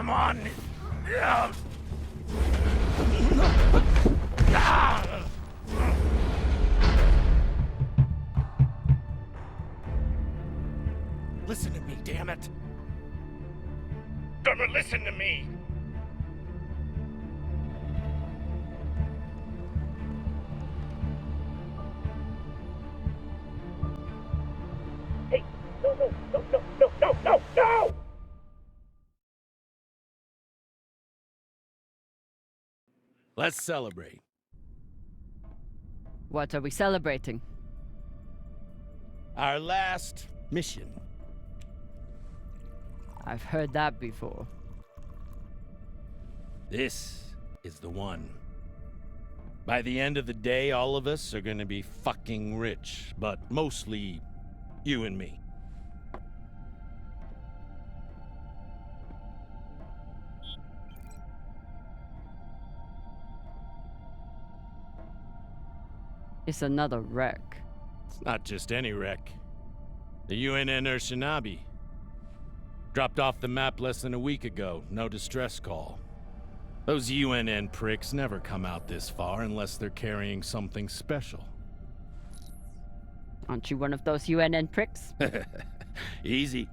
Come on! Listen to me, damn it! Drummer, listen to me! Hey! No, no, no, no, no, no, no, no! Let's celebrate. What are we celebrating? Our last mission. I've heard that before. This is the one. By the end of the day, all of us are gonna be fucking rich, but mostly you and me. It's another wreck. It's not just any wreck. The UNN Shinabi. Dropped off the map less than a week ago. No distress call. Those UNN pricks never come out this far unless they're carrying something special. Aren't you one of those UNN pricks? Easy.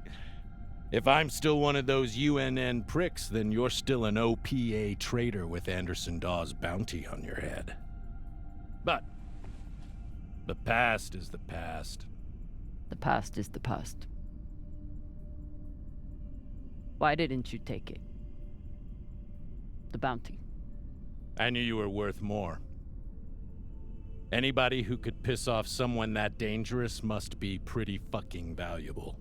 If I'm still one of those UNN pricks, then you're still an OPA traitor with Anderson Dawes' bounty on your head. But the past is the past. The past is the past. Why didn't you take it? The bounty. I knew you were worth more. Anybody who could piss off someone that dangerous must be pretty fucking valuable.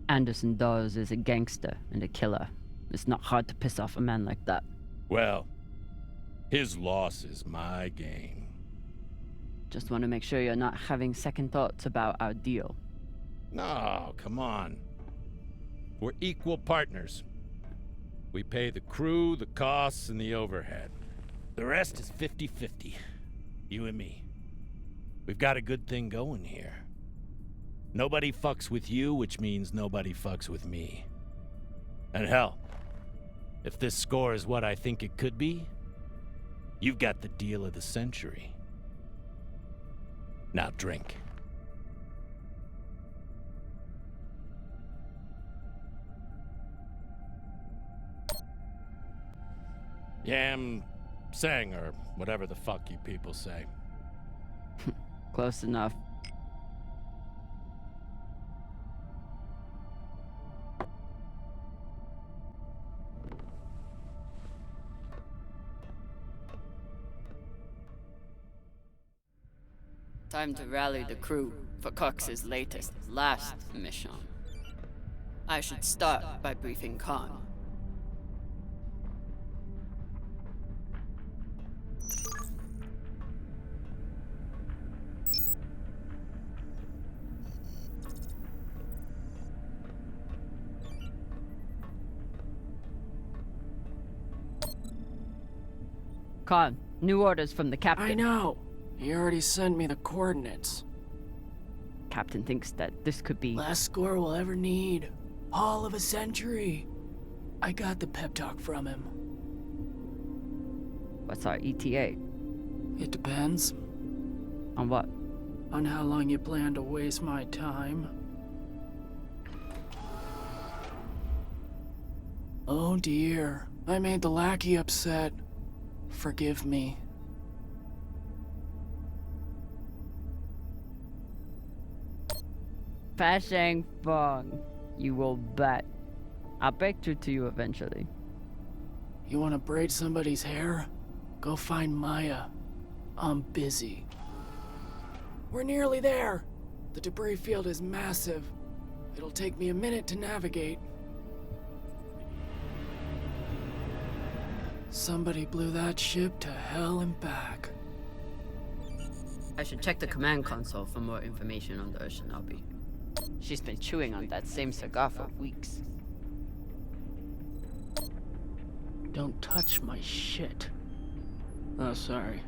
Anderson Dawes is a gangster and a killer. It's not hard to piss off a man like that. Well, his loss is my gain. Just want to make sure you're not having second thoughts about our deal. No, come on. We're equal partners. We pay the crew, the costs, and the overhead. The rest is 50-50. You and me. We've got a good thing going here. Nobody fucks with you, which means nobody fucks with me. And hell, if this score is what I think it could be, you've got the deal of the century. Now drink. Yam sang, or whatever the fuck you people say. Close enough. Time to rally the crew for Cox's last mission. I should start by briefing Khan. Khan, new orders from the captain. I know. He already sent me the coordinates. Captain thinks that this could be... Last score we'll ever need. All of a century. I got the pep talk from him. What's our ETA? It depends. On what? On how long you plan to waste my time. Oh dear. I made the lackey upset. Forgive me. Fashang Fong. You will bet. I'll break through to you eventually. You want to braid somebody's hair? Go find Maya. I'm busy. We're nearly there. The debris field is massive. It'll take me a minute to navigate. Somebody blew that ship to hell and back. I should check the command console for more information on the Shinabi. She's been chewing on that same cigar for weeks. Don't touch my shit. Oh, sorry.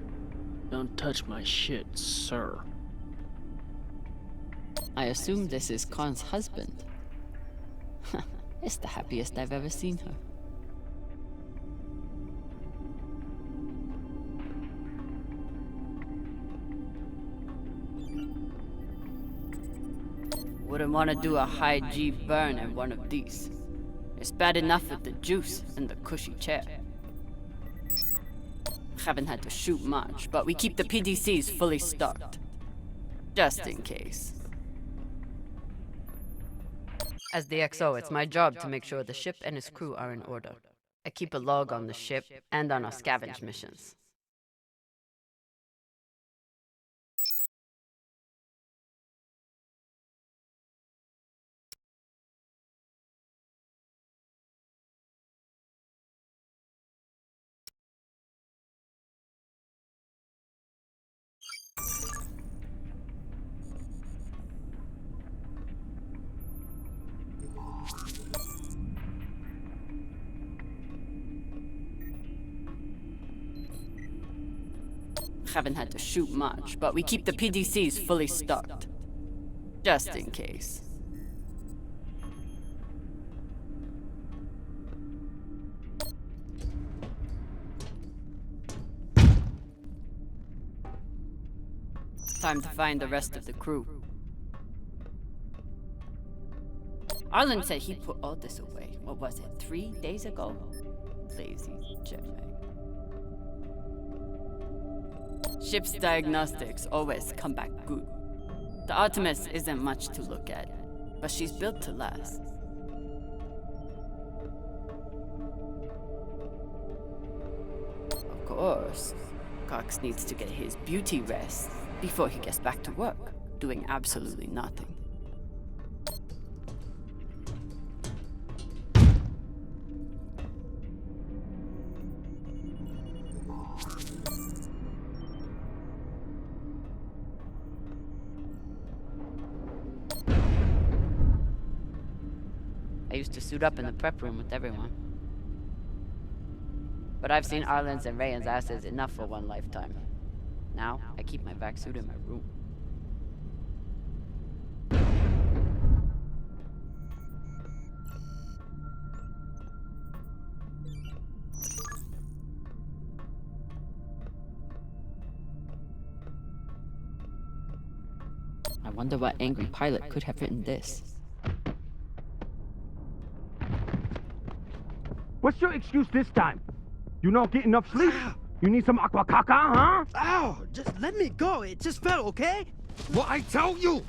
Don't touch my shit, sir. I assume this is Khan's husband. It's the happiest I've ever seen her. Wouldn't want to do a high G burn in one of these. It's bad enough with the juice and the cushy chair. Haven't had to shoot much, but we keep the PDCs fully stocked. Just in case. As the XO, it's my job to make sure the ship and its crew are in order. I keep a log on the ship and on our scavenge missions. Haven't had to shoot much, but we keep the PDCs fully stocked. Just in case. Time to find the rest of the crew. Arlen said he put all this away. What was it, 3 days ago? Lazy jetlag. Ship's diagnostics always come back good. The Artemis isn't much to look at, but she's built to last. Of course, Cox needs to get his beauty rest before he gets back to work, doing absolutely nothing. I used to suit up in the prep room with everyone. But I've seen Arlen's and Rayan's asses enough for one lifetime. Now, I keep my vac suit in my room. I wonder what angry pilot could have written this. What's your excuse this time? You not get enough sleep? You need some aqua caca, huh? Ow! Just let me go. It just fell, okay? What I tell you?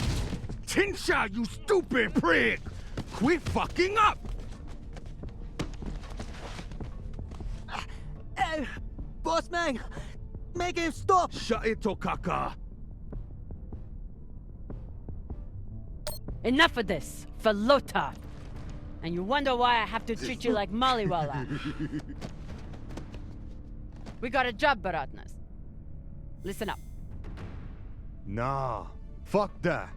Tinsha, you stupid prig! Quit fucking up! Hey, boss man! Make him stop! Shut it, Tokaka! Enough of this, for Lothar. And you wonder why I have to treat you like Maliwala. We got a job, Baratnas. Listen up. Nah, fuck that.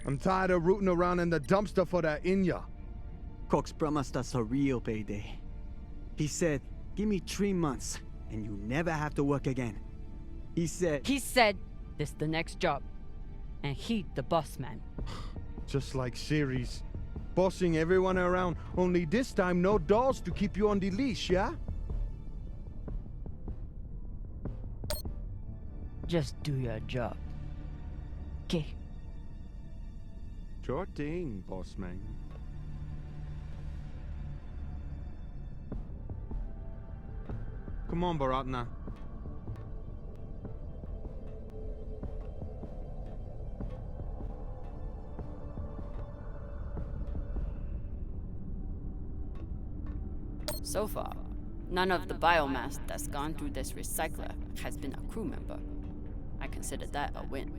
I'm tired of rooting around in the dumpster for that Inya. Cox promised us a real payday. He said, give me 3 months, and you never have to work again. He said, this the next job. And he the boss man. Just like Ceres. Bossing everyone around, only this time no dolls to keep you on the leash, yeah? Just do your job. Okay. Sure thing, boss man. Come on, Baratna. So far, none of the biomass that's gone through this recycler has been a crew member. I consider that a win.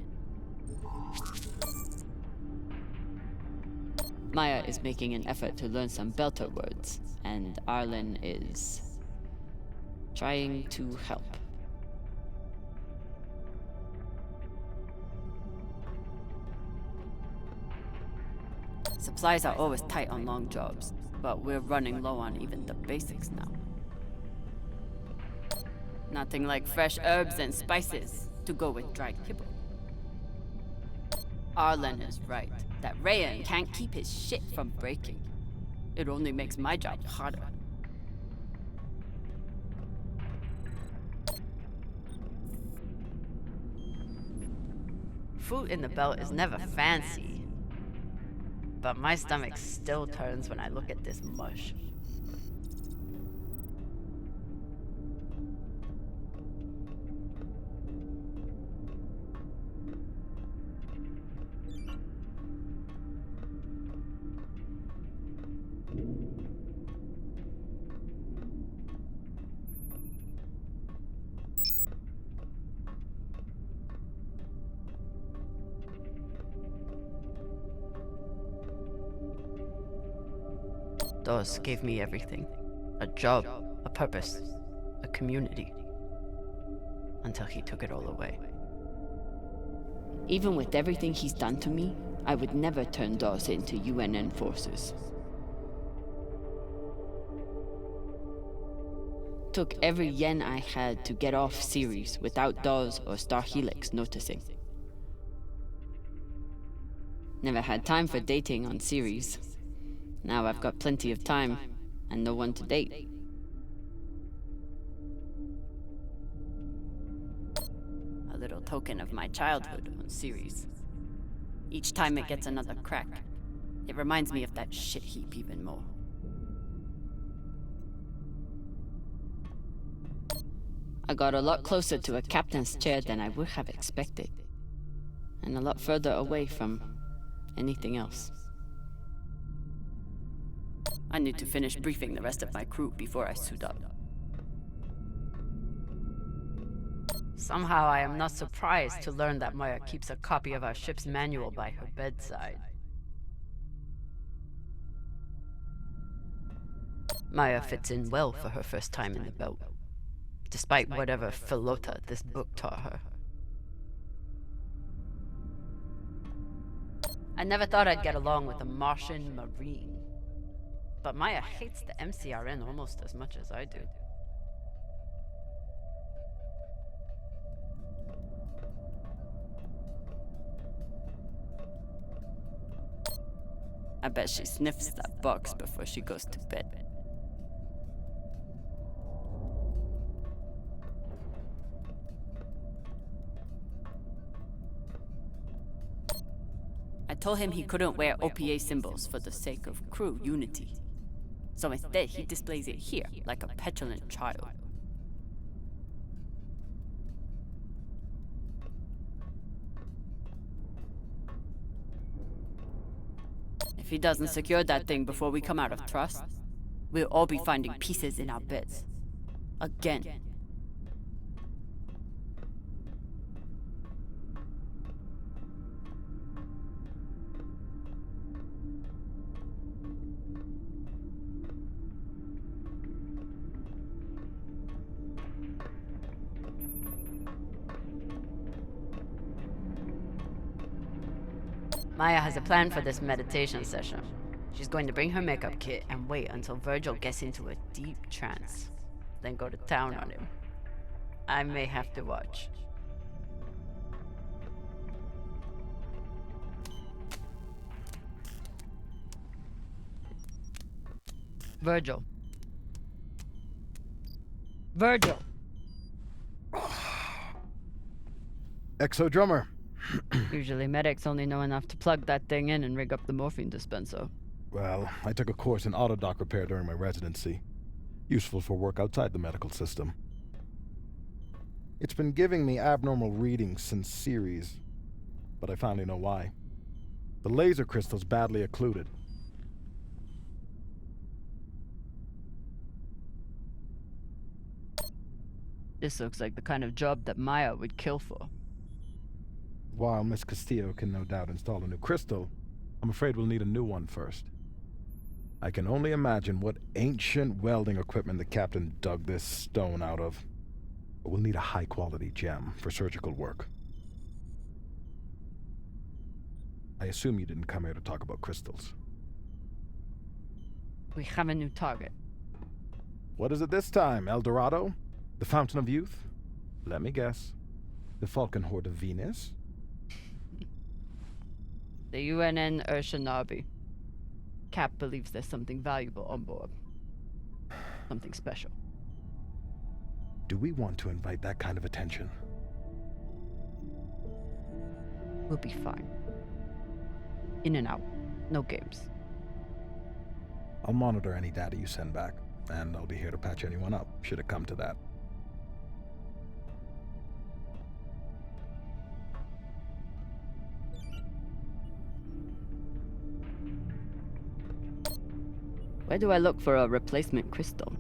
Maya is making an effort to learn some Belter words, and Arlen is trying to help. Supplies are always tight on long jobs, but we're running low on even the basics now. Nothing like fresh herbs and spices to go with dried kibble. Arlen is right, that Rayan can't keep his shit from breaking. It only makes my job harder. Food in the belt is never fancy, but my stomach still turns when I look at this mush. Dawes gave me everything. A job, a purpose, a community. Until he took it all away. Even with everything he's done to me, I would never turn Dawes into UNN forces. Took every yen I had to get off Ceres without Dawes or Star Helix noticing. Never had time for dating on Ceres. Now I've got plenty of time, and no one to date. A little token of my childhood on Ceres. Each time it gets another crack, it reminds me of that shit heap even more. I got a lot closer to a captain's chair than I would have expected, and a lot further away from anything else. I need to finish briefing the rest of my crew before I suit up. Somehow I am not surprised to learn that Maya keeps a copy of our ship's manual by her bedside. Maya fits in well for her first time in the belt, despite whatever philota this book taught her. I never thought I'd get along with a Martian Marine. But Maya hates the MCRN almost as much as I do. I bet she sniffs that box before she goes to bed. I told him he couldn't wear OPA symbols for the sake of crew unity. So instead, he displays it here, like a petulant child. If he doesn't secure that thing before we come out of trust, we'll all be finding pieces in our beds. Again. Maya has a plan for this meditation session. She's going to bring her makeup kit and wait until Virgil gets into a deep trance, then go to town on him. I may have to watch. Virgil. Virgil! Exo drummer. Usually medics only know enough to plug that thing in and rig up the morphine dispenser. Well, I took a course in autodoc repair during my residency. Useful for work outside the medical system. It's been giving me abnormal readings since Ceres, but I finally know why. The laser crystal's badly occluded. This looks like the kind of job that Maya would kill for. While Miss Castillo can no doubt install a new crystal, I'm afraid we'll need a new one first. I can only imagine what ancient welding equipment the captain dug this stone out of. But we'll need a high-quality gem for surgical work. I assume you didn't come here to talk about crystals. We have a new target. What is it this time, El Dorado? The Fountain of Youth? Let me guess. The Falcon Horde of Venus? The UNN Urshanabi. Cap believes there's something valuable on board. Something special. Do we want to invite that kind of attention? We'll be fine. In and out. No games. I'll monitor any data you send back, and I'll be here to patch anyone up, should it come to that. Where do I look for a replacement crystal?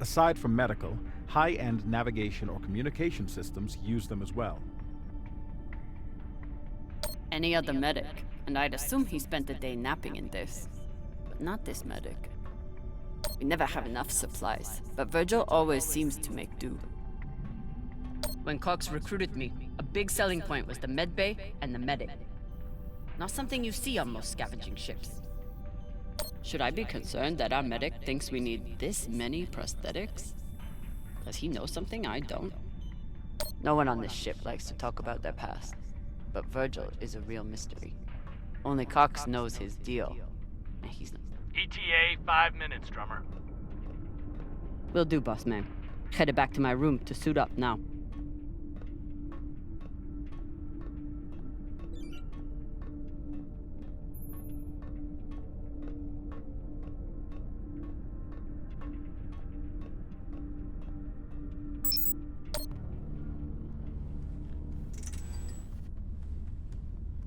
Aside from medical, high-end navigation or communication systems use them as well. Any other medic, and I'd assume he spent the day napping in this. But not this medic. We never have enough supplies, but Virgil always seems to make do. When Cox recruited me, a big selling point was the med bay and the medic. Not something you see on most scavenging ships. Should I be concerned that our medic thinks we need this many prosthetics? Does he know something I don't? No one on this ship likes to talk about their past, but Virgil is a real mystery. Only Cox knows his deal, and he's not. ETA 5 minutes, drummer. Will do, boss man. Headed back to my room to suit up now.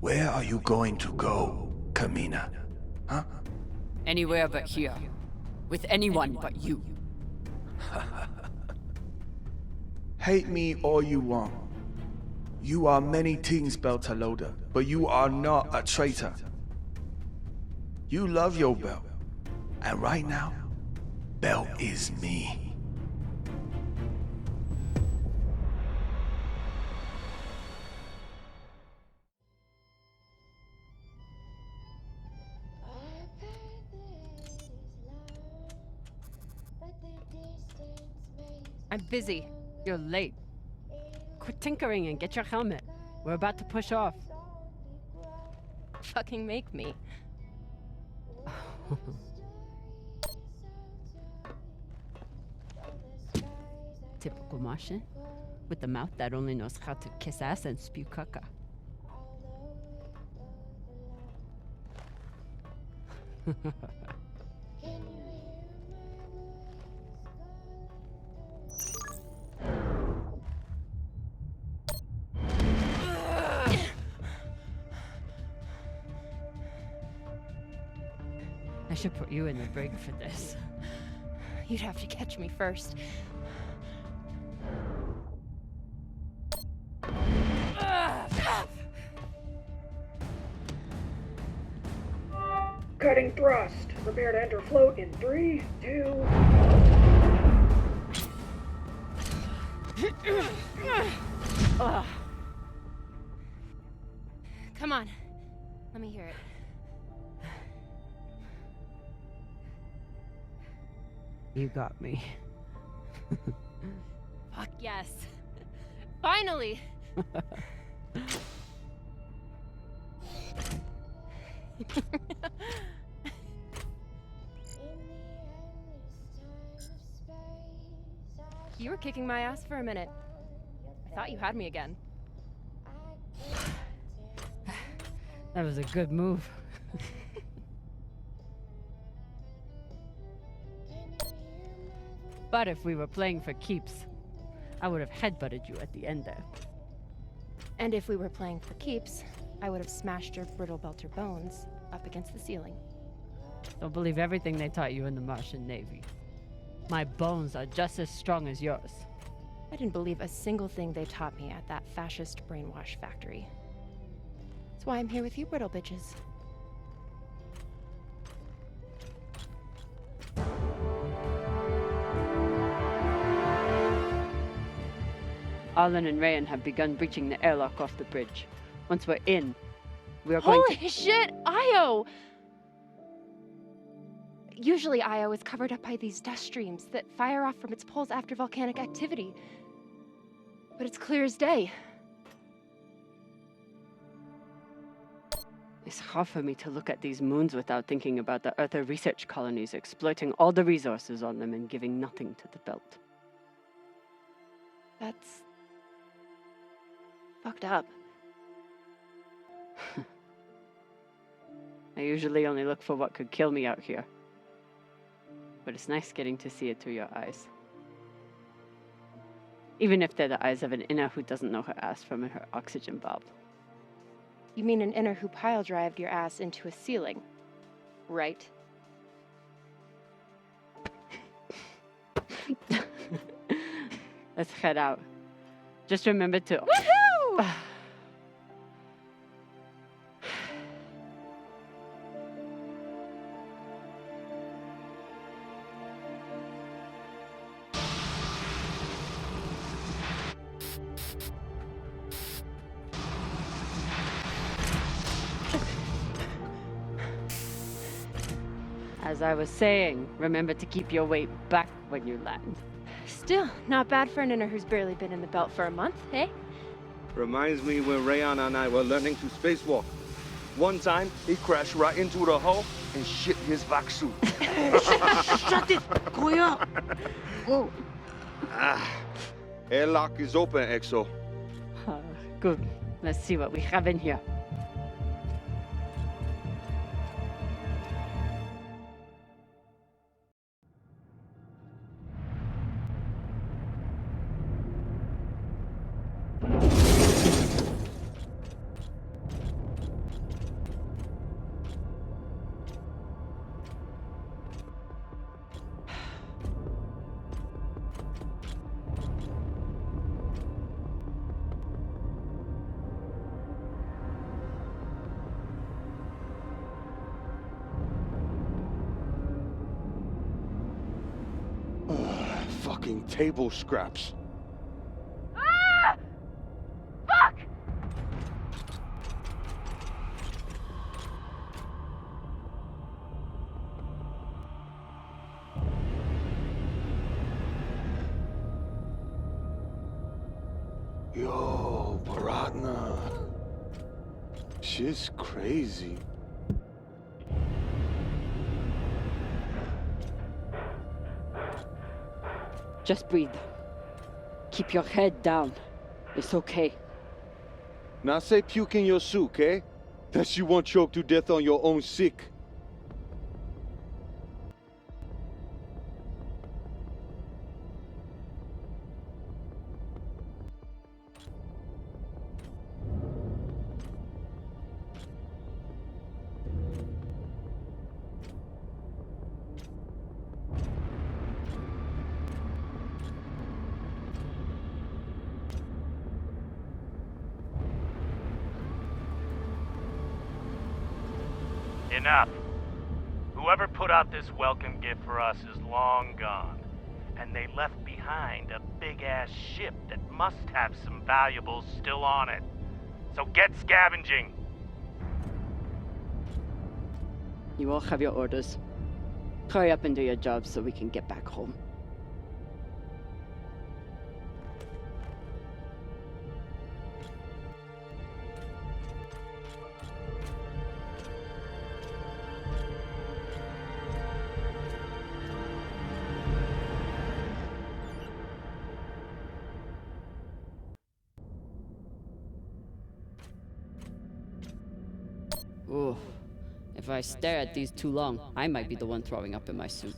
Where are you going to go, Kamina? Huh? Anywhere but here. With anyone but you. Hate me all you want. You are many things, Beltaloda, but you are not a traitor. You love your Belt. And right now, Belt is me. I'm busy. You're late. Quit tinkering and get your helmet. We're about to push off. Fucking make me. Typical Martian. With the mouth that only knows how to kiss ass and spew caca. I should put you in the brig for this. You'd have to catch me first. Cutting thrust. Prepare to enter float in 3, 2... Come on. Let me hear it. You got me. Fuck yes. Finally! You were kicking my ass for a minute. I thought you had me again. That was a good move. But if we were playing for keeps, I would have headbutted you at the end there. And if we were playing for keeps, I would have smashed your brittle belter bones up against the ceiling. Don't believe everything they taught you in the Martian Navy. My bones are just as strong as yours. I didn't believe a single thing they taught me at that fascist brainwash factory. That's why I'm here with you brittle bitches. Arlen and Rayan have begun breaching the airlock off the bridge. Once we're in, we are going to... Holy shit, Io! Usually Io is covered up by these dust streams that fire off from its poles after volcanic activity. But it's clear as day. It's hard for me to look at these moons without thinking about the Earther research colonies exploiting all the resources on them and giving nothing to the belt. That's fucked up. I usually only look for what could kill me out here. But it's nice getting to see it through your eyes. Even if they're the eyes of an inner who doesn't know her ass from her oxygen bulb. You mean an inner who pile-drived your ass into a ceiling, right? Let's head out. Just remember to... Woohoo! As I was saying, remember to keep your weight back when you land. Still, not bad for an inner who's barely been in the belt for a month, eh? Reminds me when Rayana and I were learning to spacewalk. One time, he crashed right into the hull and shit his vac suit. Shut it! Koya! Oh. Airlock is open, Exo. Good. Let's see what we have in here. Fucking table scraps. Ah! Fuck! Yo, Baratna. Shit's crazy. Just breathe. Keep your head down. It's okay. Now say puke in your soup, eh? That you won't choke to death on your own sick. Enough. Whoever put out this welcome gift for us is long gone. And they left behind a big-ass ship that must have some valuables still on it. So get scavenging. You all have your orders. Hurry up and do your jobs so we can get back home. Ooh. If I stare at these too long, I might be the one throwing up in my suit.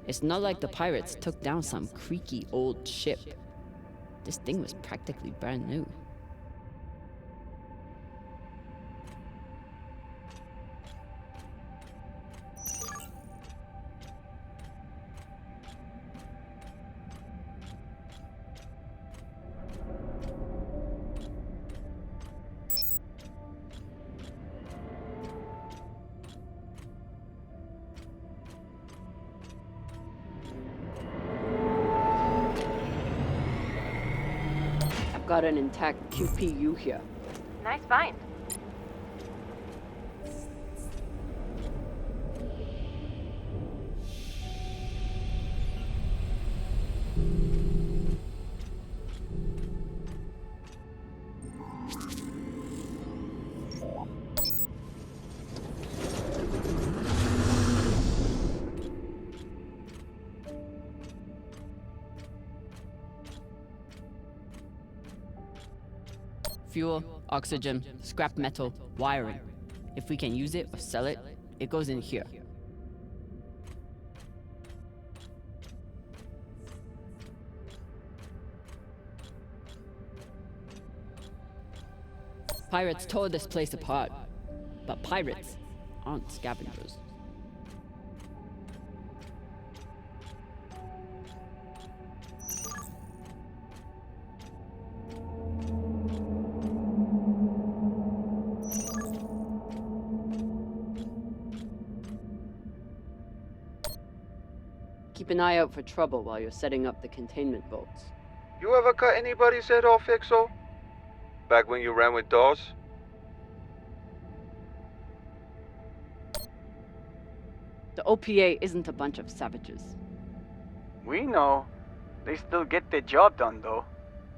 It's not like the pirates took down some creaky old ship. This thing was practically brand new. Got an intact QPU here. Nice find. Fuel, oxygen, scrap metal, wiring. If we can use it or sell it, it goes in here. Pirates tore this place apart, but pirates aren't scavengers. Keep an eye out for trouble while you're setting up the containment vaults. You ever cut anybody's head off, Exo? Back when you ran with Dawes? The OPA isn't a bunch of savages. We know. They still get the job done, though.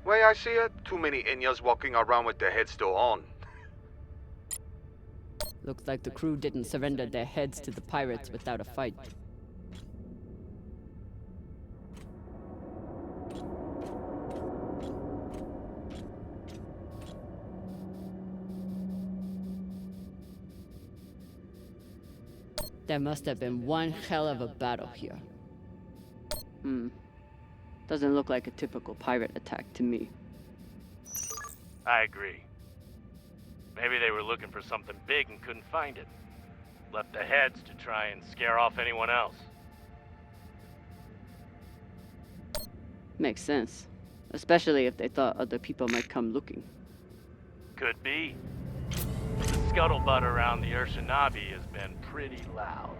Way I see it, too many Inyas walking around with their heads still on. Looks like the crew didn't surrender their heads to the pirates without a fight. There must have been one hell of a battle here. Doesn't look like a typical pirate attack to me. I agree. Maybe they were looking for something big and couldn't find it. Left the heads to try and scare off anyone else. Makes sense. Especially if they thought other people might come looking. Could be. The scuttlebutt around the Urshanabi has been pretty loud.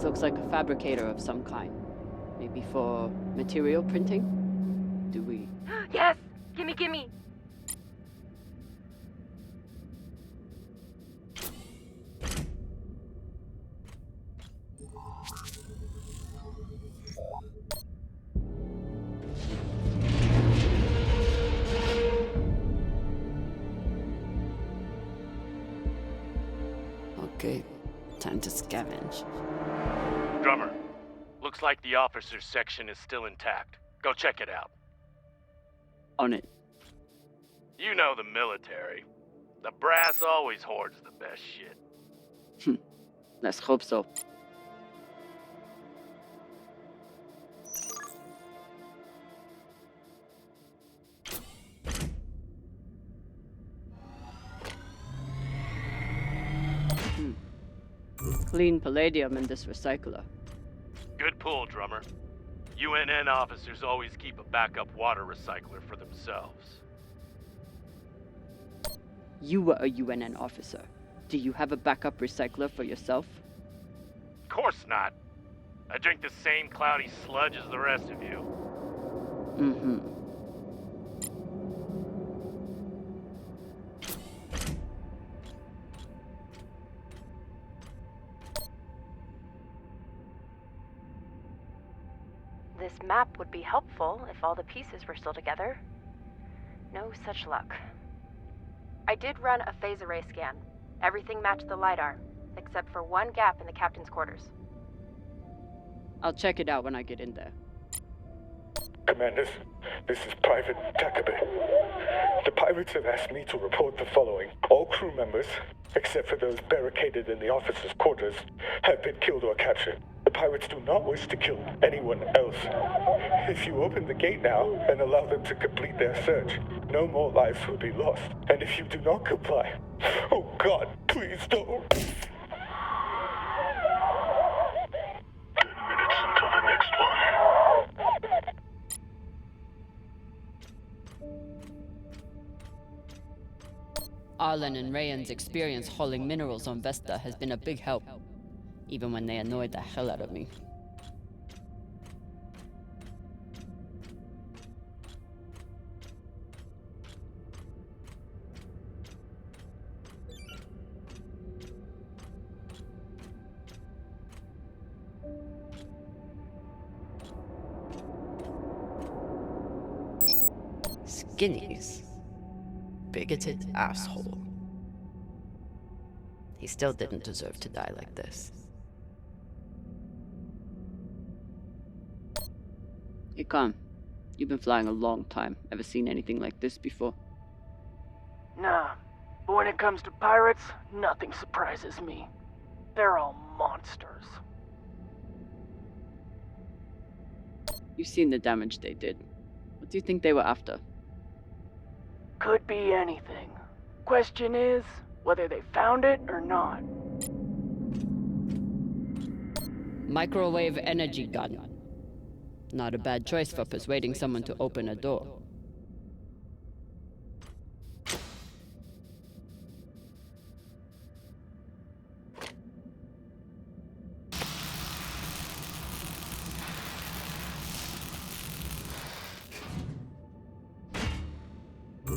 Looks like a fabricator of some kind. Maybe for material printing? Do we? Yes! Gimme, gimme! Okay, time to scavenge. Drummer, looks like the officers' section is still intact. Go check it out. On it. You know the military. The brass always hoards the best shit. Let's hope so. Clean palladium in this recycler. Good pull, Drummer. UNN officers always keep a backup water recycler for themselves. You were a UNN officer. Do you have a backup recycler for yourself? Of course not. I drink the same cloudy sludge as the rest of you. This map would be helpful if all the pieces were still together. No such luck. I did run a phase array scan. Everything matched the LiDAR, except for one gap in the captain's quarters. I'll check it out when I get in there. Commanders, this is Private Takabe. The pirates have asked me to report the following. All crew members, except for those barricaded in the officers' quarters, have been killed or captured. The pirates do not wish to kill anyone else. If you open the gate now and allow them to complete their search, no more lives will be lost. And if you do not comply, oh God, please don't. 10 minutes until the next one. Arlen and Rayan's experience hauling minerals on Vesta has been a big help, even when they annoyed the hell out of me. Skinnies. Bigoted asshole. He still didn't deserve to die like this. Hey, Con. You've been flying a long time. Ever seen anything like this before? Nah, but when it comes to pirates, nothing surprises me. They're all monsters. You've seen the damage they did. What do you think they were after? Could be anything. Question is, whether they found it or not. Microwave energy gun. Not a bad choice for persuading someone to open a door.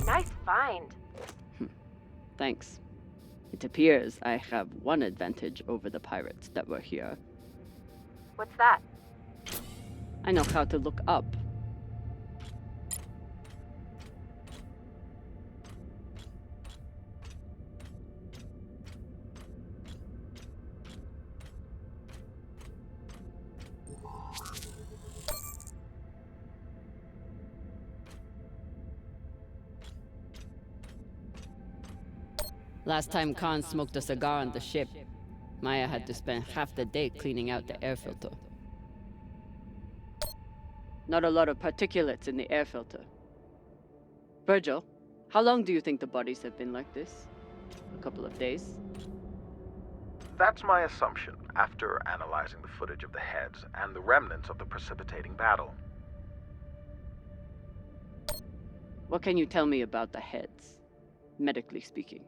Nice find. Thanks. It appears I have one advantage over the pirates that were here. What's that? I know how to look up. Last time Khan smoked a cigar on the ship, Maya had to spend half the day cleaning out the air filter. Not a lot of particulates in the air filter. Virgil, how long do you think the bodies have been like this? A couple of days? That's my assumption, after analyzing the footage of the heads and the remnants of the precipitating battle. What can you tell me about the heads, medically speaking?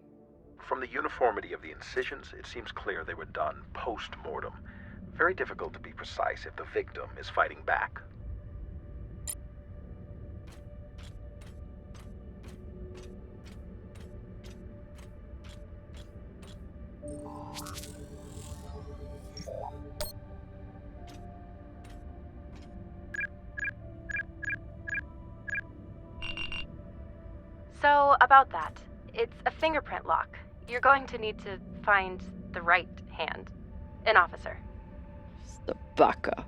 From the uniformity of the incisions, it seems clear they were done post-mortem. Very difficult to be precise if the victim is fighting back. So, about that. It's a fingerprint lock. You're going to need to find the right hand. An officer. Stabaka.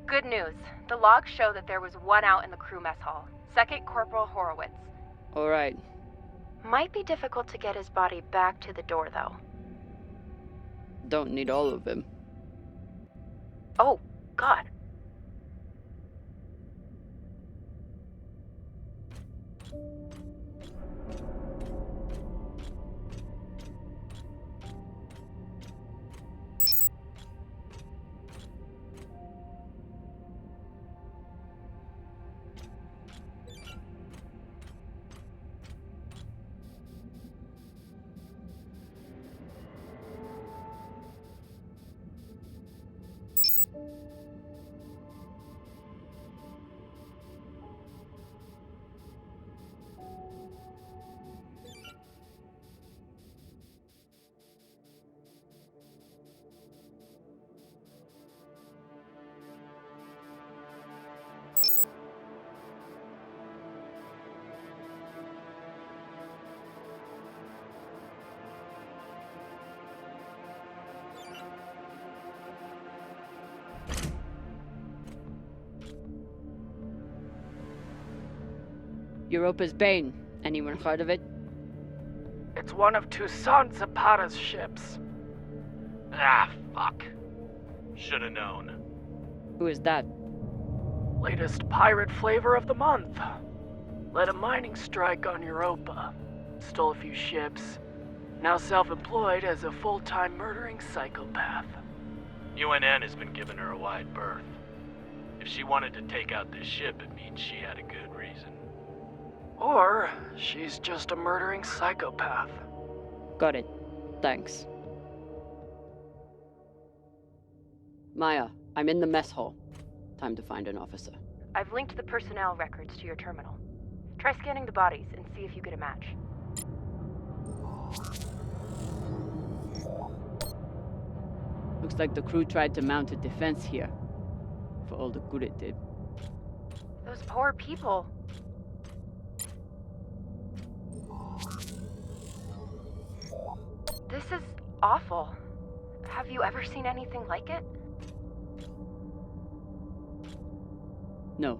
Good news. The logs show that there was one out in the crew mess hall. Second Corporal Horowitz. All right. Might be difficult to get his body back to the door, though. Don't need all of him. Oh, God. Europa's Bane. Anyone heard of it? It's one of Toussaint Zapata's ships. Ah, fuck. Should've known. Who is that? Latest pirate flavor of the month. Led a mining strike on Europa. Stole a few ships. Now self-employed as a full-time murdering psychopath. UNN has been giving her a wide berth. If she wanted to take out this ship, it means she had a good reason. Or she's just a murdering psychopath. Got it. Thanks. Maya, I'm in the mess hall. Time to find an officer. I've linked the personnel records to your terminal. Try scanning the bodies and see if you get a match. Looks like the crew tried to mount a defense here. For all the good it did. Those poor people. This is awful. Have you ever seen anything like it? No.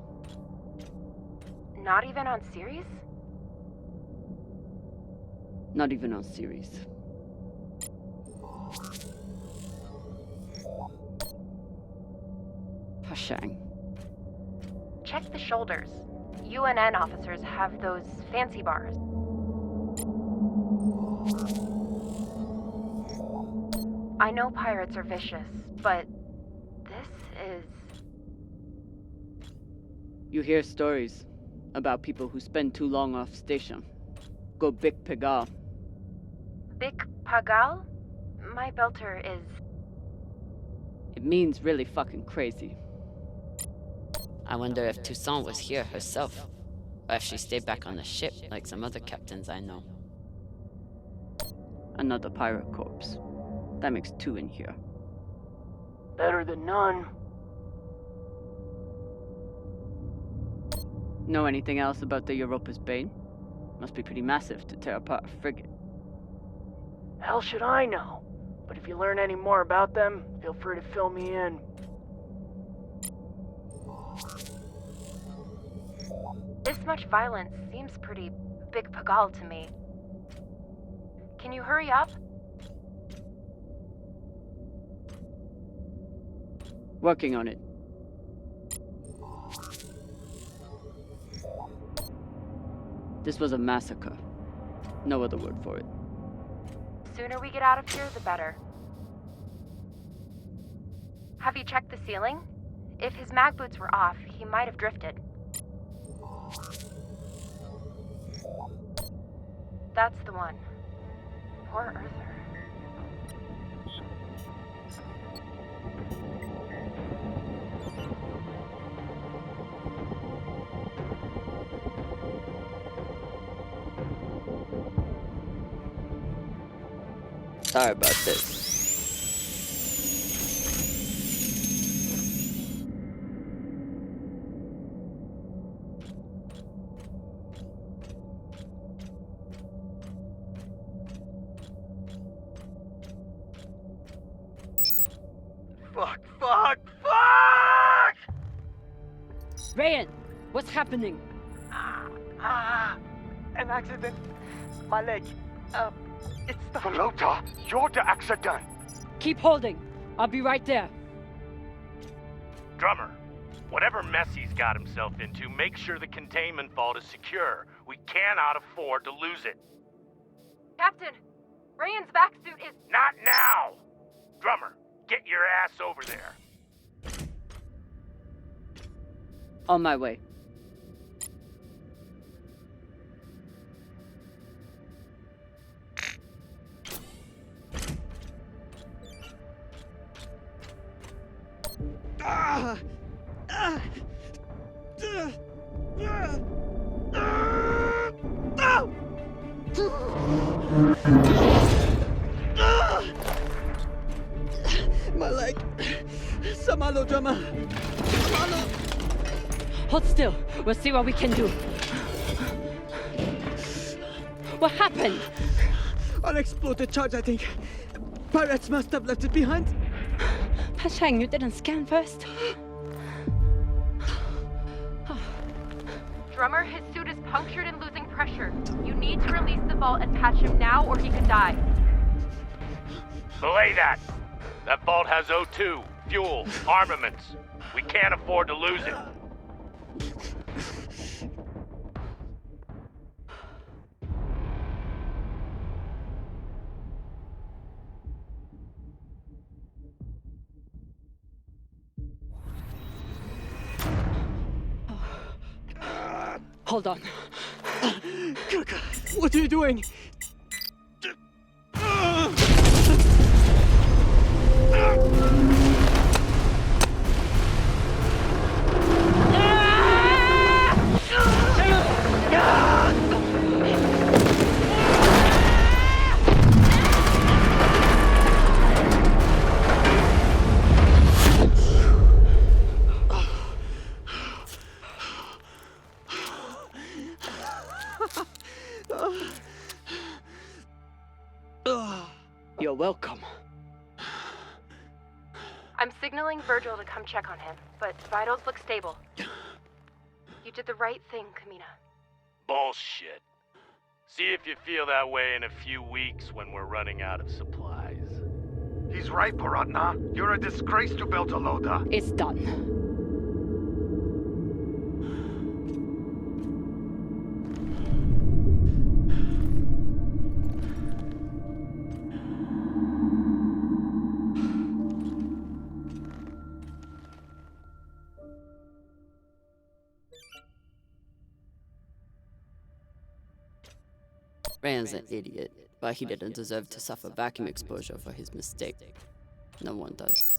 Not even on series? Not even on series. Pashang. Check the shoulders. UNN officers have those fancy bars. I know pirates are vicious, but this is... You hear stories about people who spend too long off station. Go Big Pegal. Big Pagal? My belter is... It means really fucking crazy. I wonder if Toussaint was here herself, or if she stayed back on the ship like some other captains I know. Another pirate corpse. That makes 2 in here. Better than none. Know anything else about the Europa's Bane? Must be pretty massive to tear apart a frigate. Hell should I know? But if you learn any more about them, feel free to fill me in. This much violence seems pretty Big Pagal to me. Can you hurry up? Working on it. This was a massacre. No other word for it. Sooner we get out of here, the better. Have you checked the ceiling? If his mag boots were off, he might have drifted. That's the one. Poor Arthur. Sorry about this. Fuck! Rayan, what's happening? An accident. My leg. It's the... Pelota, you're the accident. Keep holding. I'll be right there. Drummer, whatever mess he's got himself into, make sure the containment vault is secure. We cannot afford to lose it. Captain, Rayan's back suit is... Not now! Drummer, get your ass over there. On my way. My leg. Samalo, drummer. Samalo. Hold still. We'll see what we can do. What happened? Unexploded charge, I think. Pirates must have left it behind. Pashang, you didn't scan first? Drummer, his suit is punctured and losing pressure. You need to release the vault and patch him now or he could die. Belay that. That vault has O2. fuel, armaments. We can't afford to lose it. Hold on. What are you doing? You're welcome. I'm signaling Virgil to come check on him, but vitals look stable. You did the right thing, Kamina. Bullshit. See if you feel that way in a few weeks when we're running out of supplies. He's right, Paratna. You're a disgrace to Beltalowda. It's done. Rand's an idiot, but he didn't deserve to suffer vacuum exposure for his mistake. No one does.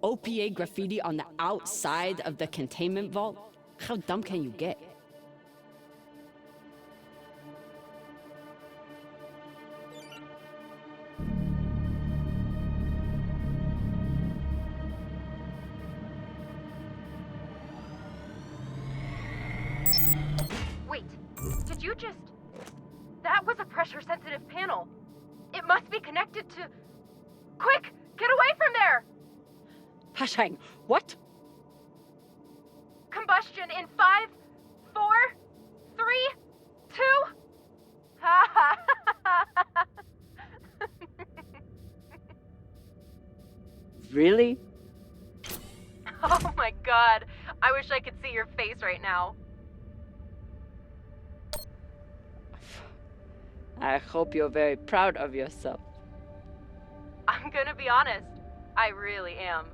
OPA graffiti on the outside of the containment vault? How dumb can you get? Wait, did you just... That was a pressure-sensitive panel. It must be connected to... Quick! Get away from there! Hashang, what? Combustion in 5, 4, 3, 2... Really? Oh my god. I wish I could see your face right now. I hope you're very proud of yourself. I'm gonna be honest. I really am.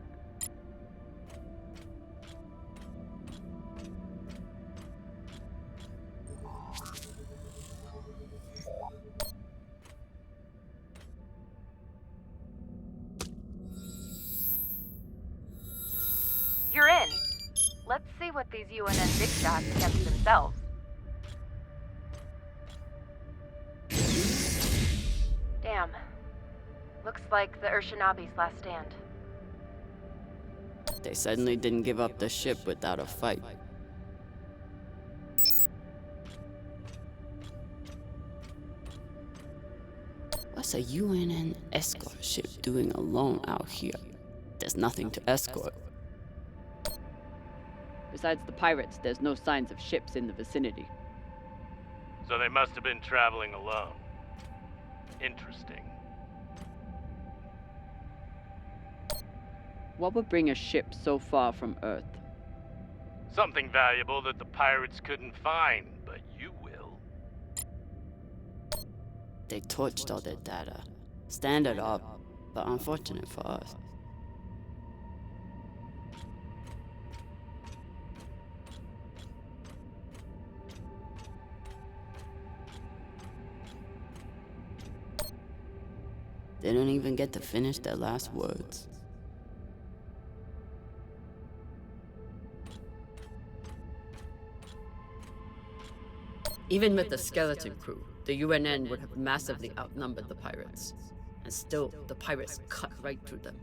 You're in. Let's see what these UNN big shots kept themselves. Damn. Looks like the Urshinabi's last stand. They suddenly didn't give up the ship without a fight. What's a UNN escort ship doing alone out here? There's nothing to escort. Besides the pirates, there's no signs of ships in the vicinity. So they must have been traveling alone. Interesting. What would bring a ship so far from Earth? Something valuable that the pirates couldn't find, but you will. They torched all their data. Standard up, but unfortunate for us. They don't even get to finish their last words. Even with the skeleton crew, the UNN would have massively outnumbered the pirates. And still, the pirates cut right through them.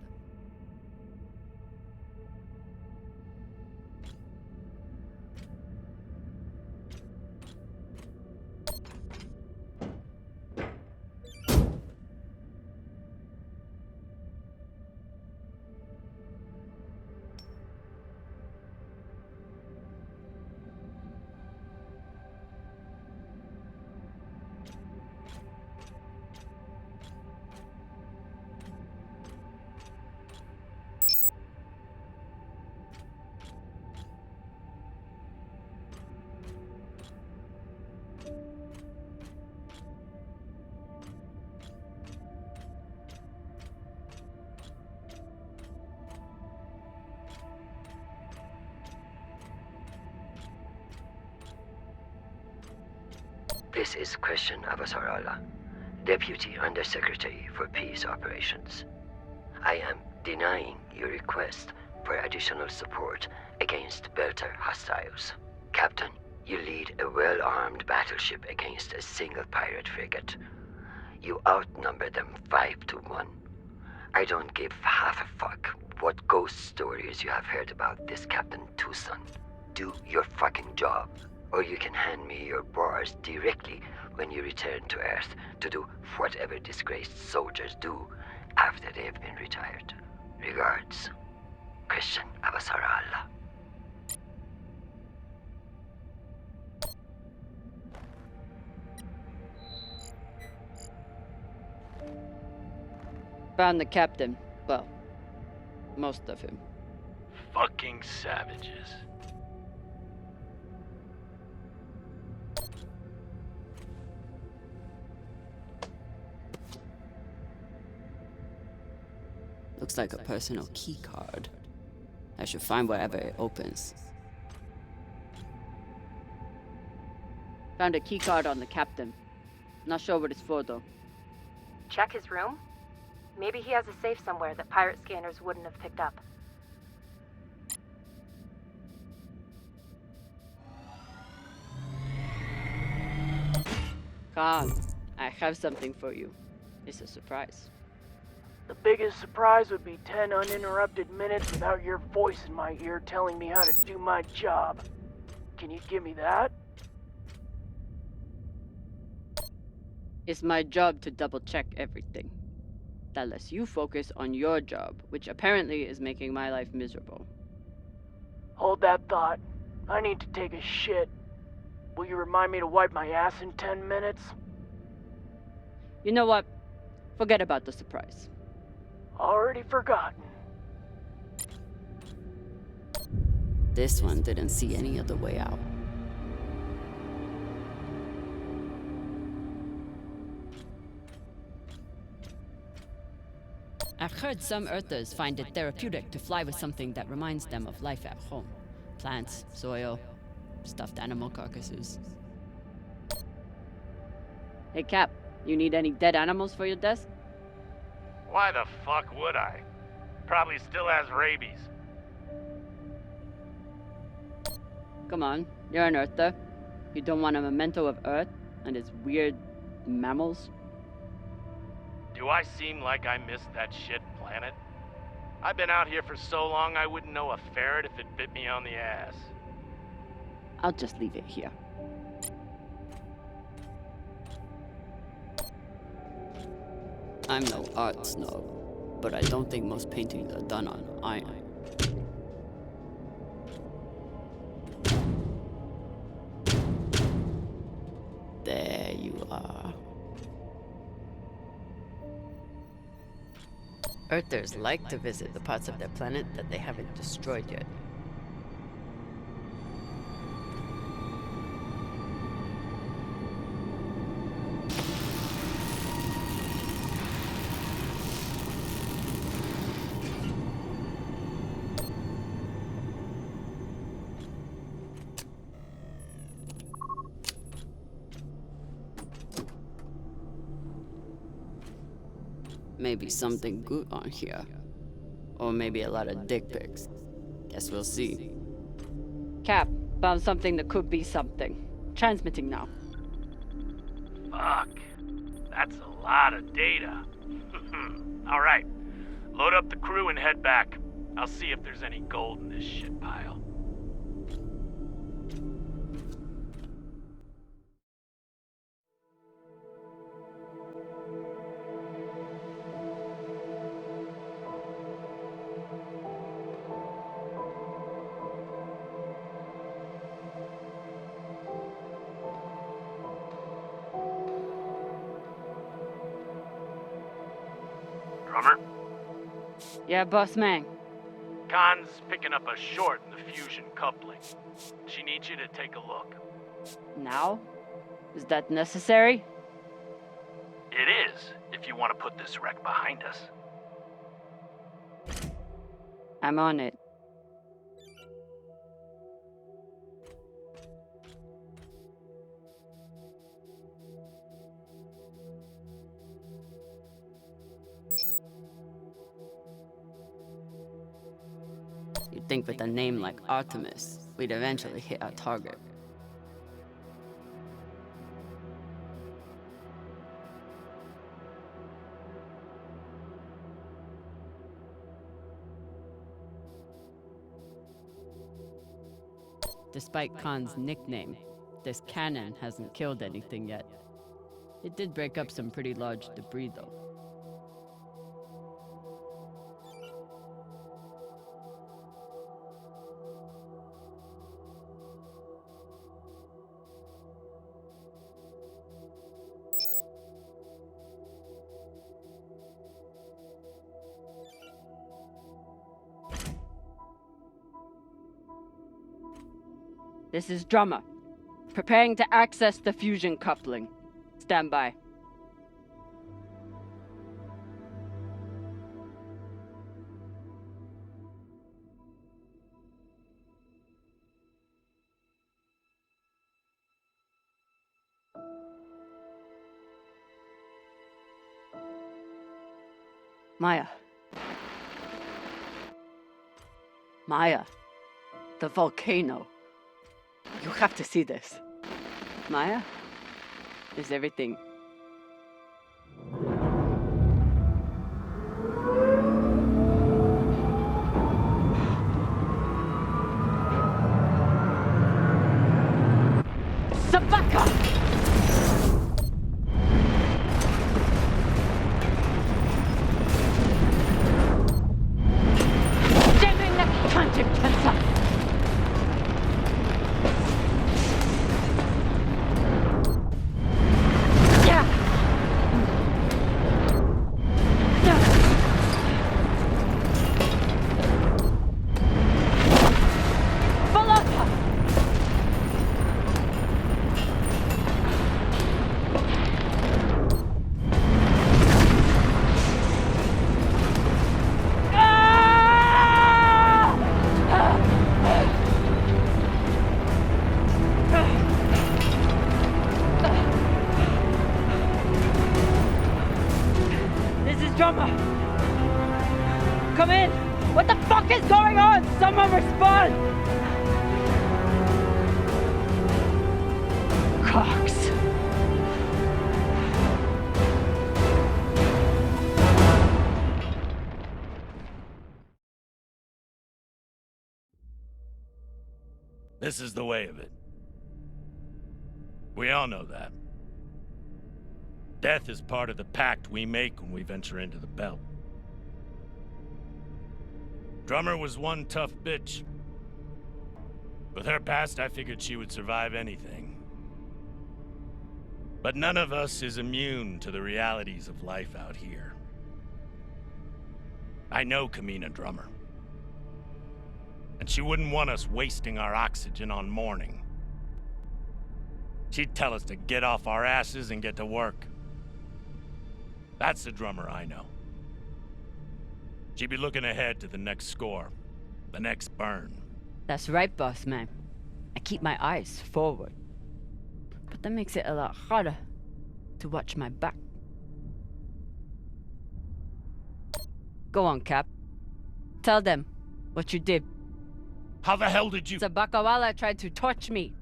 This is Christian Avasarala, Deputy Undersecretary for Peace Operations. I am denying your request for additional support against Belter hostiles. Captain, you lead a well-armed battleship against a single pirate frigate. You outnumber them 5-1. I don't give half a fuck what ghost stories you have heard about this Captain Tucson. Do your fucking job, or you can hand me your bars directly when you return to Earth to do whatever disgraced soldiers do after they've been retired. Regards, Christian Avasarala. Found the captain. Well, most of him. Fucking savages. Looks like a personal key card. I should find wherever it opens. Found a key card on the captain. Not sure what it's for though. Check his room? Maybe he has a safe somewhere that pirate scanners wouldn't have picked up. Khan, I have something for you. It's a surprise. The biggest surprise would be 10 uninterrupted minutes without your voice in my ear telling me how to do my job. Can you give me that? It's my job to double-check everything. That lets you focus on your job, which apparently is making my life miserable. Hold that thought. I need to take a shit. Will you remind me to wipe my ass in 10 minutes? You know what? Forget about the surprise. Already forgotten. This one didn't see any other way out. I've heard some Earthers find it therapeutic to fly with something that reminds them of life at home. Plants, soil, stuffed animal carcasses. Hey Cap, you need any dead animals for your desk? Why the fuck would I? Probably still has rabies. Come on, you're an Earther. You don't want a memento of Earth and its weird mammals? Do I seem like I missed that shit planet? I've been out here for so long I wouldn't know a ferret if it bit me on the ass. I'll just leave it here. I'm no art snob, but I don't think most paintings are done on iron. There you are. Earthers like to visit the parts of their planet that they haven't destroyed yet. Maybe something good on here. Or maybe a lot of dick pics. Guess we'll see. Cap, found something that could be something. Transmitting now. Fuck. That's a lot of data. All right. Load up the crew and head back. I'll see if there's any gold in this shit pile. Drummer? Yeah, boss man. Khan's picking up a short in the fusion coupling. She needs you to take a look. Now? Is that necessary? It is, if you want to put this wreck behind us. I'm on it. You'd think with a name like Artemis, we'd eventually hit our target. Despite Khan's nickname, this cannon hasn't killed anything yet. It did break up some pretty large debris, though. This is Drummer. Preparing to access the fusion coupling. Stand by. Maya. Maya. The volcano. You have to see this. Maya? Is everything... Sabaka! Jamming the contact sensor! Drummer! Come in! What the fuck is going on? Someone respond! Cox. This is the way of it. We all know that. Death is part of the pact we make when we venture into the belt. Drummer was one tough bitch. With her past, I figured she would survive anything. But none of us is immune to the realities of life out here. I know Kamina Drummer. And she wouldn't want us wasting our oxygen on mourning. She'd tell us to get off our asses and get to work. That's the Drummer I know. She'd be looking ahead to the next score, the next burn. That's right, boss man. I keep my eyes forward. But that makes it a lot harder to watch my back. Go on, Cap. Tell them what you did. How the hell did you... Sabakawala tried to torch me.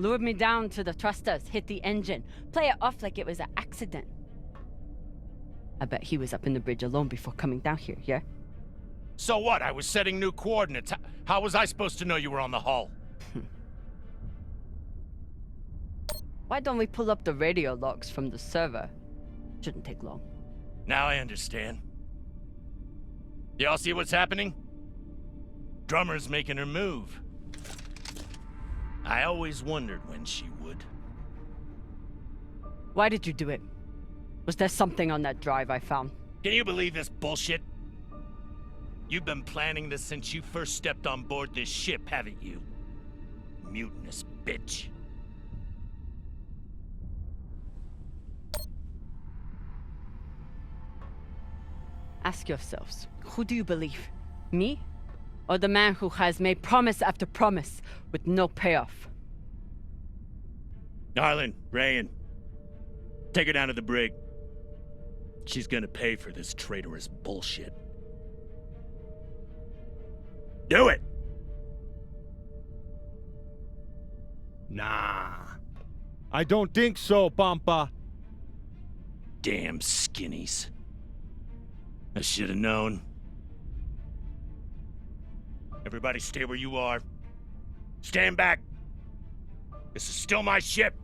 Lured me down to the thrusters, hit the engine, play it off like it was an accident. I bet he was up in the bridge alone before coming down here, yeah? So what? I was setting new coordinates. How was I supposed to know you were on the hull? Why don't we pull up the radio logs from the server? Shouldn't take long. Now I understand. Y'all see what's happening? Drummer's making her move. I always wondered when she would. Why did you do it? Was there something on that drive I found? Can you believe this bullshit? You've been planning this since you first stepped on board this ship, haven't you? Mutinous bitch. Ask yourselves, who do you believe? Me? Or the man who has made promise after promise with no payoff? Arlen, Rayan, take her down to the brig. She's gonna pay for this traitorous bullshit. Do it! Nah. I don't think so, Pampa. Damn skinnies. I should have known. Everybody stay where you are. Stand back. This is still my ship.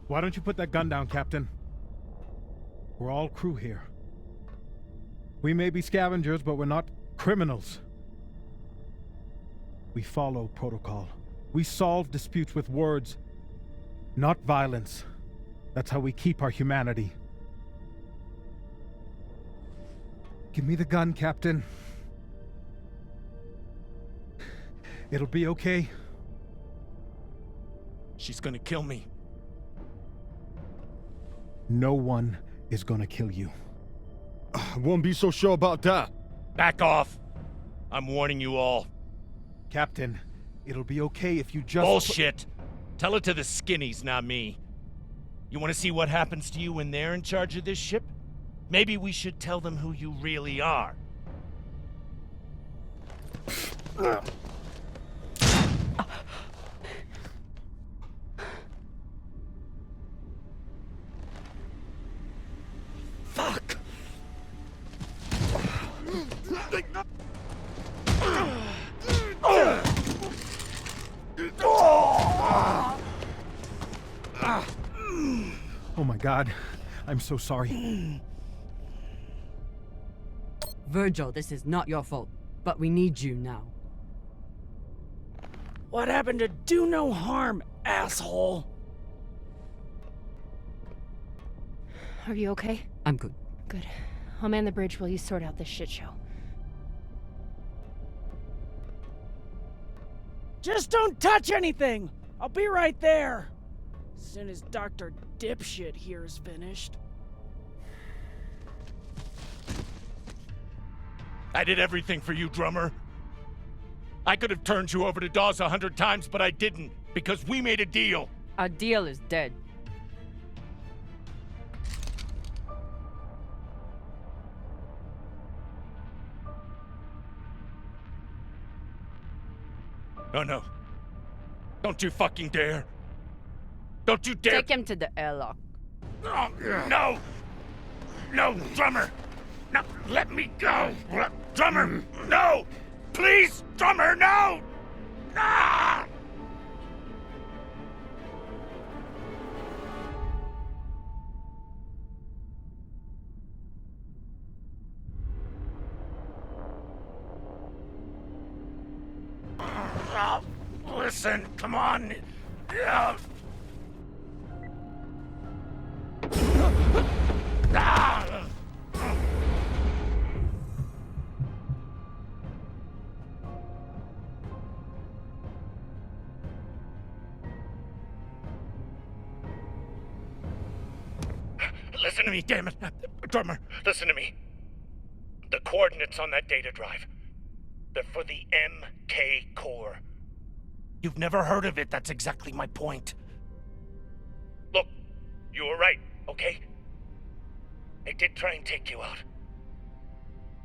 Why don't you put that gun down, Captain? We're all crew here. We may be scavengers, but we're not criminals. We follow protocol. We solve disputes with words, not violence. That's how we keep our humanity. Give me the gun, Captain. It'll be okay. She's gonna kill me. No one is gonna kill you. I won't be so sure about that. Back off. I'm warning you all. Captain, it'll be okay if you just... Bullshit! Tell it to the skinnies, not me. You want to see what happens to you when they're in charge of this ship? Maybe we should tell them who you really are. Fuck! Oh my God, I'm so sorry. Virgil, this is not your fault, but we need you now. What happened to do no harm, asshole? Are you okay? I'm good. Good. I'll man the bridge while you sort out this shit show. Just don't touch anything! I'll be right there! As soon as Dr. Dipshit here is finished. I did everything for you, drummer. I could have turned you over to Dawes 100 times, but I didn't, because we made a deal. Our deal is dead. Oh no. Don't you fucking dare. Don't you dare. Take him to the airlock. Oh, no! No, drummer! No, let me go! Drummer, no! Please, drummer, no! Ah! Listen, come on. Listen to me, damn it. Drummer, listen to me. The coordinates on that data drive, they're for the MK core. You've never heard of it, that's exactly my point. Look, you were right, okay? I did try and take you out.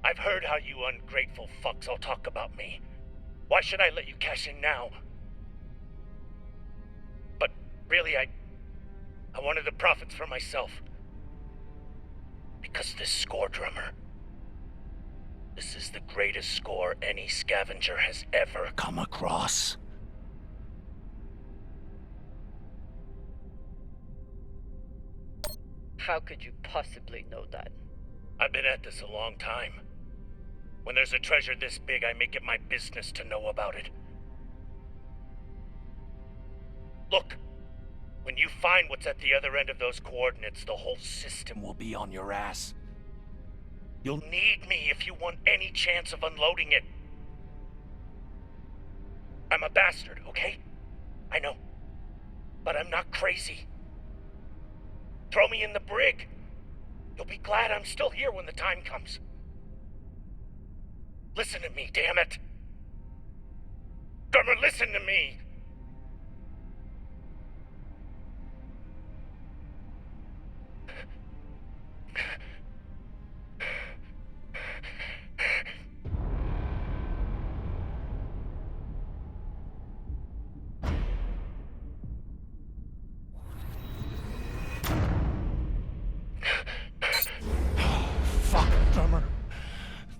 I've heard how you ungrateful fucks all talk about me. Why should I let you cash in now? Really, I wanted the profits for myself. Because this score, drummer, this is the greatest score any scavenger has ever come across. How could you possibly know that? I've been at this a long time. When there's a treasure this big, I make it my business to know about it. Look, when you find what's at the other end of those coordinates, the whole system will be on your ass. You'll need me if you want any chance of unloading it. I'm a bastard, okay? I know. But I'm not crazy. Throw me in the brig. You'll be glad I'm still here when the time comes. Listen to me, damn it. Drummer, listen to me. Fuck, drummer.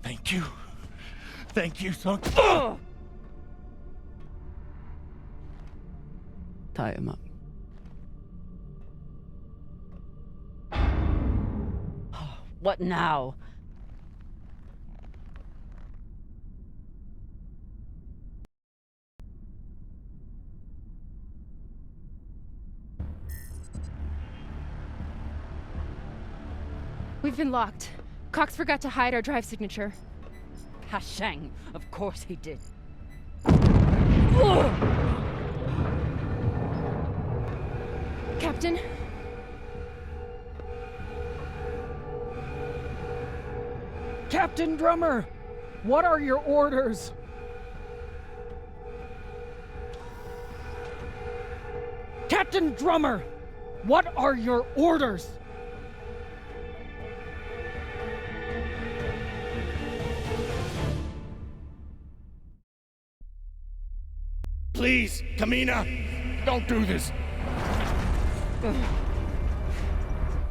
Thank you. Thank you so... Tie him up. What now? We've been locked. Cox forgot to hide our drive signature. Hashang, of course he did. Captain? Captain Drummer, what are your orders? Captain Drummer, what are your orders? Please, Kamina, don't do this.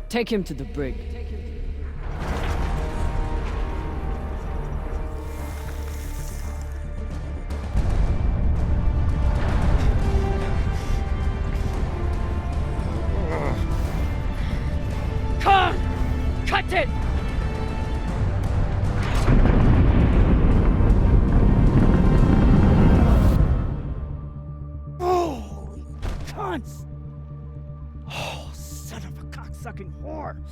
Take him to the brig. Come! Cut it! Holy cunts! Oh, son of a cocksucking whore!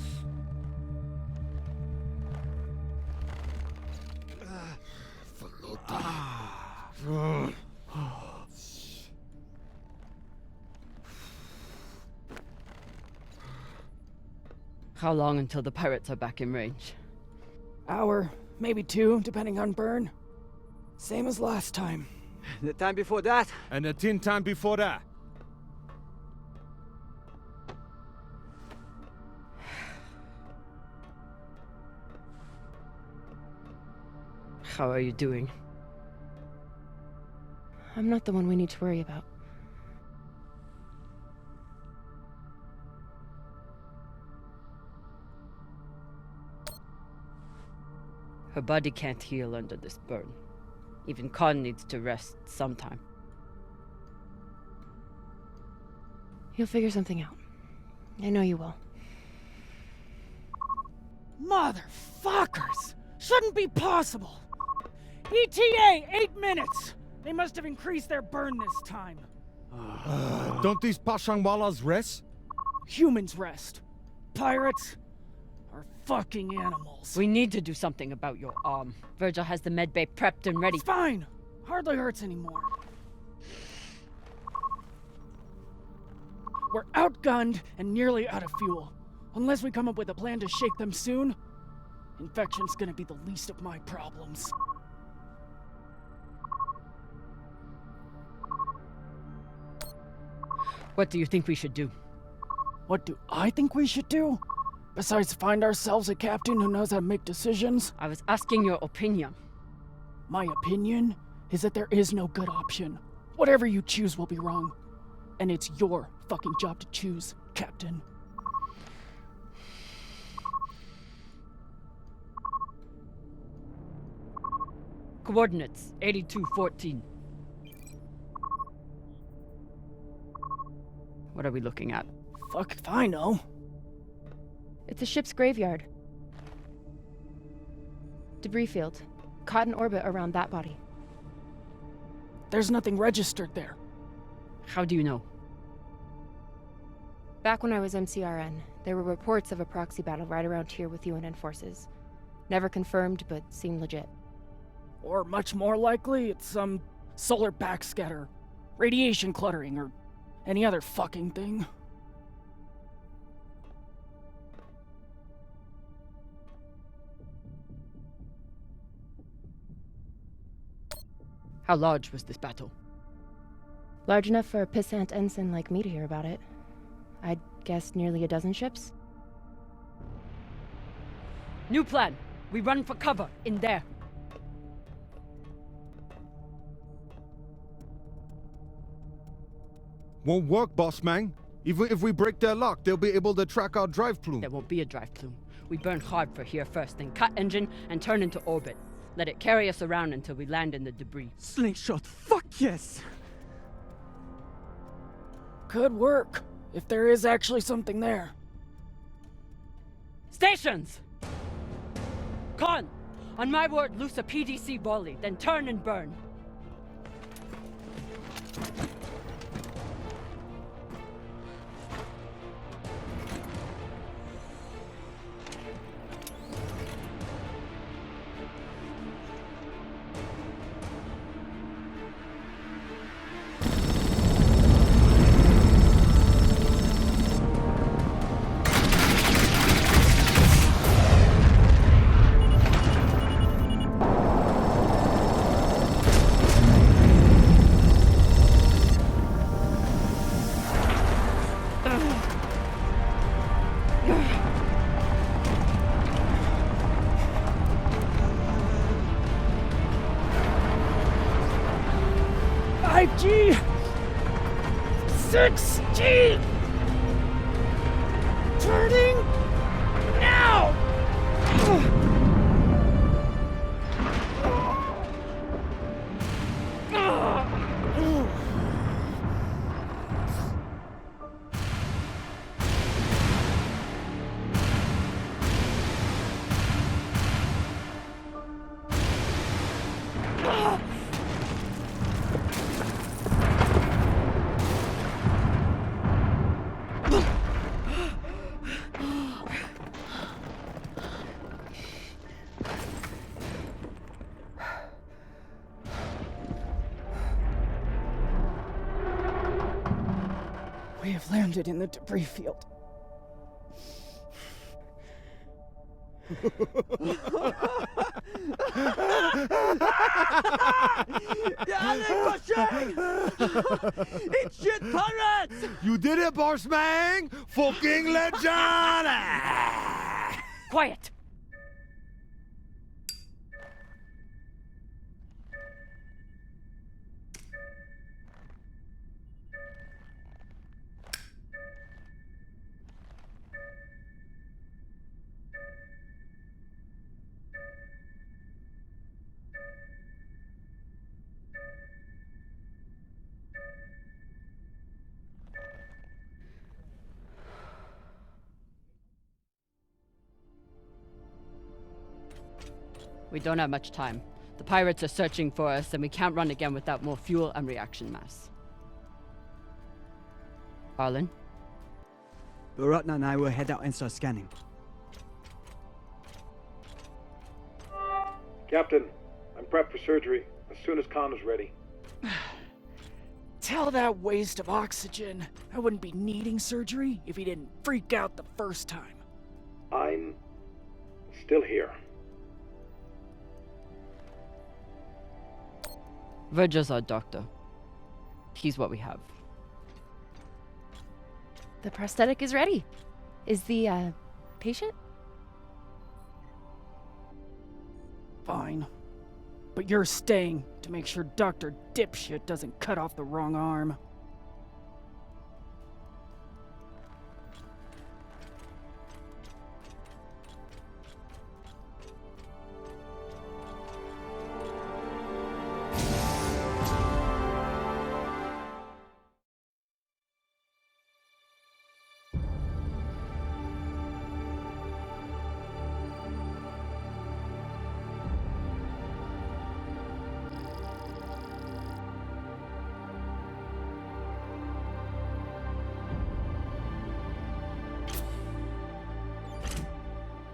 How long until the pirates are back in range? Hour, maybe 2, depending on burn. Same as last time. The time before that? And the 10 time before that. How are you doing? I'm not the one we need to worry about. Her body can't heal under this burn. Even Khan needs to rest sometime. You'll figure something out. I know you will. Motherfuckers! Shouldn't be possible! ETA, 8 minutes! They must have increased their burn this time. Don't these Pashangwalas rest? Humans rest. Pirates are fucking animals. We need to do something about your arm. Virgil has the medbay prepped and ready. It's fine. Hardly hurts anymore. We're outgunned and nearly out of fuel. Unless we come up with a plan to shake them soon, infection's gonna be the least of my problems. What do you think we should do? What do I think we should do? Besides find ourselves a captain who knows how to make decisions? I was asking your opinion. My opinion is that there is no good option. Whatever you choose will be wrong. And it's your fucking job to choose, Captain. Coordinates 8214. What are we looking at? Fuck if I know. It's a ship's graveyard. Debris field. Caught in orbit around that body. There's nothing registered there. How do you know? Back when I was MCRN, there were reports of a proxy battle right around here with UNN forces. Never confirmed, but seemed legit. Or much more likely, it's some solar backscatter, radiation cluttering, or any other fucking thing. How large was this battle? Large enough for a pissant ensign like me to hear about it. I'd guess nearly a dozen ships. New plan. We run for cover in there. Won't work, boss man. Even if we break their lock, they'll be able to track our drive plume. There won't be a drive plume. We burn hard for here first, then cut engine and turn into orbit. Let it carry us around until we land in the debris. Slingshot, fuck yes! Could work, if there is actually something there. Stations! Con! On my word, loose a PDC volley, then turn and burn. G 6G turning now. We have landed in the debris field. It's shit pirates! You did it, boss man! Fucking legend! Quiet! We don't have much time. The pirates are searching for us, and we can't run again without more fuel and reaction mass. Arlen? Baratna and I will head out and start scanning. Captain, I'm prepped for surgery as soon as Khan is ready. Tell that waste of oxygen I wouldn't be needing surgery if he didn't freak out the first time. I'm still here. Virgil's our doctor. He's what we have. The prosthetic is ready. Is the, patient? Fine. But you're staying to make sure Dr. Dipshit doesn't cut off the wrong arm.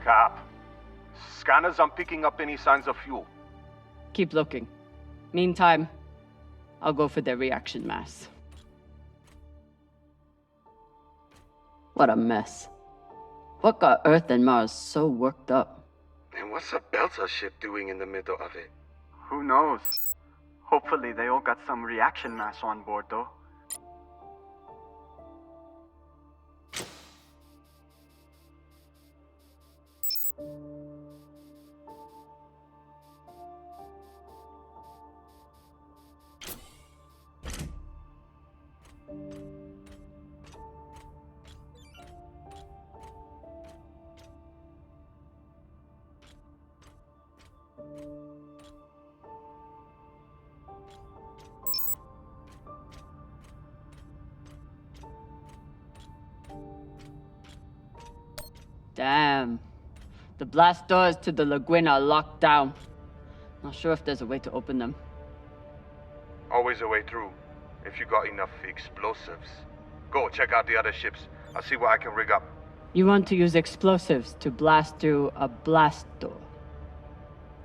Cap. Scanners aren't picking up any signs of fuel. Keep looking. Meantime, I'll go for their reaction mass. What a mess. What got Earth and Mars so worked up? And what's a Belter ship doing in the middle of it? Who knows? Hopefully they all got some reaction mass on board, though. Damn. The blast doors to the lagoon are locked down. Not sure if there's a way to open them. Always a way through, if you got enough explosives. Go, check out the other ships. I'll see what I can rig up. You want to use explosives to blast through a blast door.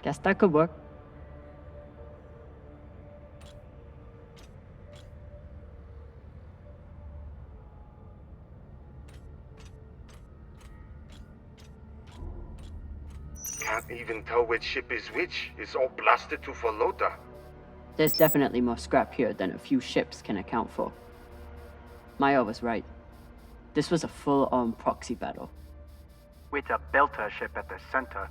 Guess that could work. Can't even tell which ship is which. It's all blasted to Falota. There's definitely more scrap here than a few ships can account for. Maya was right. This was a full-on proxy battle. With a Belter ship at the center.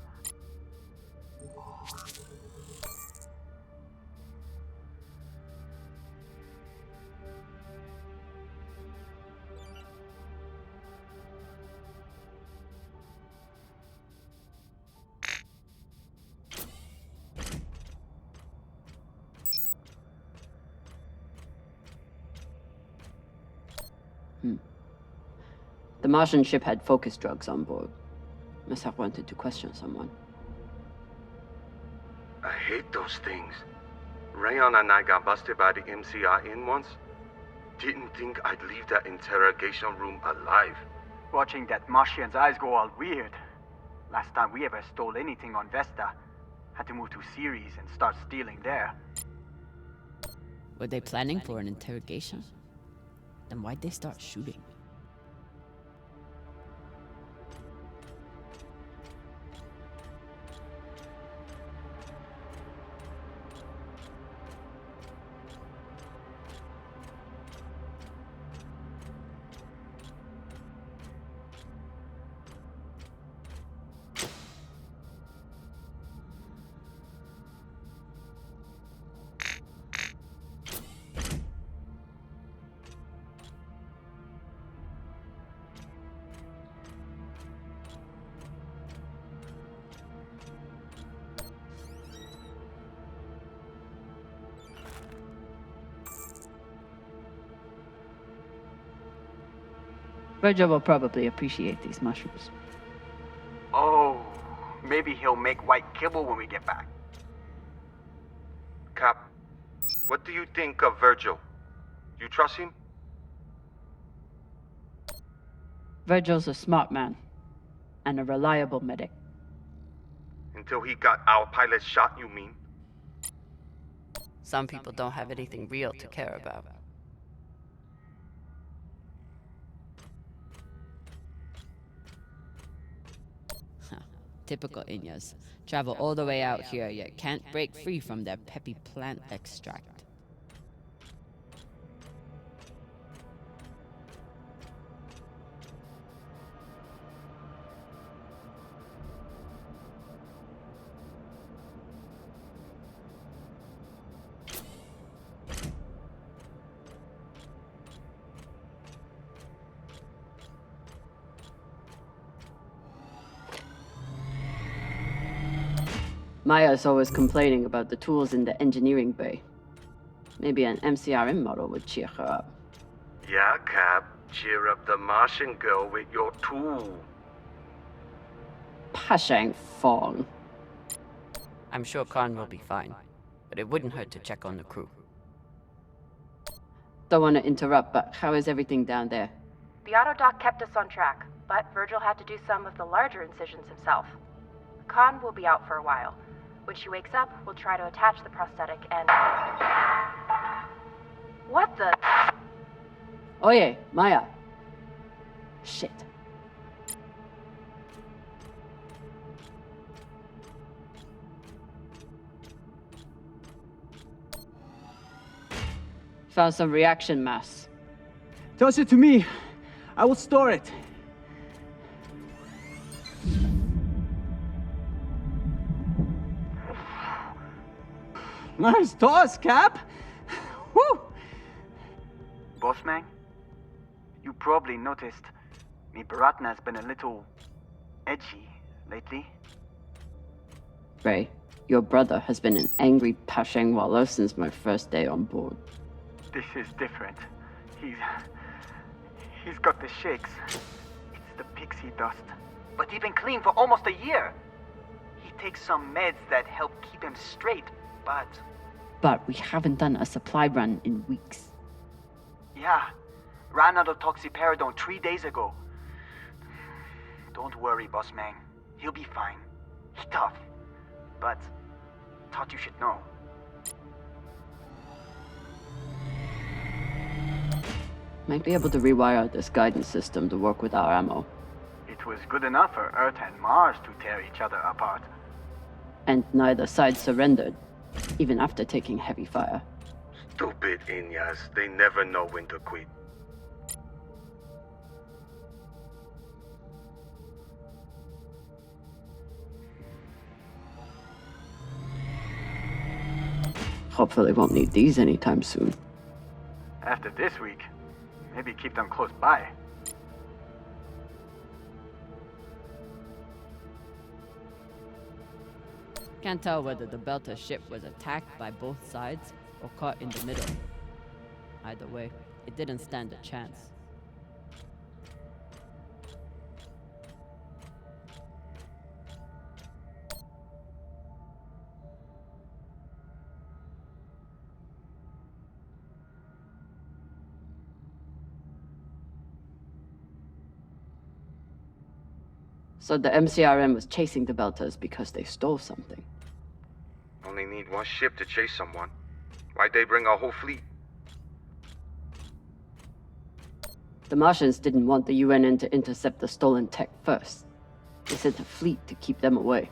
The Martian ship had focus drugs on board. Must have wanted to question someone. I hate those things. Rayon and I got busted by the MCR in once. Didn't think I'd leave that interrogation room alive. Watching that Martian's eyes go all weird. Last time we ever stole anything on Vesta. Had to move to Ceres and start stealing there. Were they planning for an interrogation? Then why'd they start shooting? Virgil will probably appreciate these mushrooms. Oh, maybe he'll make white kibble when we get back. Cap, what do you think of Virgil? You trust him? Virgil's a smart man. And a reliable medic. Until he got our pilot shot, you mean? Some people don't have anything real to care about. Typical Inyas. Travel all the way out here, yet can't break free from their peppy plant extract. Maya's always complaining about the tools in the engineering bay. Maybe an MCRM model would cheer her up. Yeah, Cap. Cheer up the Martian girl with your tool. Pashang Fong. I'm sure Khan will be fine, but it wouldn't hurt to check on the crew. Don't want to interrupt, but how is everything down there? The auto dock kept us on track. but Virgil had to do some of the larger incisions himself. Khan will be out for a while. When she wakes up, we'll try to attach the prosthetic and... What the... Oye, Maya. Shit. Found some reaction mass. Toss it to me. I will store it. Nice toss, Cap. Woo! Bossman, you probably noticed me Baratna's been a little edgy lately. Ray, your brother has been an angry Pashang Wallow since my first day on board. This is different. He's got the shakes. It's the pixie dust. But he's been clean for almost a year. He takes some meds that help keep him straight, but... But we haven't done a supply run in weeks. Yeah, ran out of toxiperidone 3 days ago. Don't worry, Bossman. He'll be fine. He's tough. But thought you should know. Might be able to rewire this guidance system to work with our ammo. It was good enough for Earth and Mars to tear each other apart. And neither side surrendered, even after taking heavy fire. Stupid Inyas. They never know when to quit. Hopefully won't need these anytime soon. After this week, maybe keep them close by. Can't tell whether the Belter ship was attacked by both sides or caught in the middle. Either way, it didn't stand a chance. So the MCRM was chasing the Belters because they stole something. Only need one ship to chase someone. Why'd they bring a whole fleet? The Martians didn't want the UNN to intercept the stolen tech first. They sent a fleet to keep them away.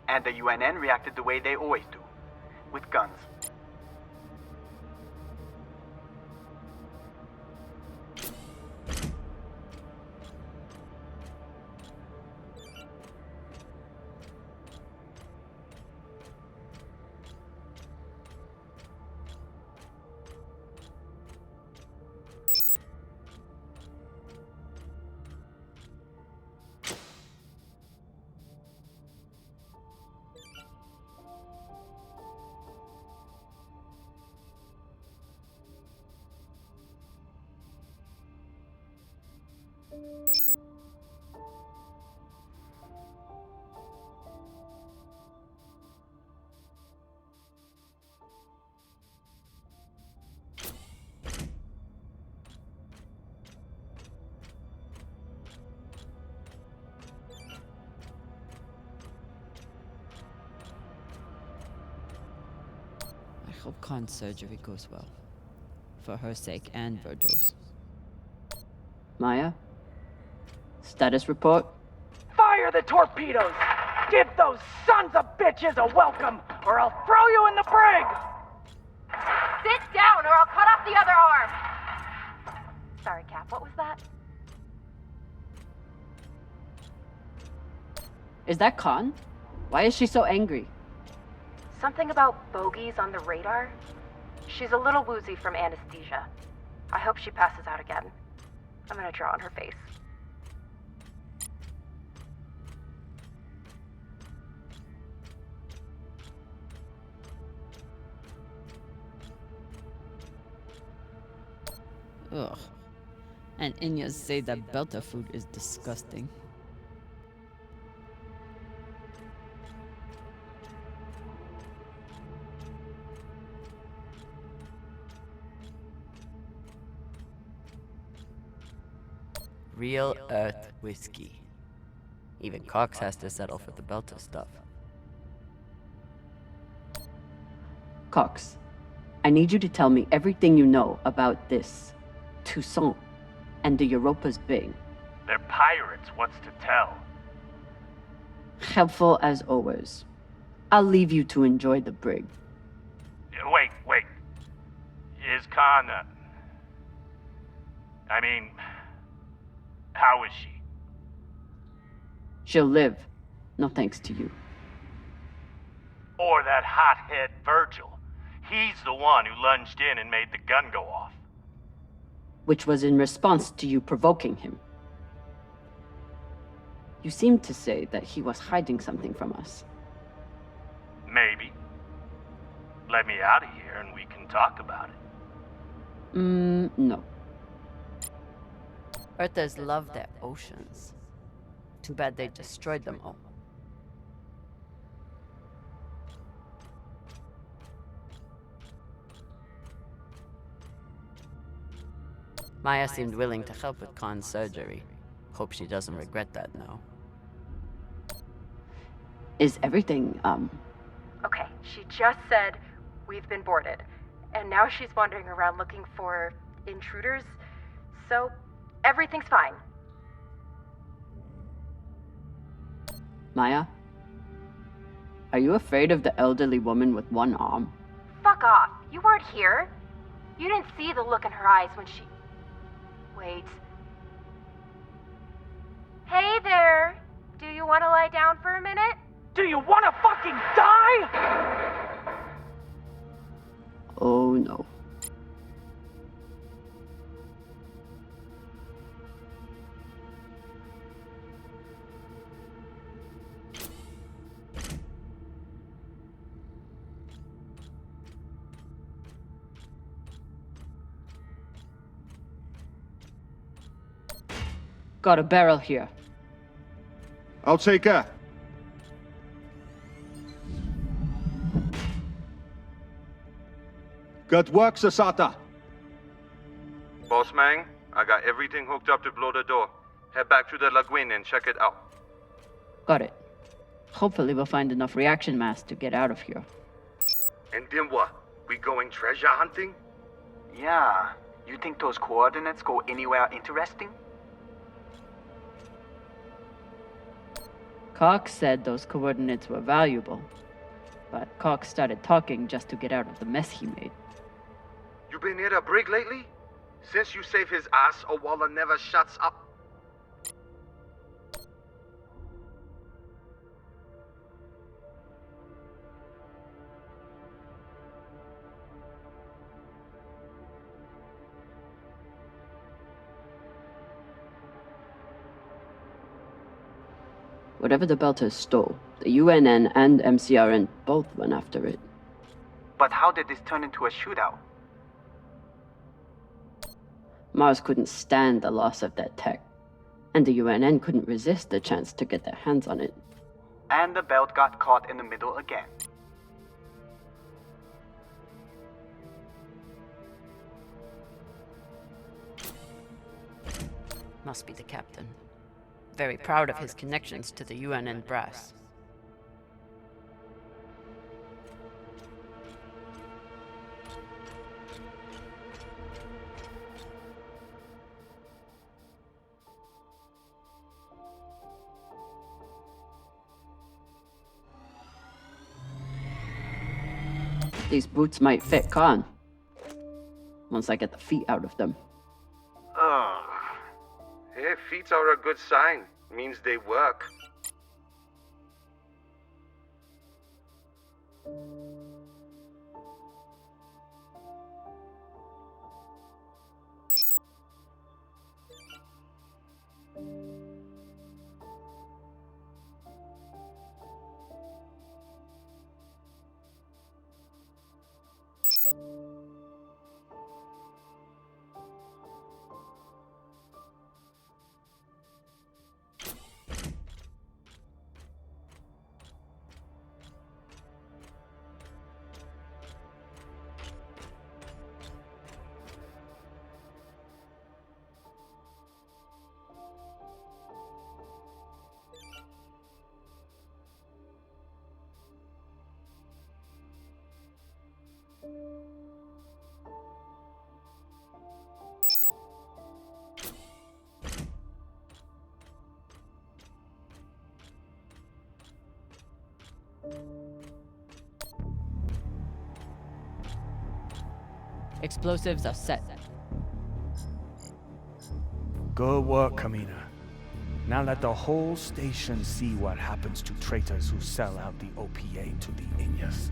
And the UNN reacted the way they always do, with guns. I hope Khan's surgery goes well. For her sake and Virgil's. Maya? Status report? Fire the torpedoes! Give those sons of bitches a welcome, or I'll throw you in the brig! Sit down or I'll cut off the other arm! Sorry, Cap, what was that? Is that Khan? Why is she so angry? Something about bogeys on the radar? She's a little woozy from anesthesia. I hope she passes out again. I'm gonna draw on her face. Ugh. And Inyas say that Belter food is disgusting. Real Earth whiskey. Even Cox has to settle for the Belter stuff. Cox, I need you to tell me everything you know about this Toussaint and the Europa's Bing. They're pirates, what's to tell? Helpful as always. I'll leave you to enjoy the brig. Wait. Is Khan, how is she? She'll live. No thanks to you. Or that hothead Virgil. He's the one who lunged in and made the gun go off. Which was in response to you provoking him. You seemed to say that he was hiding something from us. Maybe. Let me out of here and we can talk about it. No. Earthers love their oceans. Too bad they destroyed them all. Maya seemed willing to help with Khan's surgery. Hope she doesn't regret that now. Is everything, Okay, she just said we've been boarded. And now she's wandering around looking for intruders. So, everything's fine. Maya? Are you afraid of the elderly woman with one arm? Fuck off. You weren't here. You didn't see the look in her eyes when she... Wait. Hey there. Do you want to lie down for a minute? Do you want to fucking die? Oh no. Got a barrel here. I'll take her. Good work, Sasata. Boss Mang, I got everything hooked up to blow the door. Head back to the lagoon and check it out. Got it. Hopefully we'll find enough reaction mass to get out of here. And then what? We going treasure hunting? Yeah. You think those coordinates go anywhere interesting? Cox said those coordinates were valuable, but Cox started talking just to get out of the mess he made. You been near the brig lately? Since you saved his ass, Owala never shuts up. Whatever the Belters stole, the UNN and MCRN both went after it. But how did this turn into a shootout? Mars couldn't stand the loss of that tech, and the UNN couldn't resist the chance to get their hands on it. And the belt got caught in the middle again. Must be the captain. Very proud of his connections to the UNN brass. These boots might fit Khan. Once I get the feet out of them. Ugh. Hey, feet are a good sign. Means they work. Explosives are set. Good work, Kamina. Now let the whole station see what happens to traitors who sell out the OPA to the Inyas.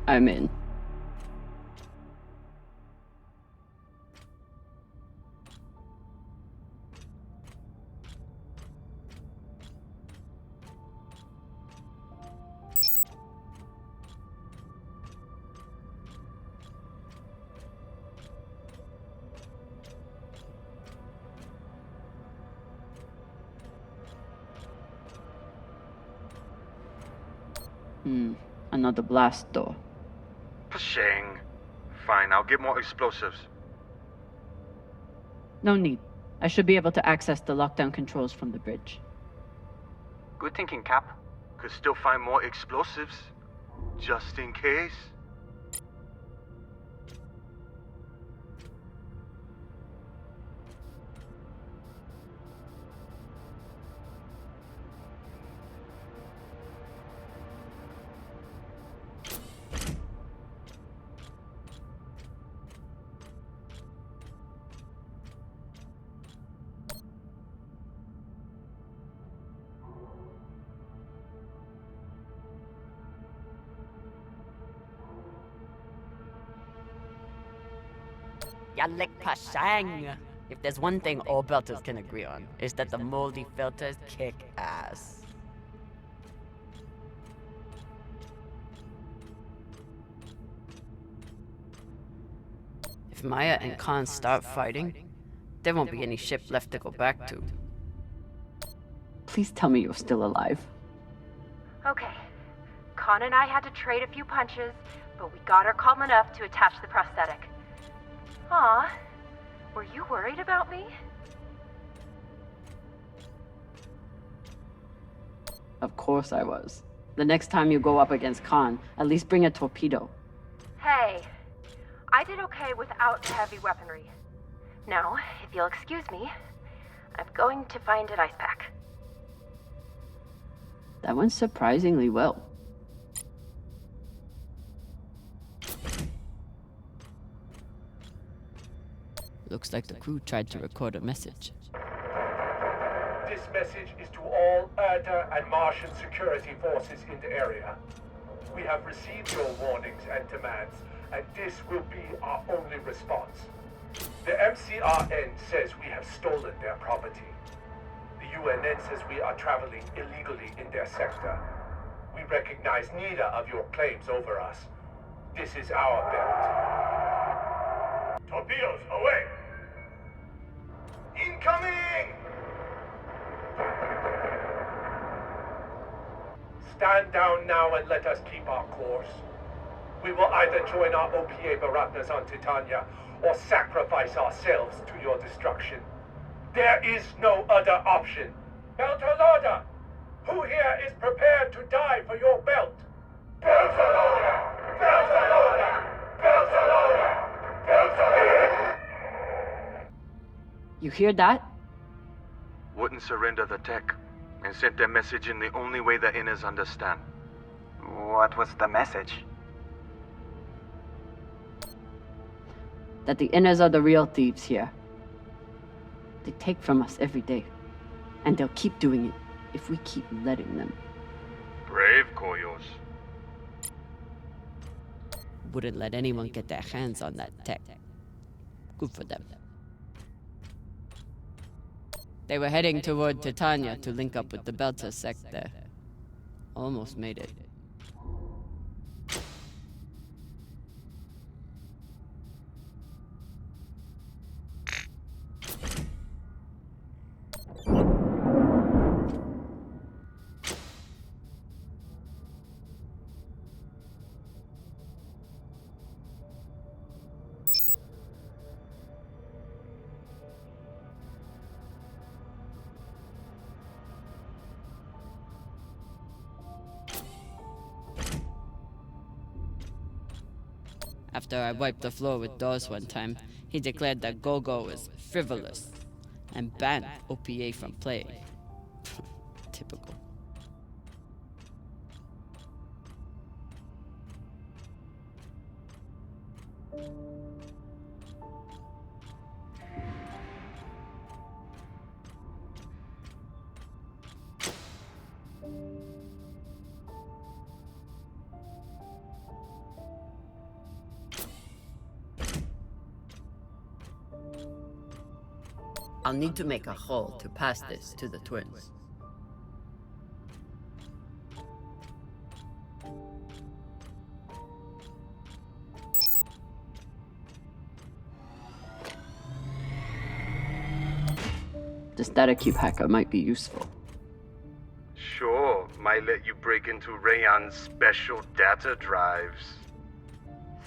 I'm in. Another blast door. Pshing. Fine, I'll get more explosives. No need. I should be able to access the lockdown controls from the bridge. Good thinking, Cap. Could still find more explosives. Just in case. Yalik Pashang! If there's one thing all belters can agree on, is that the moldy filters kick ass. If Maya and Khan start fighting, there won't be any ship left to go back to. Please tell me you're still alive. Okay. Khan and I had to trade a few punches, but we got her calm enough to attach the prosthetic. Aw, were you worried about me? Of course I was. The next time you go up against Khan, at least bring a torpedo. Hey, I did okay without the heavy weaponry. Now, if you'll excuse me, I'm going to find an ice pack. That went surprisingly well. Looks like the crew tried to record a message. This message is to all Erda and Martian security forces in the area. We have received your warnings and demands, and this will be our only response. The MCRN says we have stolen their property. The UNN says we are traveling illegally in their sector. We recognize neither of your claims over us. This is our belt. Torpedoes, away! Incoming! Stand down now and let us keep our course. We will either join our OPA Baratnas on Titania or sacrifice ourselves to your destruction. There is no other option. Beltalorda! Who here is prepared to die for your belt? Beltalorda! Beltalorda! Beltalorda! Beltalorda! You hear that? Wouldn't surrender the tech, and sent their message in the only way the Inners understand. What was the message? That the Inners are the real thieves here. They take from us every day. And they'll keep doing it if we keep letting them. Brave, Koyos. Wouldn't let anyone get their hands on that tech. Good for them. They were heading toward Titania to link up with the Belter sect there. Almost made it. After I wiped the floor with Dawes one time, he declared that Gogo is frivolous. and ban OPA from playing. Typical. I'll need to make a hole to pass this to the twins. The static cube hacker might be useful. Sure, might let you break into Rayon's special data drives.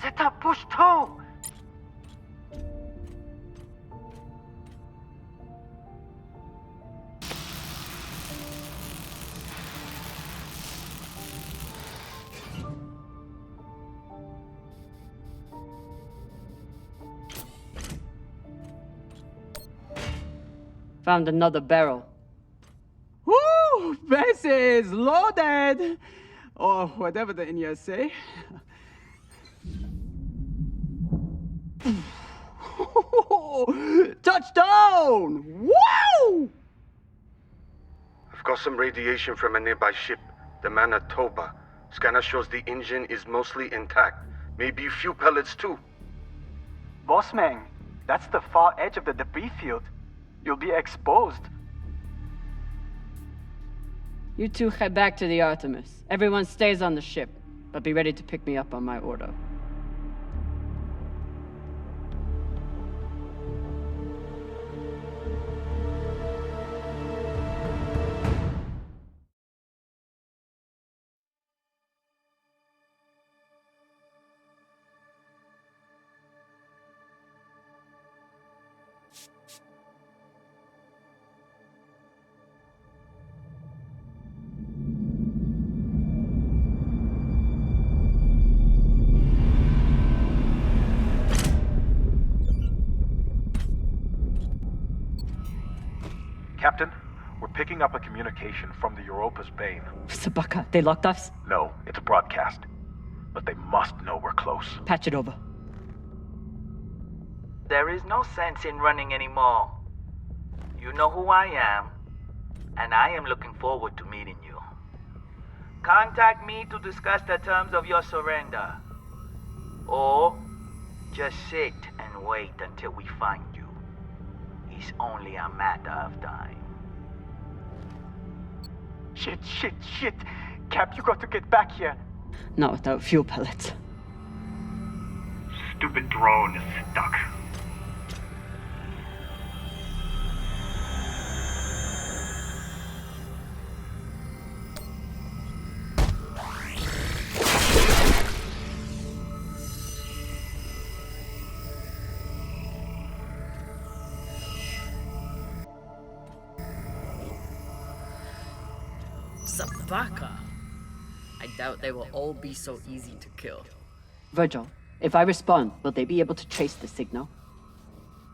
Set up push toe! Found another barrel. Woo! This is loaded! Or whatever the Indians say. Touchdown! Woo! I've got some radiation from a nearby ship, the Manitoba. Scanner shows the engine is mostly intact. Maybe a few pellets too. Bossman, that's the far edge of the debris field. You'll be exposed. You two head back to the Artemis. Everyone stays on the ship, but be ready to pick me up on my order. Captain, we're picking up a communication from the Europa's Bane. Sabaka, they locked us? No, it's a broadcast. But they must know we're close. Patch it over. There is no sense in running anymore. You know who I am, and I am looking forward to meeting you. Contact me to discuss the terms of your surrender. Or just sit and wait until we find you. It's only a matter of time. Shit. Cap, you got to get back here. Not without fuel pellets. Stupid drone is stuck. Sabaka. I doubt they will all be so easy to kill. Virgil, if I respond, will they be able to trace the signal?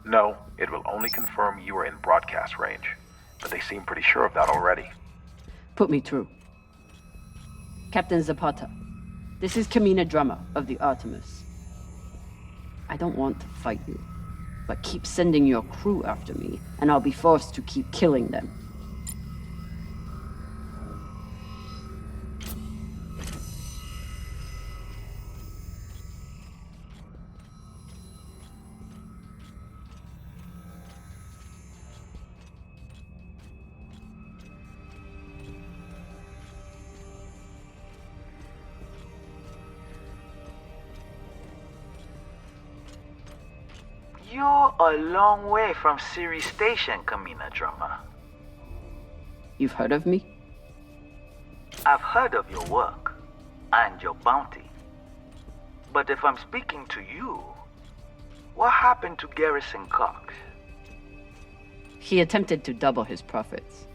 No, it will only confirm you are in broadcast range. But they seem pretty sure of that already. Put me through. Captain Zapata, this is Kamina Drummer of the Artemis. I don't want to fight you, but keep sending your crew after me, and I'll be forced to keep killing them. You're a long way from Siri Station, Kamina Drummer. You've heard of me? I've heard of your work and your bounty. But if I'm speaking to you, what happened to Garrison Cox? He attempted to double his profits.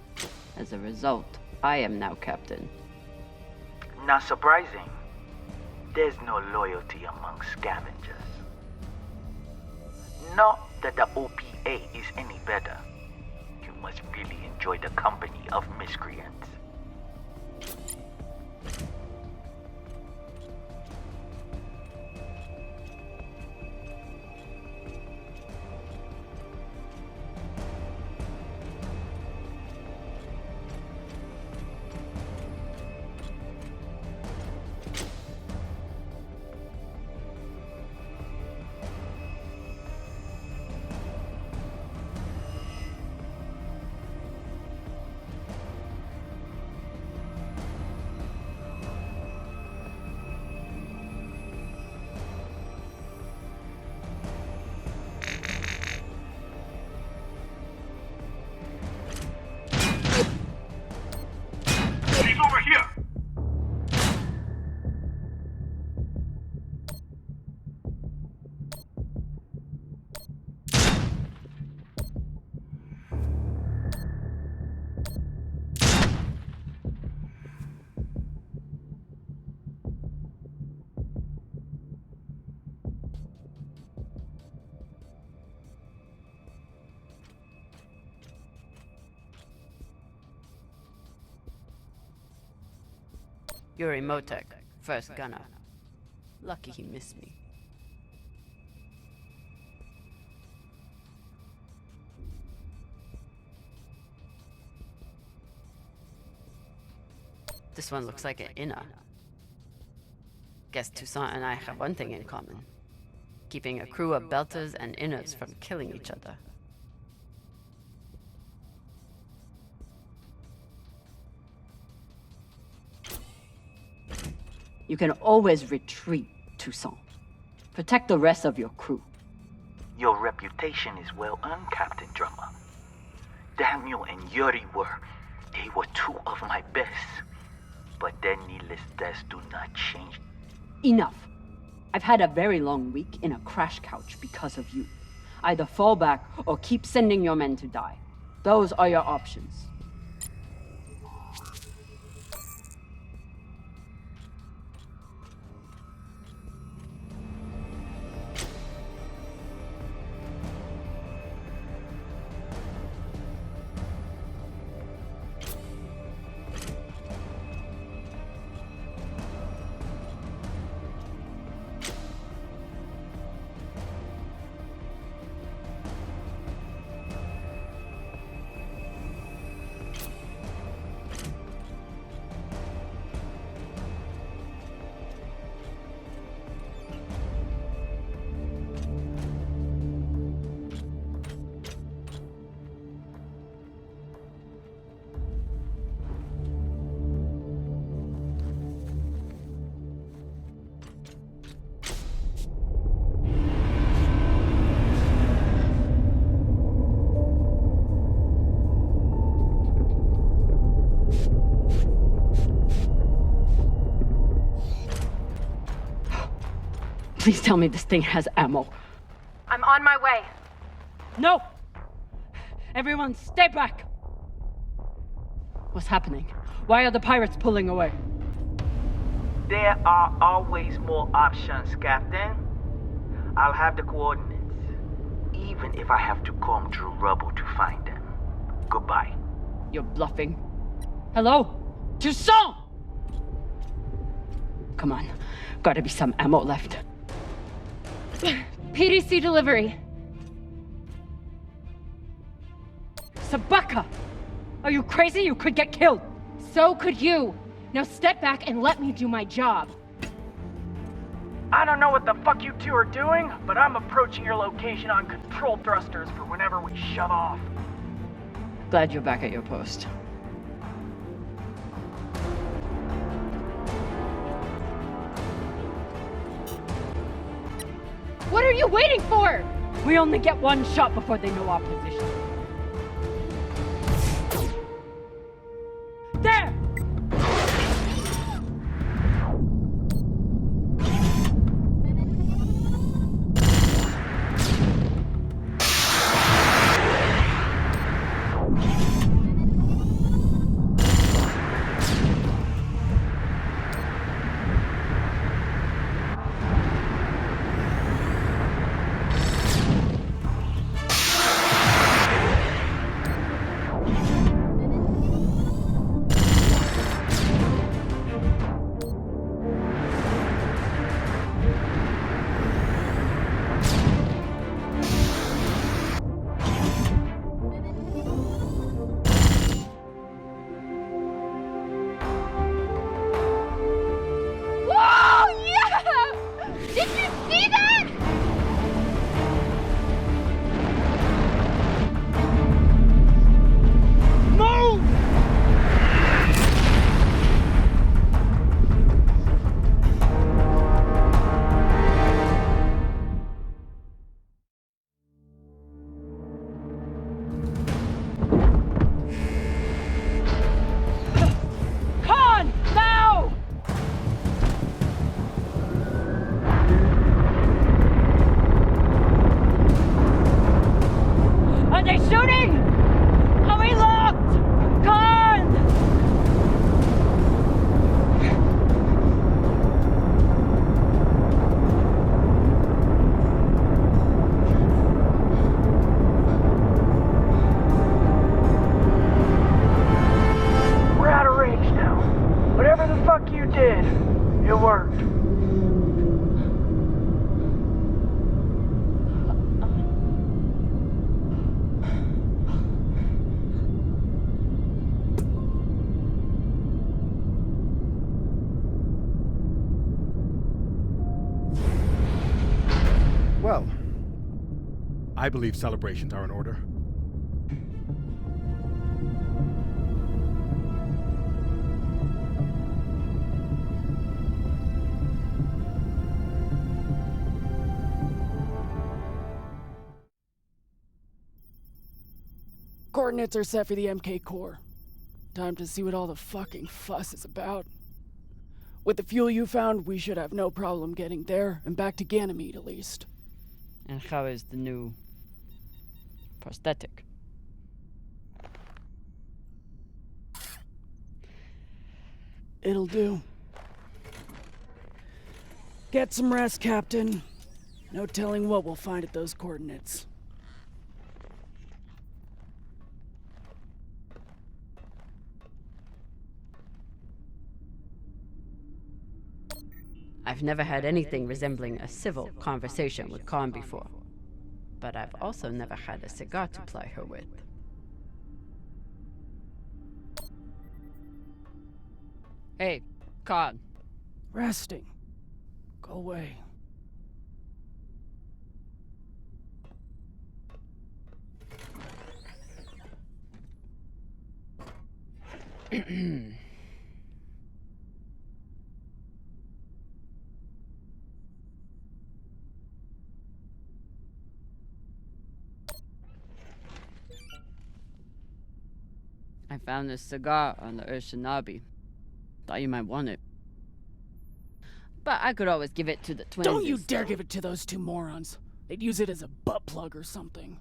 As a result, I am now captain. Not surprising. There's no loyalty among scavengers. Not that the OPA is any better. must really enjoy the company of miscreants. He's over here! Yuri Motek, first gunner. Lucky he missed me. This one looks like an inner. Guess Toussaint and I have one thing in common. Keeping a crew of belters and inners from killing each other. You can always retreat, Toussaint. Protect the rest of your crew. Your reputation is well earned, Captain Drummer. Daniel and Yuri they were two of my best. But their needless deaths do not change. Enough. I've had a very long week in a crash couch because of you. Either fall back or keep sending your men to die. Those are your options. Please tell me this thing has ammo. I'm on my way. No! Everyone, stay back! What's happening? Why are the pirates pulling away? There are always more options, Captain. I'll have the coordinates, even if I have to comb through rubble to find them. Goodbye. You're bluffing. Hello? Toussaint! Come on. Gotta be some ammo left. PDC delivery. Sabaka! Are you crazy? You could get killed! So could you. Now step back and let me do my job. I don't know what the fuck you two are doing, but I'm approaching your location on controlled thrusters for whenever we shove off. Glad you're back at your post. What are you waiting for? We only get one shot before they know our position. There! to work. Well, I believe celebrations are in order. Coordinates are set for the MK core. Time to see what all the fucking fuss is about. With the fuel you found, we should have no problem getting there and back to Ganymede, at least. And how is the new prosthetic? It'll do. Get some rest, Captain. No telling what we'll find at those coordinates. I've never had anything resembling a civil conversation with Khan before, but I've also never had a cigar to ply her with. Hey, Khan. Resting. Go away. I found this cigar on the Urshanabi. Thought you might want it. But I could always give it to the twins. Don't you dare give it to those two morons. They'd use it as a butt plug or something.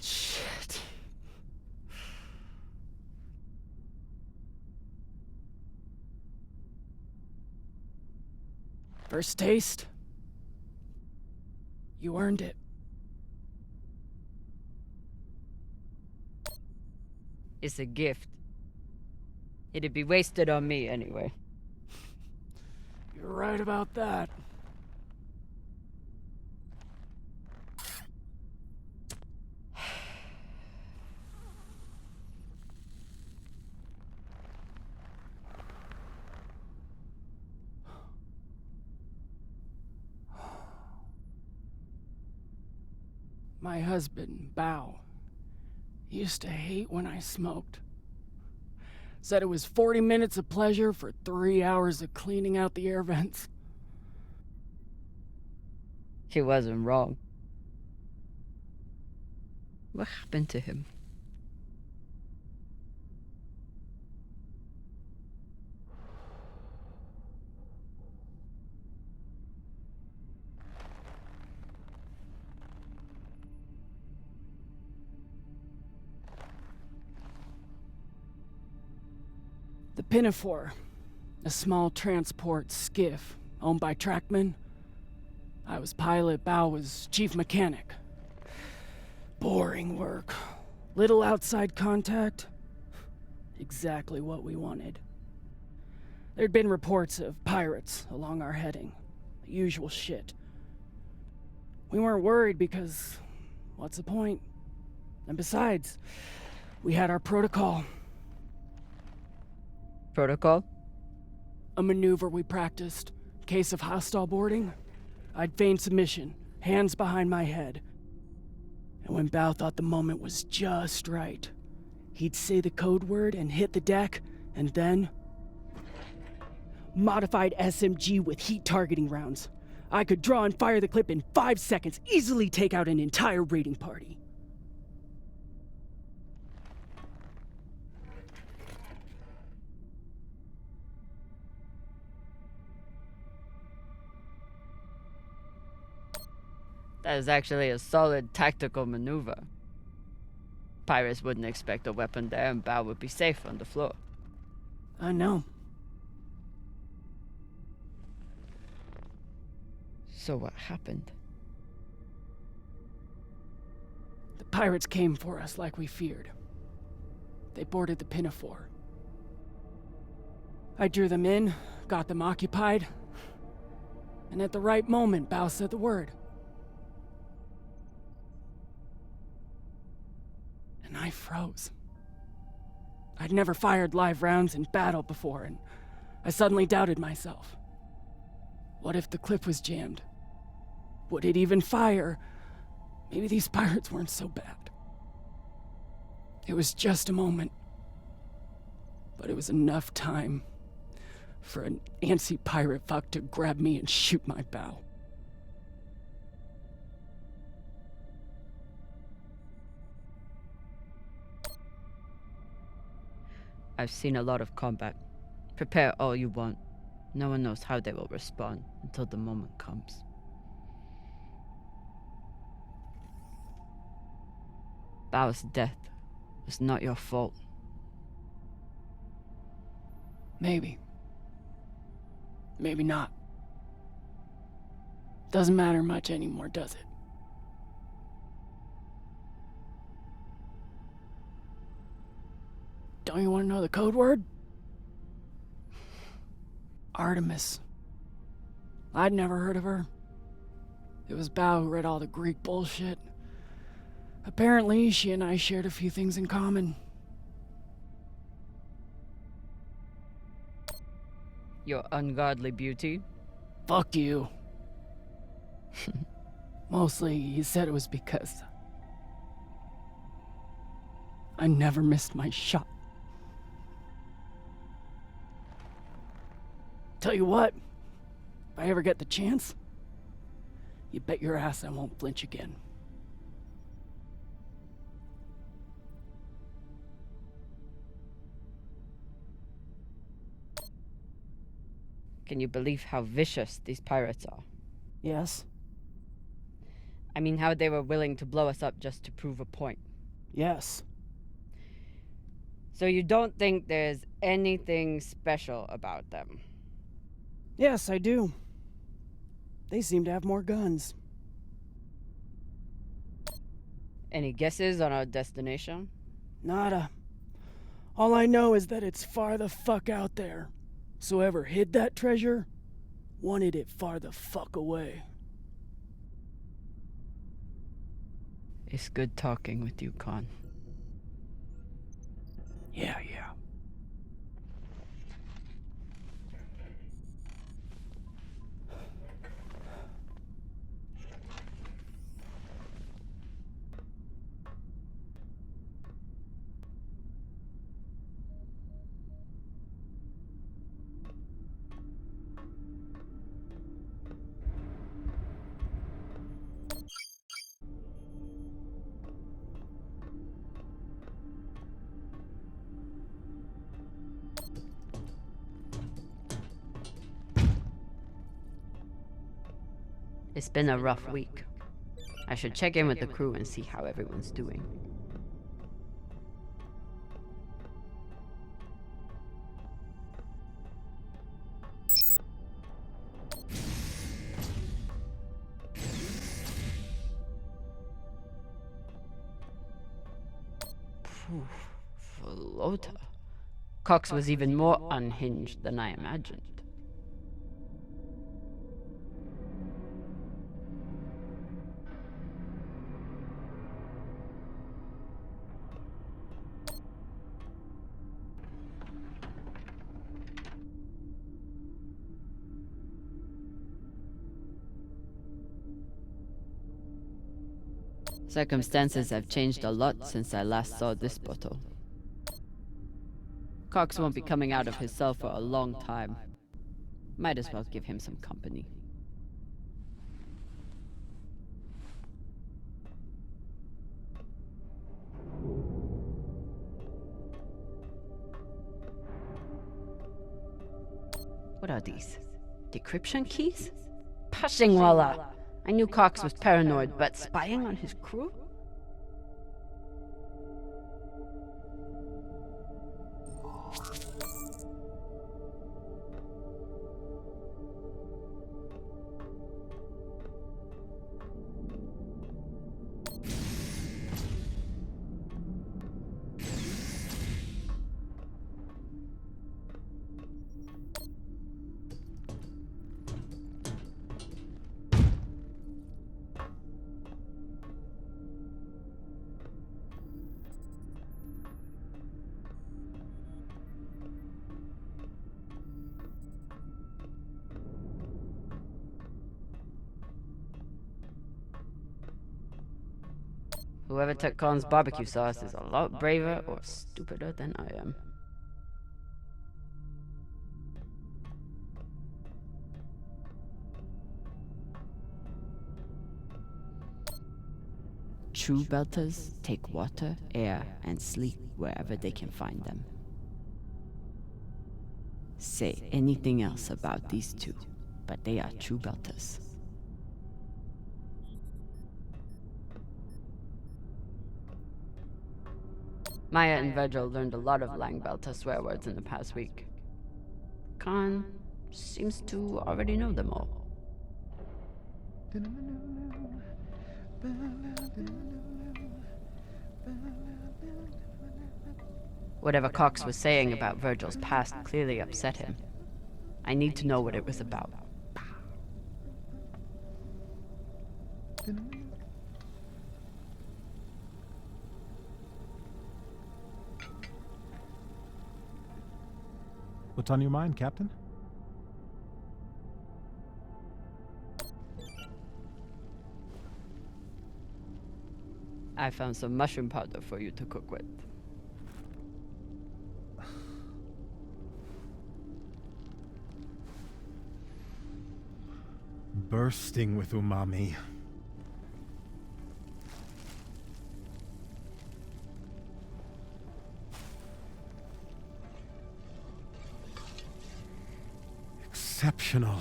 Shit. First taste? You earned it. It's a gift. It'd be wasted on me anyway. You're right about that. My husband, Bao, used to hate when I smoked. Said it was 40 minutes of pleasure for 3 hours of cleaning out the air vents. He wasn't wrong. What happened to him? The Pinafore, a small transport skiff owned by Trackman. I was pilot, Bao was chief mechanic. Boring work. Little outside contact. Exactly what we wanted. There'd been reports of pirates along our heading. The usual shit. We weren't worried because, what's the point? And besides, we had our protocol. Protocol? A maneuver we practiced. Case of hostile boarding. I'd feign submission, hands behind my head. And when Bao thought the moment was just right, he'd say the code word and hit the deck, and then... modified SMG with heat targeting rounds. I could draw and fire the clip in 5 seconds, easily take out an entire raiding party. That is actually a solid tactical maneuver. Pirates wouldn't expect a weapon there, and Bao would be safe on the floor. I know. So what happened? The pirates came for us like we feared. They boarded the Pinafore. I drew them in, got them occupied, and at the right moment, Bao said the word. And I froze. I'd never fired live rounds in battle before, and I suddenly doubted myself. What if the clip was jammed? Would it even fire? Maybe these pirates weren't so bad. It was just a moment, but it was enough time for an antsy pirate fuck to grab me and shoot my bow. I've seen a lot of combat. Prepare all you want. No one knows how they will respond until the moment comes. Bao's death was not your fault. Maybe. Maybe not. Doesn't matter much anymore, does it? Don't you want to know the code word? Artemis. I'd never heard of her. It was Bao who read all the Greek bullshit. Apparently, she and I shared a few things in common. Your ungodly beauty? Fuck you. Mostly, he said it was because I never missed my shot. Tell you what, if I ever get the chance, you bet your ass I won't flinch again. Can you believe how vicious these pirates are? Yes. I mean, how they were willing to blow us up just to prove a point. Yes. So you don't think there's anything special about them? Yes, I do. They seem to have more guns. Any guesses on our destination? Nada. All I know is that it's far the fuck out there. So whoever hid that treasure wanted it far the fuck away. It's good talking with you, Khan. Yeah. It's been a rough week. I should check in with the crew and see how everyone's doing. Flota. Cox was even more unhinged than I imagined. Circumstances have changed a lot since I last saw this bottle. Cox won't be coming out of his cell for a long time. Might as well give him some company. What are these? Decryption keys? Pashingwala! I knew Cox was paranoid, but spying on his crew? Whoever took Khan's barbecue sauce is a lot braver or stupider than I am. True Belters take water, air, and sleep wherever they can find them. Say anything else about these two, but they are true Belters. Maya and Virgil learned a lot of Lang Belter swear words in the past week. Khan seems to already know them all. Whatever Cox was saying about Virgil's past clearly upset him. I need to know what it was about. What's on your mind, Captain? I found some mushroom powder for you to cook with. Bursting with umami. Exceptional.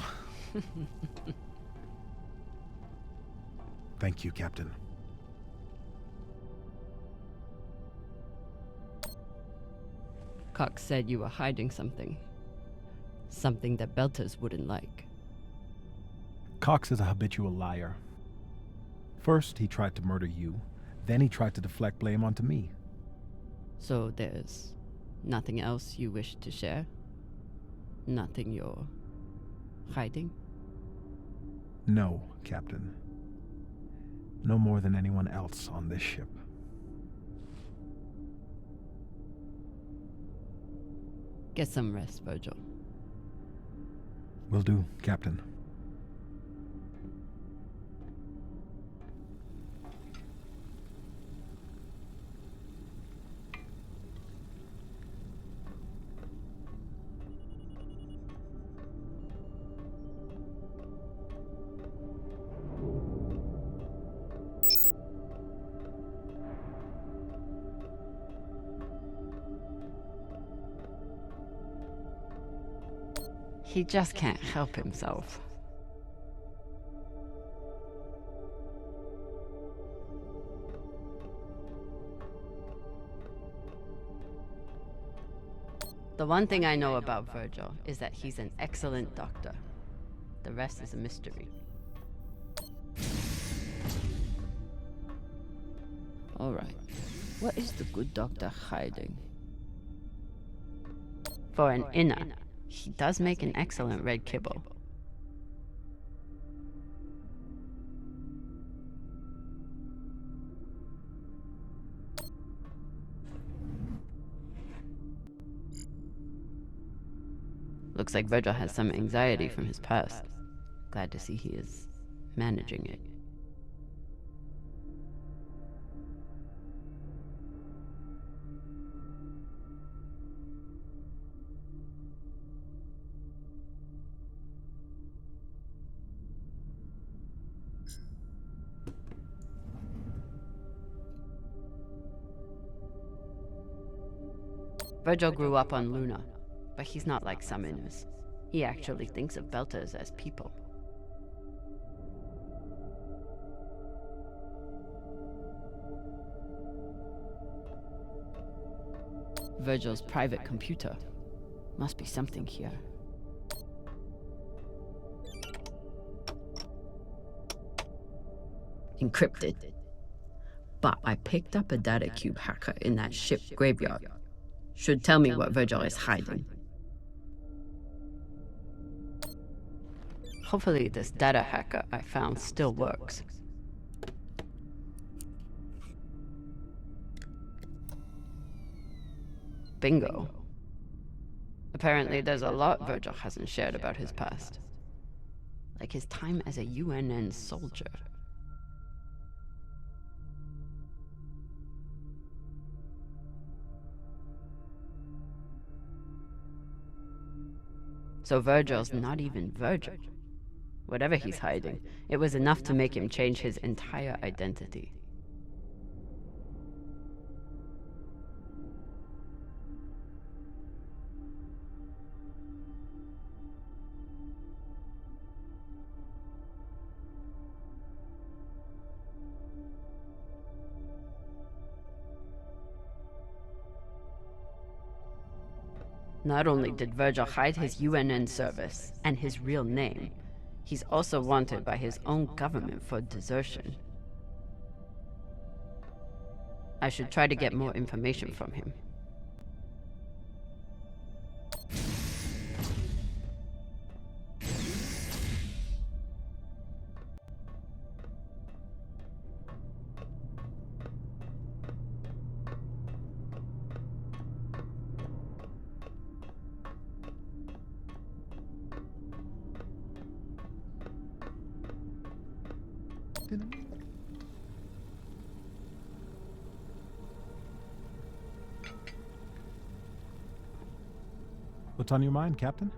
Thank you, Captain. Cox said you were hiding something. Something that Belters wouldn't like. Cox is a habitual liar. First, he tried to murder you. Then he tried to deflect blame onto me. So there's nothing else you wish to share? Nothing you're hiding? No, Captain. No more than anyone else on this ship. Get some rest, Virgil. Will do, Captain. He just can't help himself. The one thing I know about Virgil is that he's an excellent doctor. The rest is a mystery. Alright, what is the good doctor hiding? For an inner, he does make an excellent red kibble. Looks like Virgil has some anxiety from his past. Glad to see he is managing it. Virgil grew up on Luna, but he's not like some Inners. He actually thinks of Belters as people. Virgil's private computer. Must be something here. Encrypted. But I picked up a data cube hacker in that ship graveyard. Should tell me what Virgil is hiding. Hopefully this data hacker I found still works. Bingo. Apparently there's a lot Virgil hasn't shared about his past. Like his time as a UNN soldier. So Virgil's not even Virgil. Whatever he's hiding, it was enough to make him change his entire identity. Not only did Virgil hide his UNN service and his real name, he's also wanted by his own government for desertion. I should try to get more information from him. What's on your mind, Captain?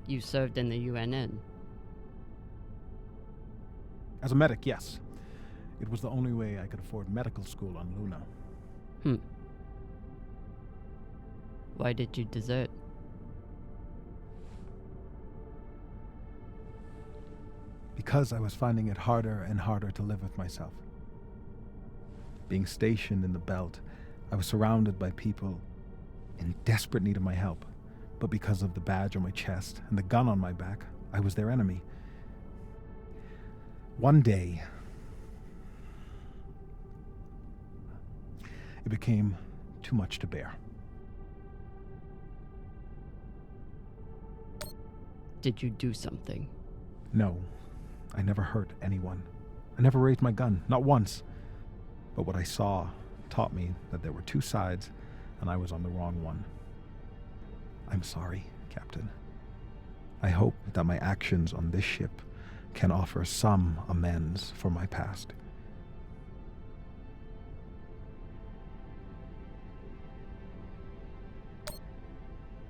You served in the UNN. As a medic, yes. It was the only way I could afford medical school on Luna. Why did you desert? Because I was finding it harder and harder to live with myself. Being stationed in the belt, I was surrounded by people in desperate need of my help. But because of the badge on my chest and the gun on my back, I was their enemy. One day, it became too much to bear. Did you do something? No, I never hurt anyone. I never raised my gun, not once. But what I saw taught me that there were two sides, and I was on the wrong one. I'm sorry, Captain. I hope that my actions on this ship can offer some amends for my past.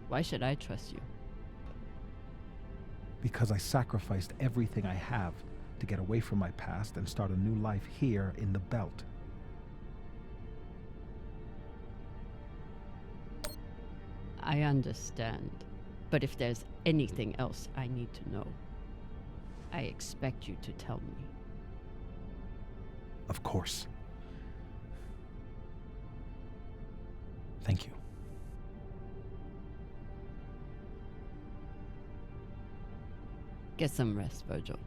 Why should I trust you? Because I sacrificed everything I have to get away from my past and start a new life here in the belt. I understand. But if there's anything else I need to know, I expect you to tell me. Of course. Thank you. Get some rest, Virgil.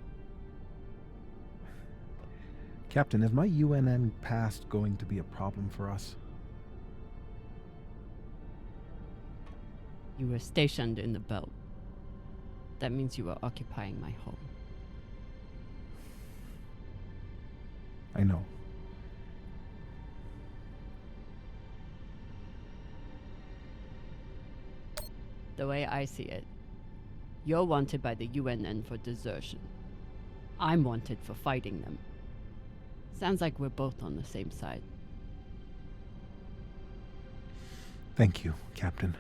Captain, is my UNN past going to be a problem for us? You were stationed in the belt. That means you were occupying my home. I know. The way I see it, you're wanted by the UNN for desertion. I'm wanted for fighting them. Sounds like we're both on the same side. Thank you, Captain.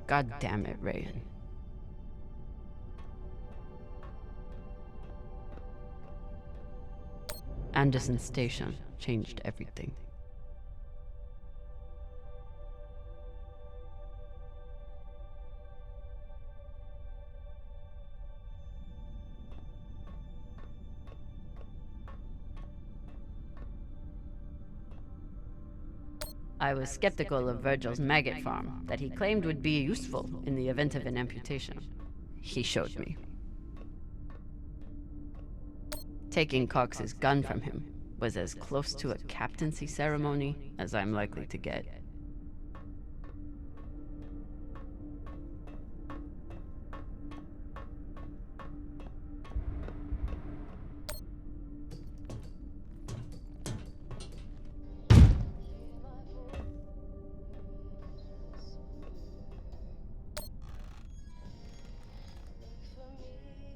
God damn it, Rayan. Anderson Station changed everything. I was skeptical of Virgil's maggot farm that he claimed would be useful in the event of an amputation. He showed me. Taking Cox's gun from him was as close to a captaincy ceremony as I'm likely to get.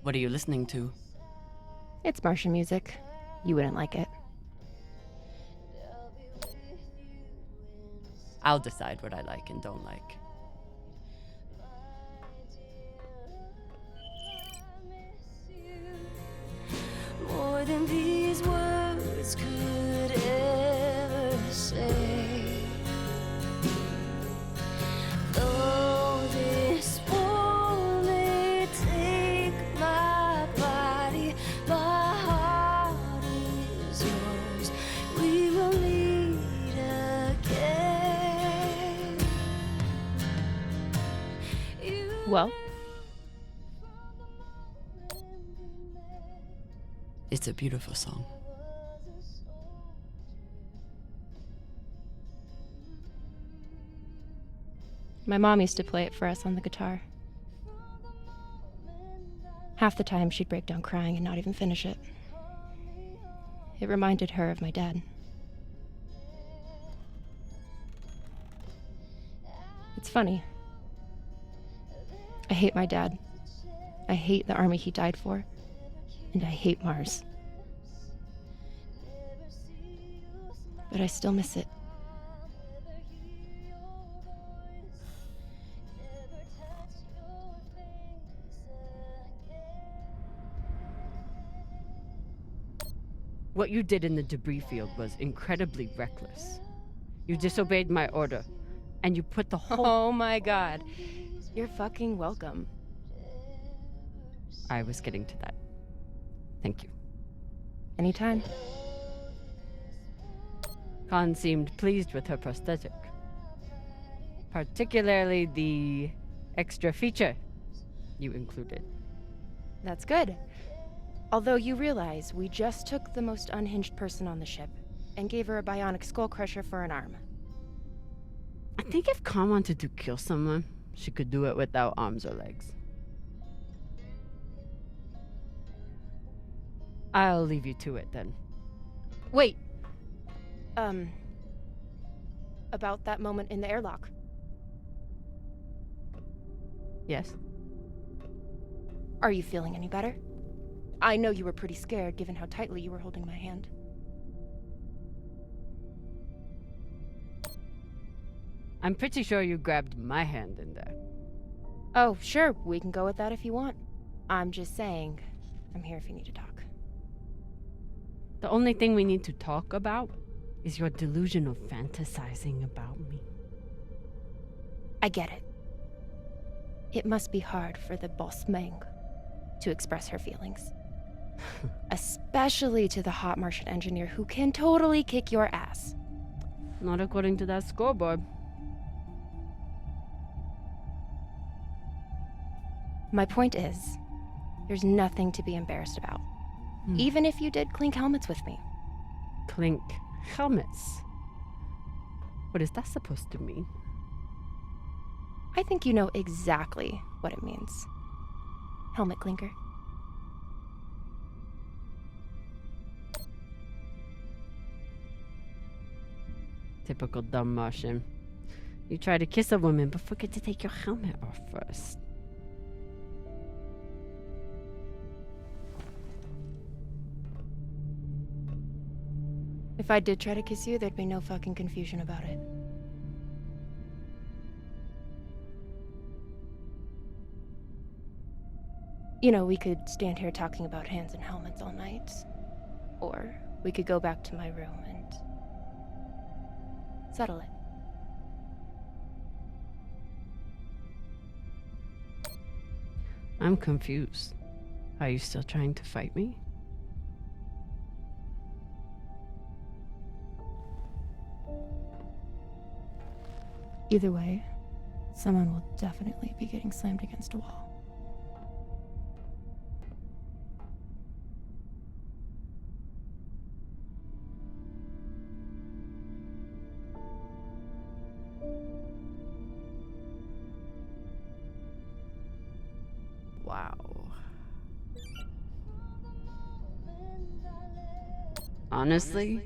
What are you listening to? It's Martian music. You wouldn't like it. I'll decide what I like and don't like. More than these words could ever say. Though this war may take my body, my heart is yours. We will meet again. Well, It's a beautiful song. my mom used to play it for us on the guitar. Half the time, she'd break down crying and not even finish it. It reminded her of my dad. It's funny. I hate my dad. I hate the army he died for. And I hate Mars. But I still miss it. What you did in the debris field was incredibly reckless. You disobeyed my order, and you put the whole... Oh my god. You're fucking welcome. I was getting to that. Thank you. Anytime. Khan seemed pleased with her prosthetic. Particularly the extra feature you included. That's good. Although you realize we just took the most unhinged person on the ship and gave her a bionic skull crusher for an arm. I think if Khan wanted to kill someone, she could do it without arms or legs. I'll leave you to it then. Wait. About that moment in the airlock. Yes? Are you feeling any better? I know you were pretty scared given how tightly you were holding my hand. I'm pretty sure you grabbed my hand in there. Oh, sure, we can go with that if you want. I'm just saying, I'm here if you need to talk. The only thing we need to talk about is your delusional fantasizing about me. I get it. It must be hard for the boss Meng to express her feelings. Especially to the hot Martian engineer who can totally kick your ass. Not according to that scoreboard. My point is, there's nothing to be embarrassed about. Even if you did clink helmets with me. Clink helmets? What is that supposed to mean? I think you know exactly what it means. Helmet clinker. Typical dumb Martian. You try to kiss a woman, but forget to take your helmet off first. If I did try to kiss you, there'd be no fucking confusion about it. You know, we could stand here talking about hands and helmets all night. Or we could go back to my room and settle it. I'm confused. Are you still trying to fight me? Either way, someone will definitely be getting slammed against a wall. Wow. Honestly,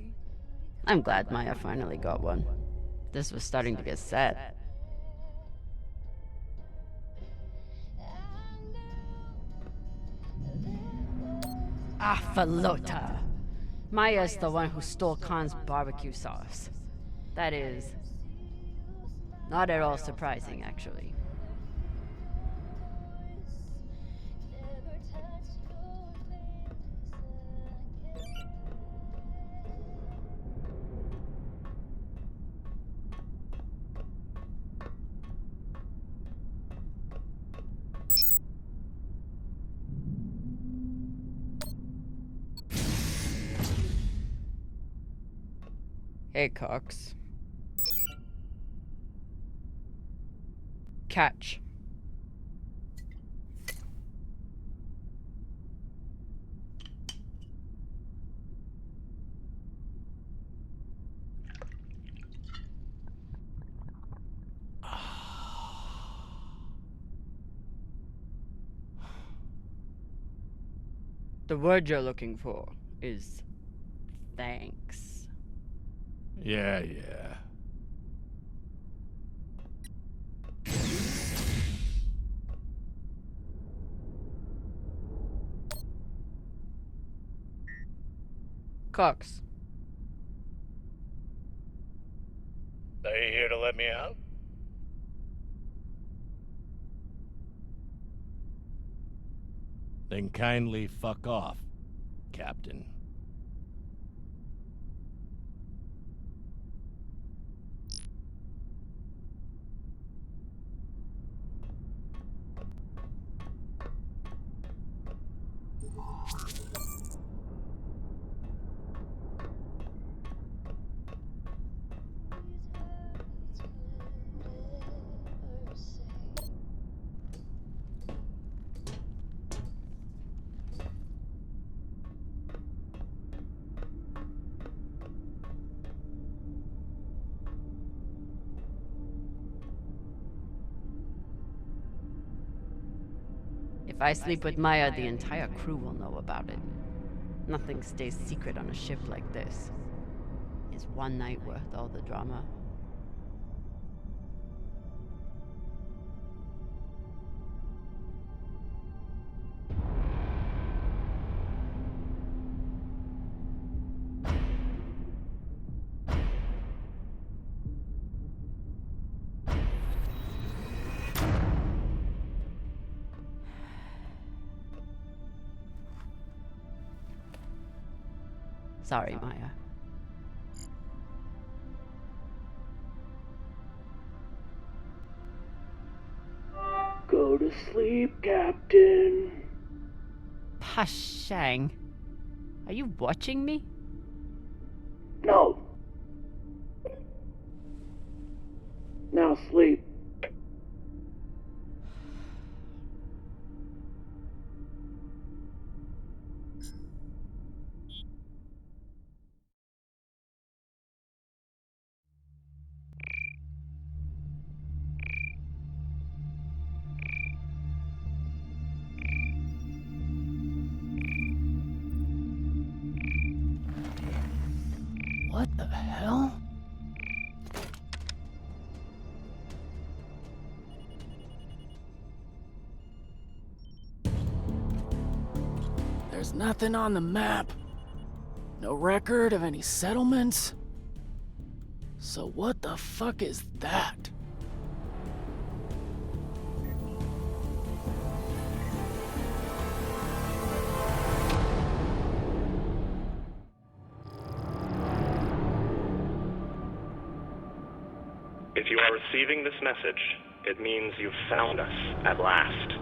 I'm glad Maya finally got one. This was starting to get sad. Falota. Maya's the one who stole Khan's barbecue sauce. That is not at all surprising, actually. Hey, Cox. Catch. The word you're looking for is thanks. Yeah. Cox. Are you here to let me out? Then kindly fuck off, Captain. If I sleep with Maya, the entire crew will know about it. Nothing stays secret on a ship like this. Is one night worth all the drama? Sorry, Maya. Go to sleep, Captain. Pashang. Are you watching me? No. Now sleep. What the hell? There's nothing on the map. No record of any settlements. So what the fuck is that? If you are receiving this message, it means you've found us at last.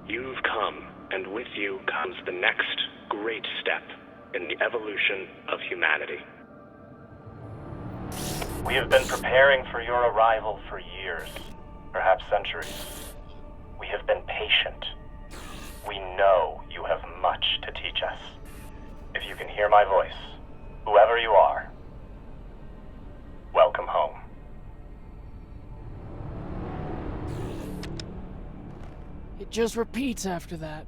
You've come, and with you comes the next great step in the evolution of humanity. We have been preparing for your arrival for years, perhaps centuries. We have been patient. We know you have much to teach us. If you can hear my voice, whoever you are, welcome home. It just repeats after that.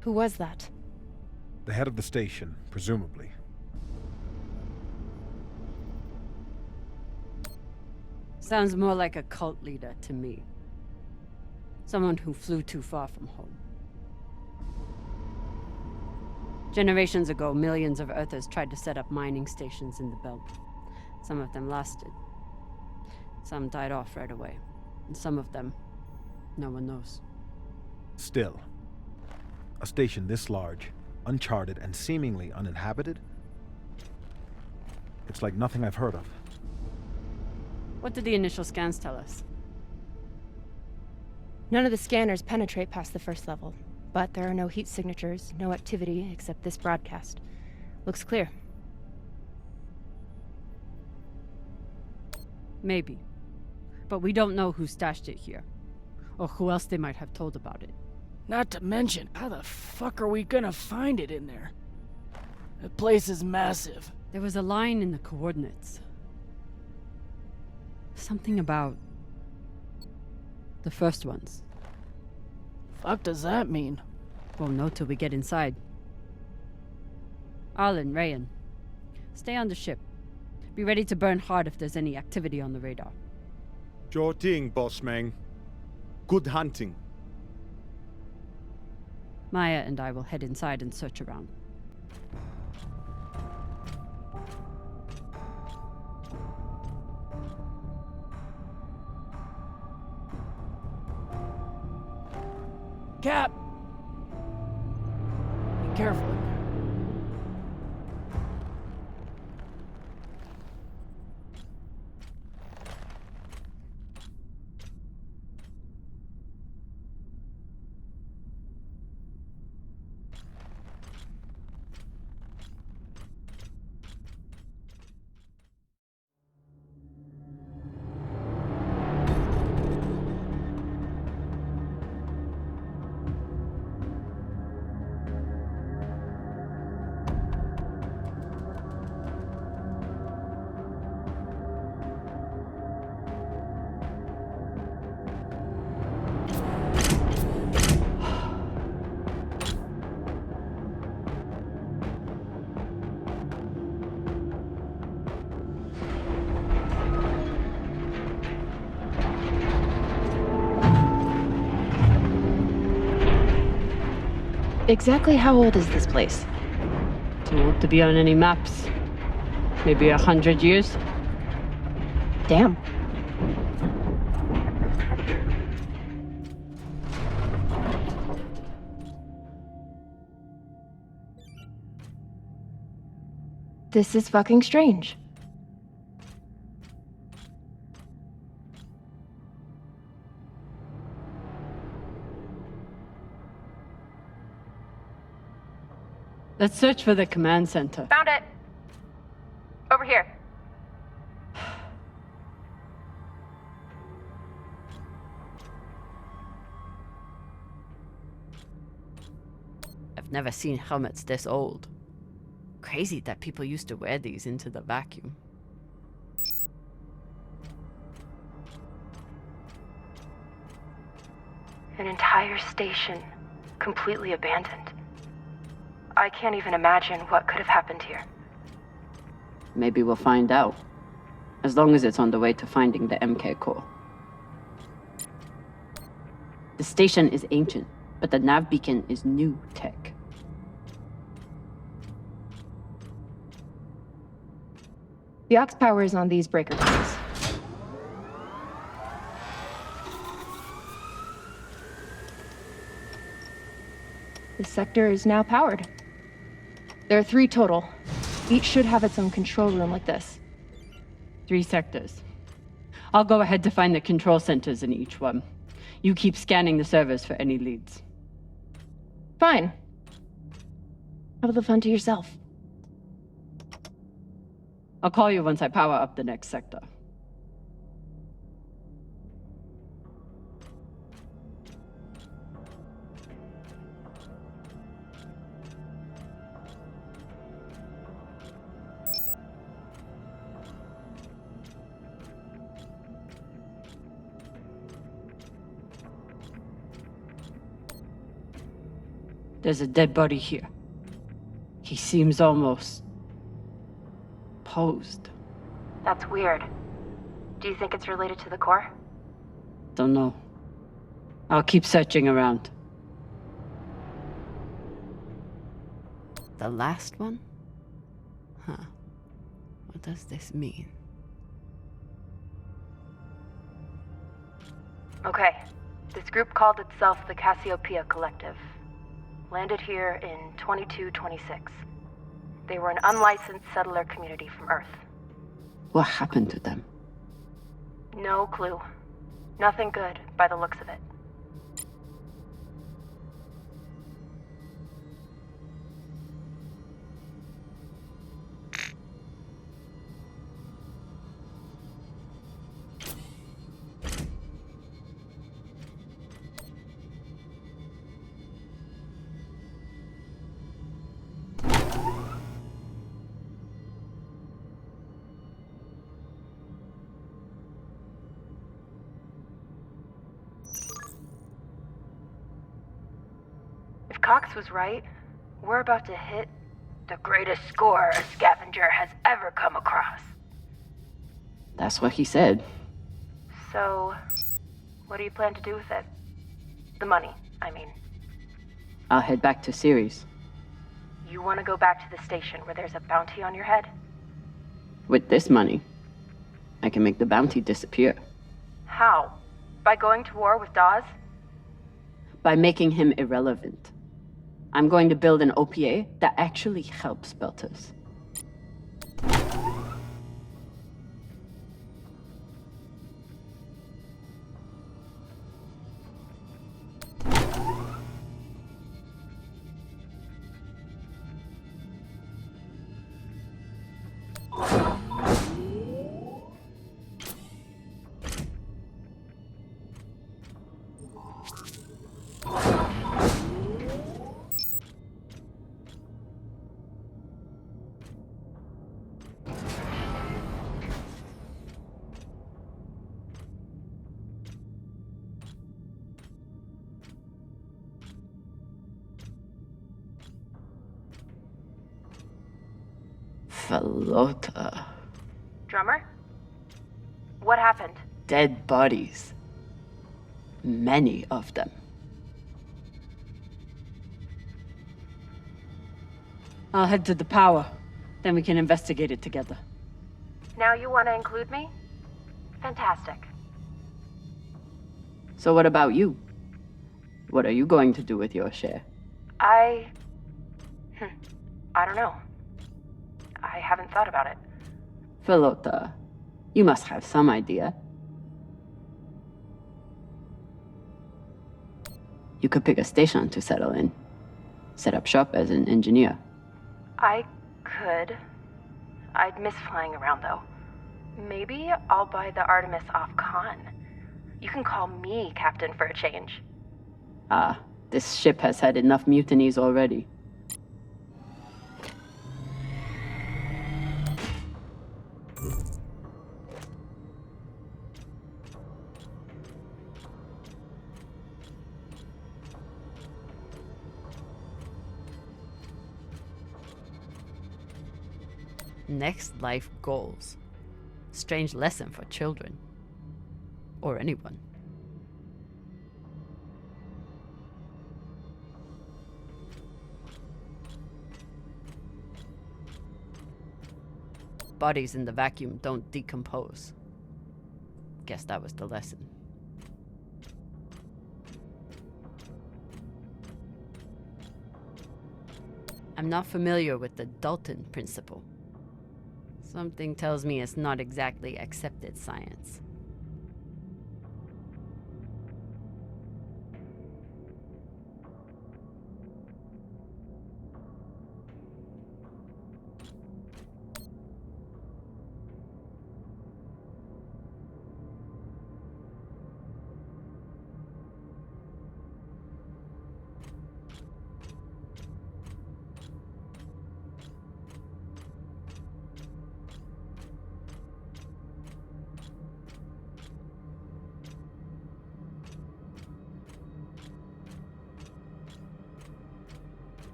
Who was that? The head of the station, presumably. Sounds more like a cult leader to me. Someone who flew too far from home. Generations ago, millions of Earthers tried to set up mining stations in the belt. Some of them lasted. Some died off right away. And some of them, no one knows. Still, a station this large, uncharted, and seemingly uninhabited? It's like nothing I've heard of. What did the initial scans tell us? None of the scanners penetrate past the first level, but there are no heat signatures, no activity except this broadcast. Looks clear. Maybe. But we don't know who stashed it here, or who else they might have told about it. Not to mention, how the fuck are we gonna find it in there? The place is massive. There was a line in the coordinates. Something about the first ones. Fuck does that mean? Won't know till we get inside. Arlen, Rayan, stay on the ship. Be ready to burn hard if there's any activity on the radar. Sure thing, boss man. Good hunting. Maya and I will head inside and search around. Cap! Be careful. Exactly how old is this place? Too old to be on any maps. Maybe 100 years? Damn. This is fucking strange. Let's search for the command center. Found it! Over here. I've never seen helmets this old. Crazy that people used to wear these into the vacuum. An entire station, completely abandoned. I can't even imagine what could have happened here. Maybe we'll find out. As long as it's on the way to finding the MK core. The station is ancient, but the nav beacon is new tech. The aux power is on these breaker cables. This sector is now powered. There are 3 total. Each should have its own control room like this. 3 sectors. I'll go ahead to find the control centers in each one. You keep scanning the servers for any leads. Fine. Have the fun to yourself. I'll call you once I power up the next sector. There's a dead body here. He seems almost posed. That's weird. Do you think it's related to the core? Don't know. I'll keep searching around. The last one? Huh. What does this mean? Okay. This group called itself the Cassiopeia Collective. Landed here in 2226. They were an unlicensed settler community from Earth. What happened to them? No clue. Nothing good, by the looks of it. If Cox was right, we're about to hit the greatest score a scavenger has ever come across. That's what he said. So, what do you plan to do with it? The money, I mean. I'll head back to Ceres. You want to go back to the station where there's a bounty on your head? With this money, I can make the bounty disappear. How? By going to war with Dawes? By making him irrelevant. I'm going to build an OPA that actually helps Belters. Falota. Drummer? What happened? Dead bodies. Many of them. I'll head to the power. Then we can investigate it together. Now you want to include me? Fantastic. So what about you? What are you going to do with your share? I don't know. I haven't thought about it. Falota, you must have some idea. You could pick a station to settle in. Set up shop as an engineer. I could. I'd miss flying around, though. Maybe I'll buy the Artemis off Khan. You can call me Captain for a change. Ah, this ship has had enough mutinies already. Next life goals. Strange lesson for children. Or anyone. Bodies in the vacuum don't decompose. Guess that was the lesson. I'm not familiar with the Dalton principle. Something tells me it's not exactly accepted science.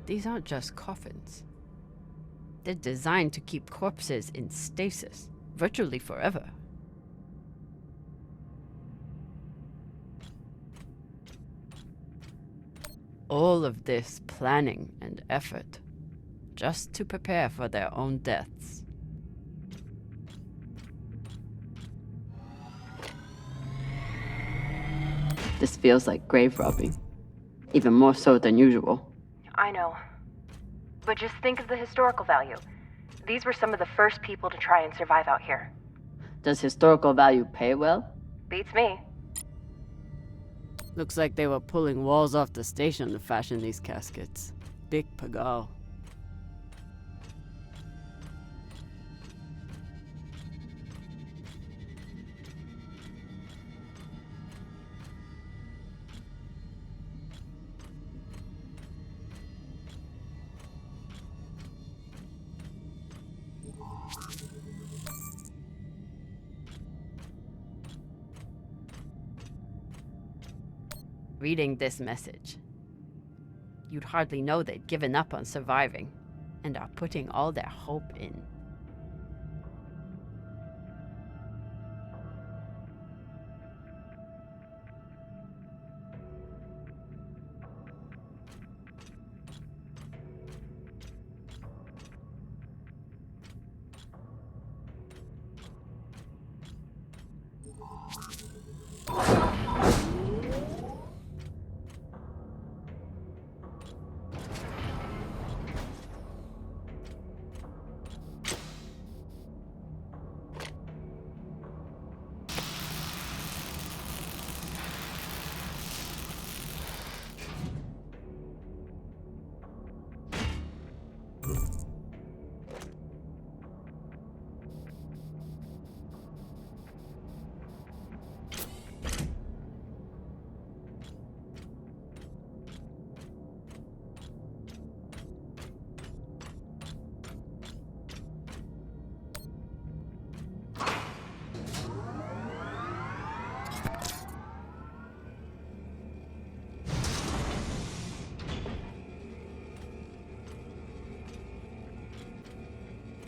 These aren't just coffins. They're designed to keep corpses in stasis, virtually forever. All of this planning and effort, just to prepare for their own deaths. This feels like grave robbing. Even more so than usual. I know. But just think of the historical value. These were some of the first people to try and survive out here. Does historical value pay well? Beats me. Looks like they were pulling walls off the station to fashion these caskets. Big pagal. Reading this message, you'd hardly know they'd given up on surviving and are putting all their hope in.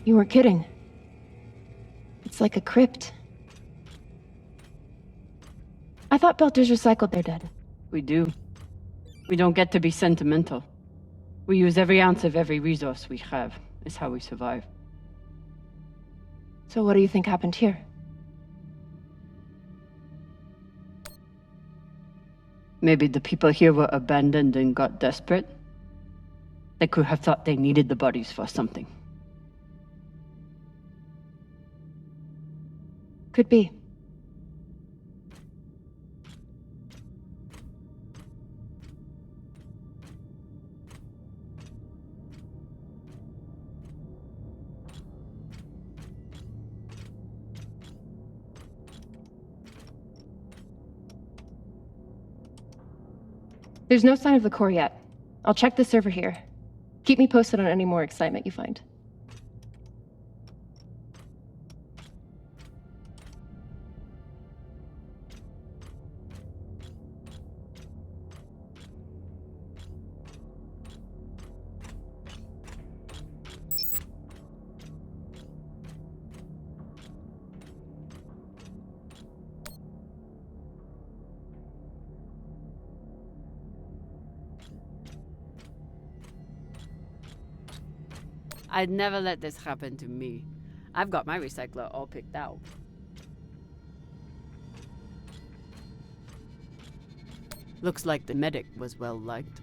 You weren't kidding. It's like a crypt. I thought Belters recycled their dead. We do. We don't get to be sentimental. We use every ounce of every resource we have. It's how we survive. So what do you think happened here? Maybe the people here were abandoned and got desperate. They could have thought they needed the bodies for something. Could be. There's no sign of the core yet. I'll check the server here. Keep me posted on any more excitement you find. I'd never let this happen to me. I've got my recycler all picked out. Looks like the medic was well liked.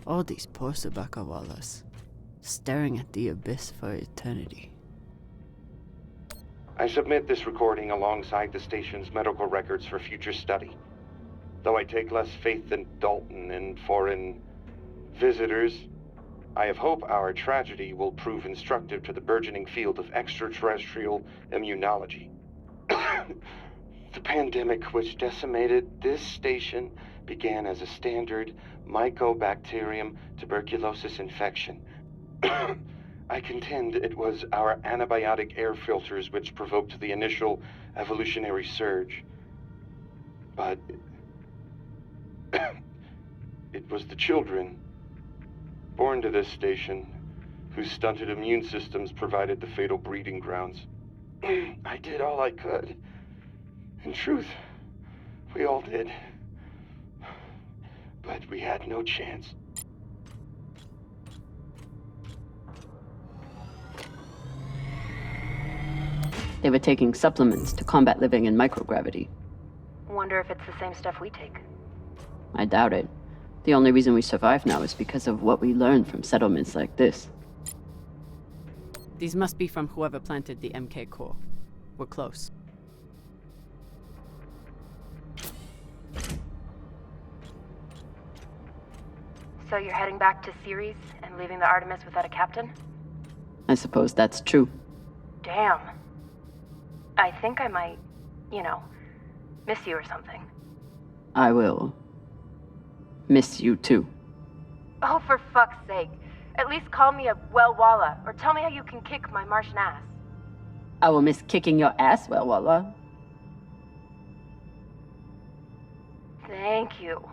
All these poor Sabakawalas, staring at the abyss for eternity. I submit this recording alongside the station's medical records for future study. Though I take less faith than Dalton in foreign visitors, I have hope our tragedy will prove instructive to the burgeoning field of extraterrestrial immunology. The pandemic which decimated this station began as a standard Mycobacterium tuberculosis infection. I contend it was our antibiotic air filters which provoked the initial evolutionary surge. But It was the children, born to this station, whose stunted immune systems provided the fatal breeding grounds. I did all I could. In truth, we all did. But we had no chance. They were taking supplements to combat living in microgravity. Wonder if it's the same stuff we take. I doubt it. The only reason we survive now is because of what we learned from settlements like this. These must be from whoever planted the MK core. We're close. So you're heading back to Ceres and leaving the Artemis without a captain? I suppose that's true. Damn. I think I might, miss you or something. I will miss you too. Oh, for fuck's sake. At least call me a well-walla, or tell me how you can kick my Martian ass. I will miss kicking your ass, well, Walla. Thank you.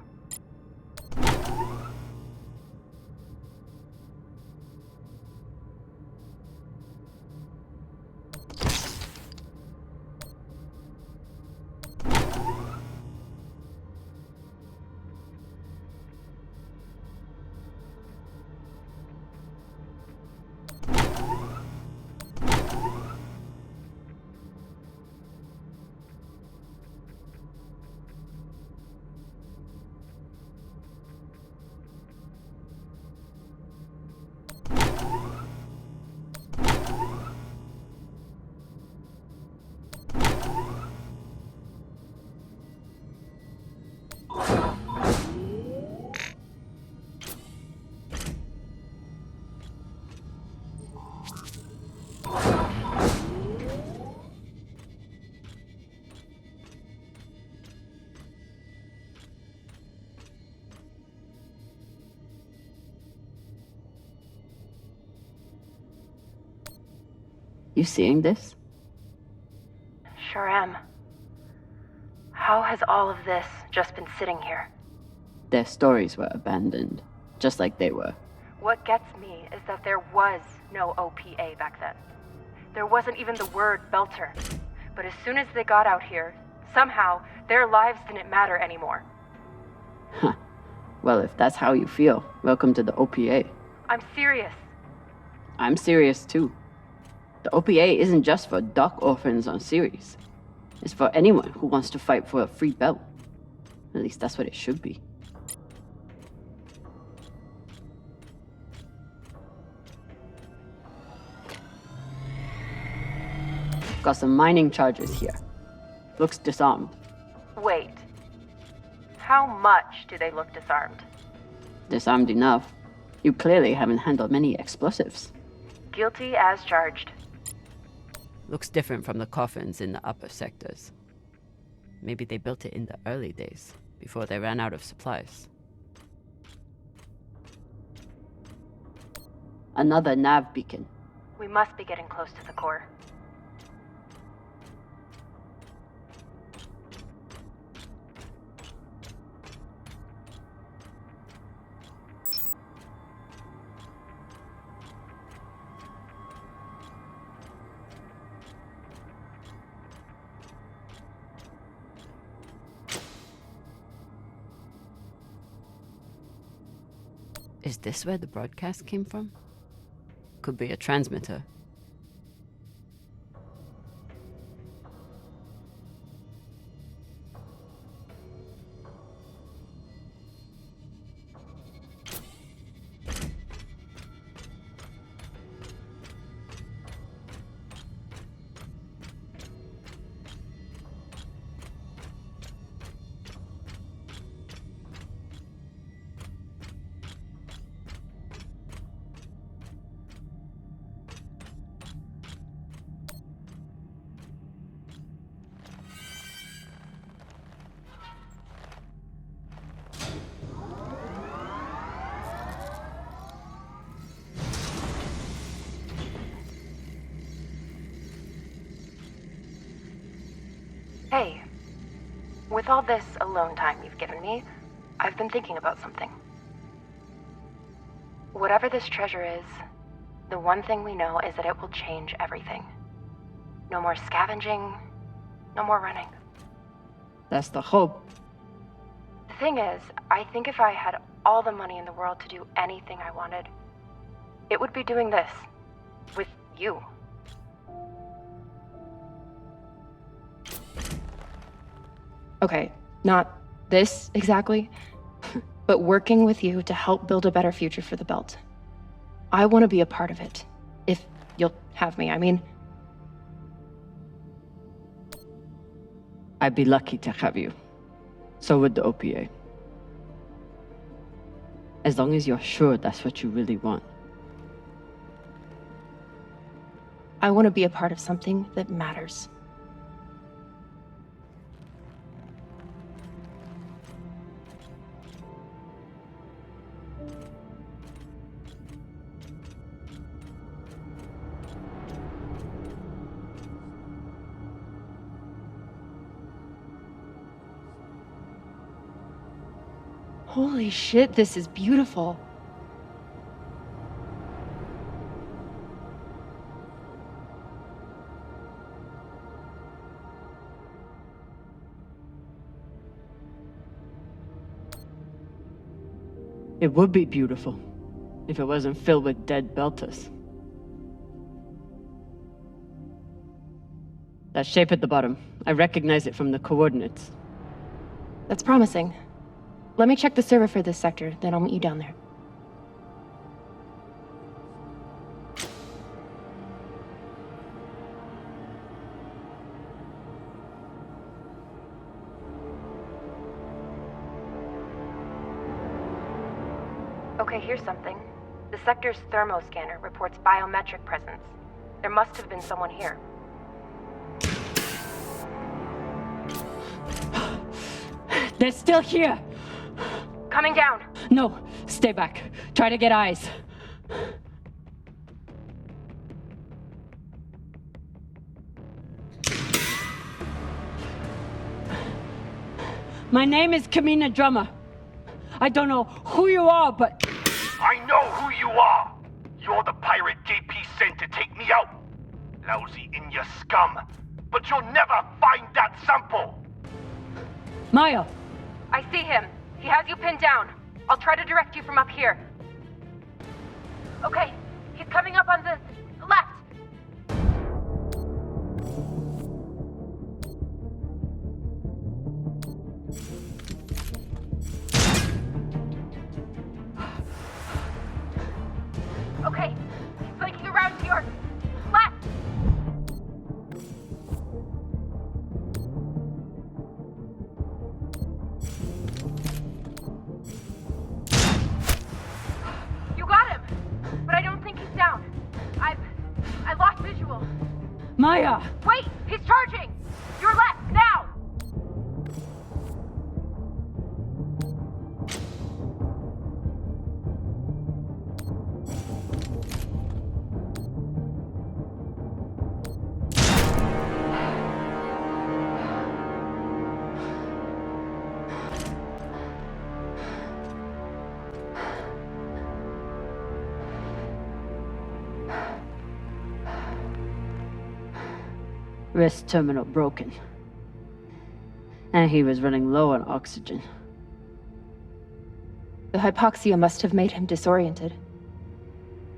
You seeing this? Sure am. How has all of this just been sitting here? Their stories were abandoned, just like they were. What gets me is that there was no OPA back then. There wasn't even the word Belter. But as soon as they got out here, somehow their lives didn't matter anymore. Huh. Well, if that's how you feel, welcome to the OPA. I'm serious. I'm serious too. The OPA isn't just for dock orphans on Ceres. It's for anyone who wants to fight for a free belt. At least that's what it should be. Got some mining charges here. Looks disarmed. Wait. How much do they look disarmed? Disarmed enough. You clearly haven't handled many explosives. Guilty as charged. Looks different from the coffins in the upper sectors. Maybe they built it in the early days, before they ran out of supplies. Another nav beacon. We must be getting close to the core. Is this where the broadcast came from? Could be a transmitter. Hey, with all this alone time you've given me, I've been thinking about something. Whatever this treasure is, the one thing we know is that it will change everything. No more scavenging, no more running. That's the hope. The thing is, I think if I had all the money in the world to do anything I wanted, it would be doing this. With you. Okay, not this exactly, but working with you to help build a better future for the Belt. I want to be a part of it. If you'll have me, I mean. I'd be lucky to have you. So would the OPA. As long as you're sure that's what you really want. I want to be a part of something that matters. Holy shit, this is beautiful. It would be beautiful if it wasn't filled with dead Belters. That shape at the bottom, I recognize it from the coordinates. That's promising. Let me check the server for this sector, then I'll meet you down there. Okay, here's something. The sector's thermoscanner reports biometric presence. There must have been someone here. They're still here! Coming down! No, stay back. Try to get eyes. My name is Kamina Drummer. I don't know who you are, but... I know who you are! You're the pirate JP sent to take me out! Lousy in your scum! But you'll never find that sample! Maya! I see him. He has you pinned down. I'll try to direct you from up here. Okay, he's coming up on the left. Okay, he's flanking around to your left. You got him, but I don't think he's down. I lost visual. Maya! Wait, he's charging. Your left now. Wrist terminal broken. And he was running low on oxygen. The hypoxia must have made him disoriented.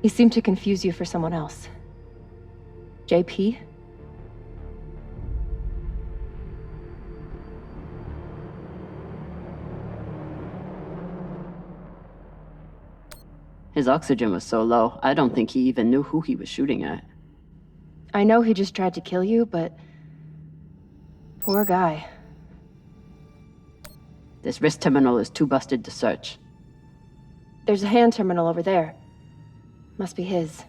He seemed to confuse you for someone else. JP? His oxygen was so low, I don't think he even knew who he was shooting at. I know he just tried to kill you, but... poor guy. This wrist terminal is too busted to search. There's a hand terminal over there. Must be his.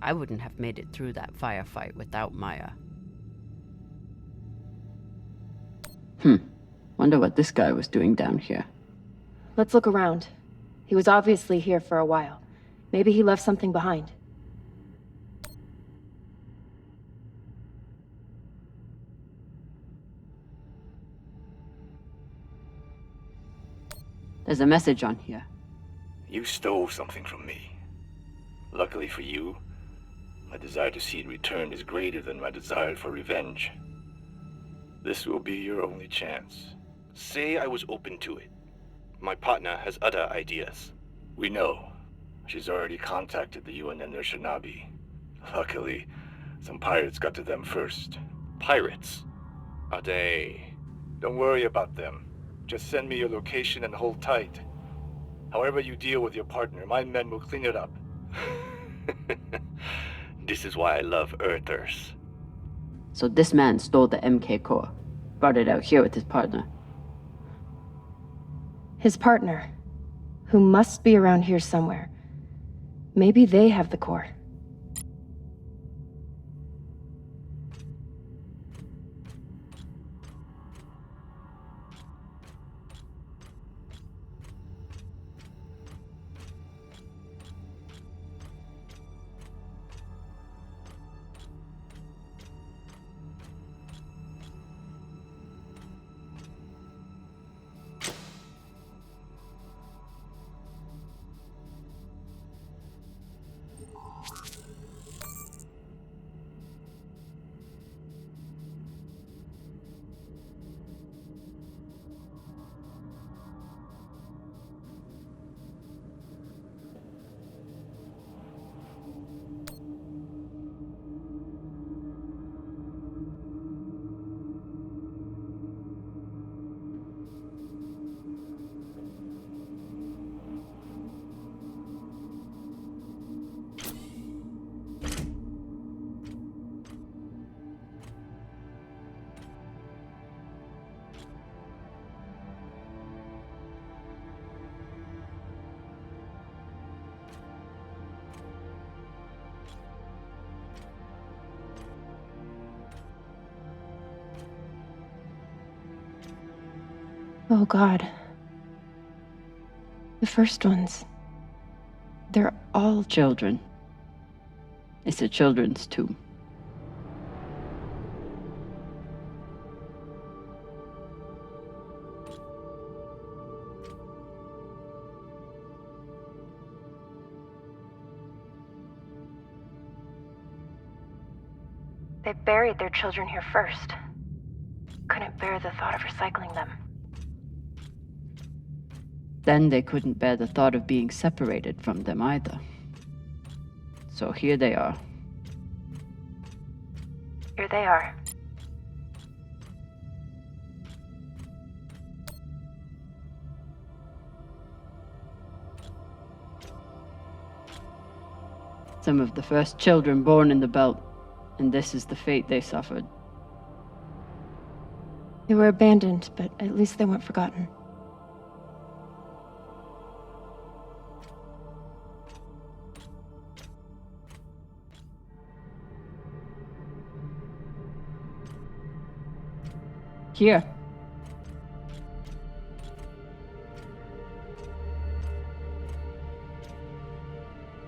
I wouldn't have made it through that firefight without Maya. Wonder what this guy was doing down here. Let's look around. He was obviously here for a while. Maybe he left something behind. There's a message on here. You stole something from me. Luckily for you, my desire to see it returned is greater than my desire for revenge. This will be your only chance. Say I was open to it. My partner has other ideas. We know. She's already contacted the UN and their Shinabi. Luckily, some pirates got to them first. Pirates? Are they... Don't worry about them. Just send me your location and hold tight. However you deal with your partner, my men will clean it up. This is why I love Earthers. So this man stole the MK core, brought it out here with his partner. His partner, who must be around here somewhere. Maybe they have the core. Oh God. The first ones. They're all children. It's a children's tomb. They buried their children here first. Couldn't bear the thought of recycling them. Then they couldn't bear the thought of being separated from them either. So here they are. Here they are. Some of the first children born in the Belt, and this is the fate they suffered. They were abandoned, but at least they weren't forgotten. Here.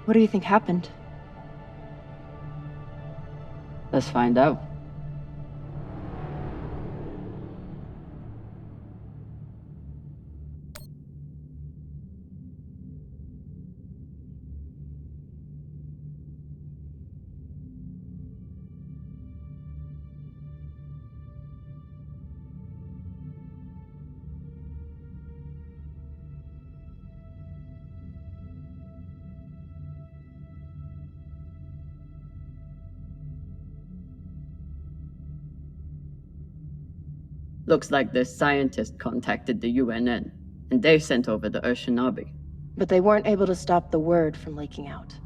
What do you think happened? Let's find out. Looks like this scientist contacted the UNN, and they sent over the Urshinabi. But they weren't able to stop the word from leaking out.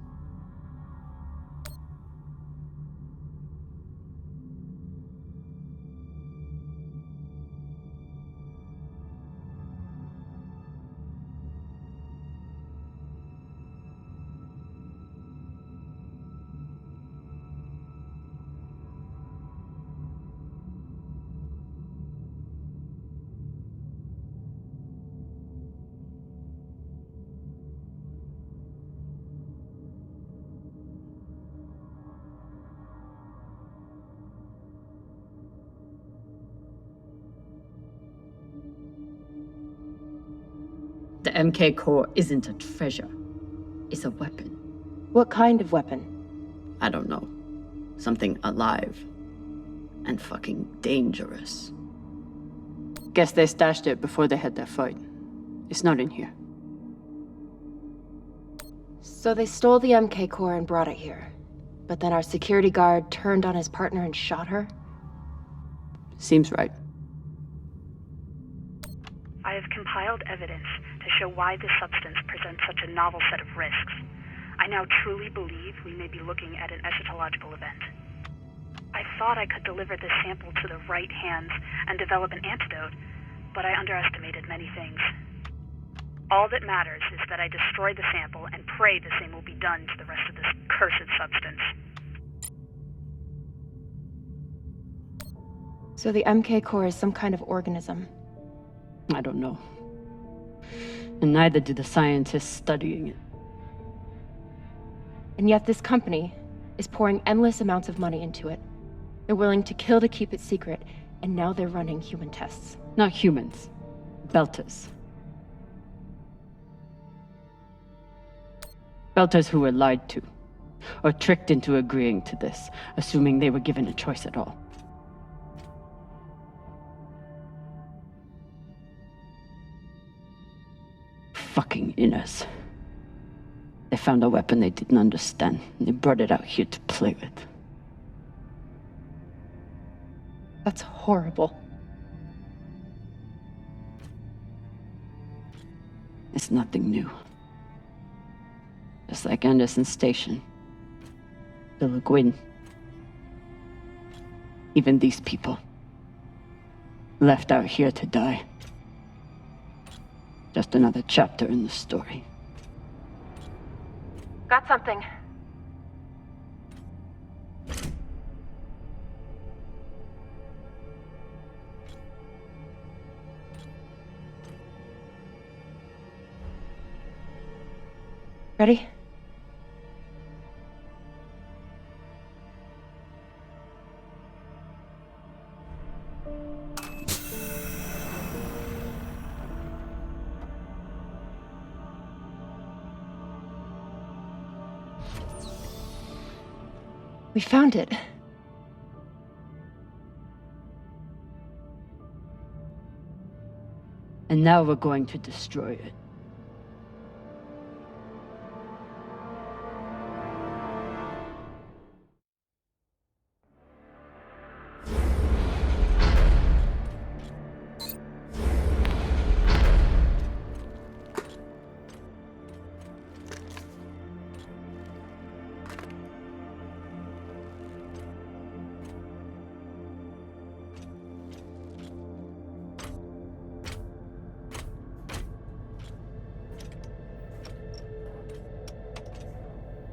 The MK core isn't a treasure. It's a weapon. What kind of weapon? I don't know. Something alive. And fucking dangerous. Guess they stashed it before they had their fight. It's not in here. So they stole the MK core and brought it here. But then our security guard turned on his partner and shot her? Seems right. I have compiled evidence to show why this substance presents such a novel set of risks. I now truly believe we may be looking at an eschatological event. I thought I could deliver this sample to the right hands and develop an antidote, but I underestimated many things. All that matters is that I destroy the sample and pray the same will be done to the rest of this cursed substance. So the MK core is some kind of organism. I don't know. And neither do the scientists studying it. And yet this company is pouring endless amounts of money into it. They're willing to kill to keep it secret, and now they're running human tests. Not humans. Belters. Belters who were lied to, or tricked into agreeing to this, assuming they were given a choice at all. Fucking inners. They found a weapon they didn't understand, and they brought it out here to play with. That's horrible. It's nothing new. Just like Anderson Station. The Lagoon. Even these people. Left out here to die. Just another chapter in the story. Got something. Ready? We found it. And now we're going to destroy it.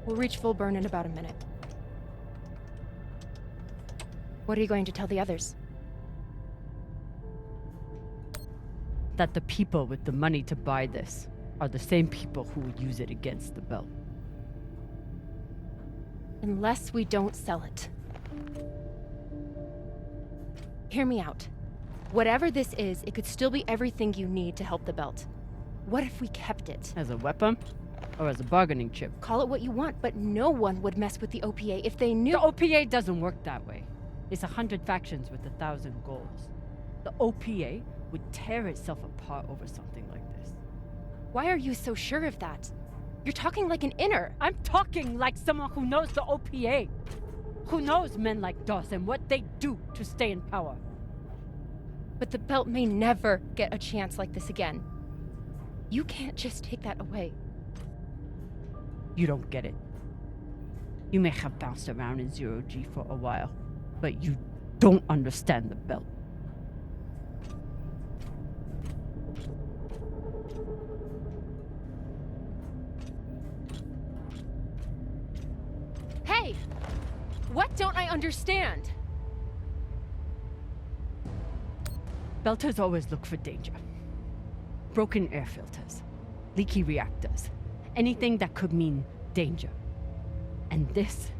We'll reach full burn in about a minute. What are you going to tell the others? That the people with the money to buy this are the same people who would use it against the belt. Unless we don't sell it. Hear me out. Whatever this is, it could still be everything you need to help the belt. What if we kept it? As a weapon? Or as a bargaining chip? Call it what you want, but no one would mess with the OPA if they knew— The OPA doesn't work that way. It's 100 factions with 1,000 goals. The OPA would tear itself apart over something like this. Why are you so sure of that? You're talking like an inner. I'm talking like someone who knows the OPA. Who knows men like Doss and what they do to stay in power. But the belt may never get a chance like this again. You can't just take that away. You don't get it. You may have bounced around in zero-G for a while, but you don't understand the belt. Hey! What don't I understand? Belters always look for danger. Broken air filters, leaky reactors, anything that could mean danger. And this...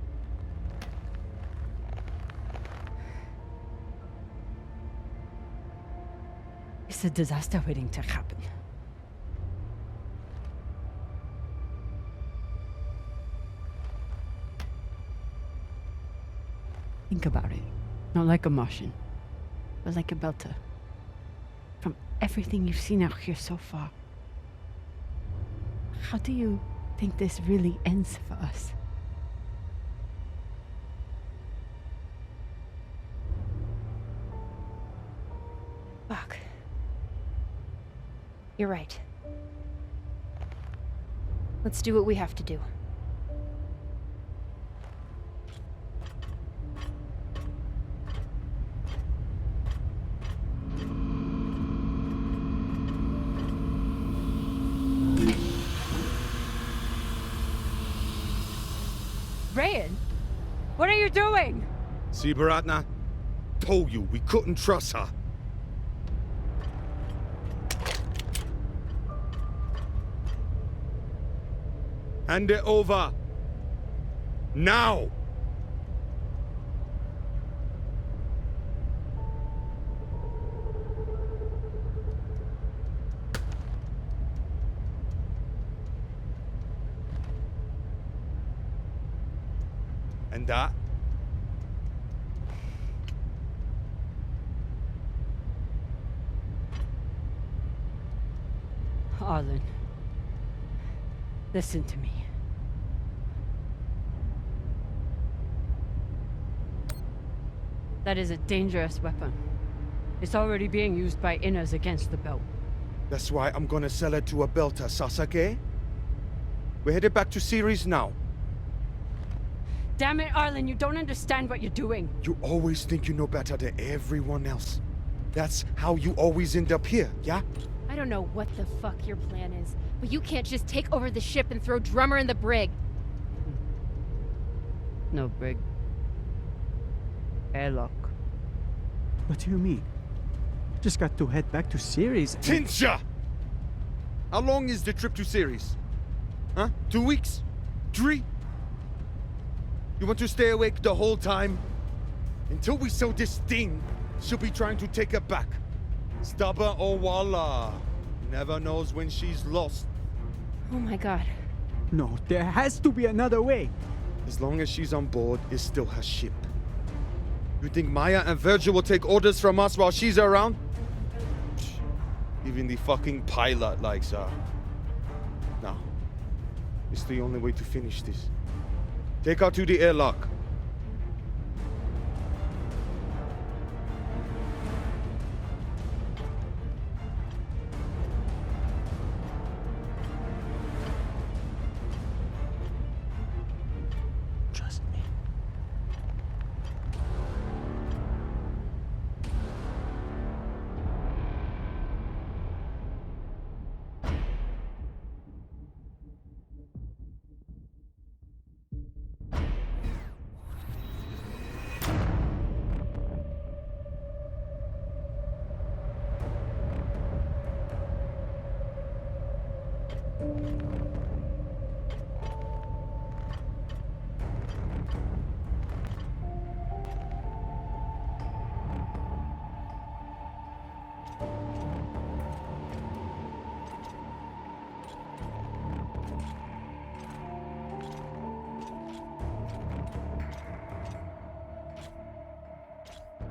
it's a disaster waiting to happen. Think about it. Not like a Martian, but like a Belter. From everything you've seen out here so far, how do you think this really ends for us? Fuck. You're right. Let's do what we have to do. Rayan, what are you doing? See, Baratna? Told you we couldn't trust her. Hand it over. Now! And that? Arlen, listen to me. That is a dangerous weapon. It's already being used by Inners against the belt. That's why I'm gonna sell it to a Belter, Sasake. We're headed back to Ceres now. Damn it, Arlen, you don't understand what you're doing. You always think you know better than everyone else. That's how you always end up here, yeah? I don't know what the fuck your plan is, but you can't just take over the ship and throw Drummer in the brig. No brig. Airlock. What do you mean? Just got to head back to Ceres. Tinsha! How long is the trip to Ceres? Huh? 2 weeks? 3? You want to stay awake the whole time? Until we sell this thing, she'll be trying to take it back. Stubborn or walla. Never knows when she's lost. Oh my god. No, there has to be another way. As long as she's on board, it's still her ship. You think Maya and Virgil will take orders from us while she's around? Even the fucking pilot likes her. No. It's the only way to finish this. Take her to the airlock. Trust me.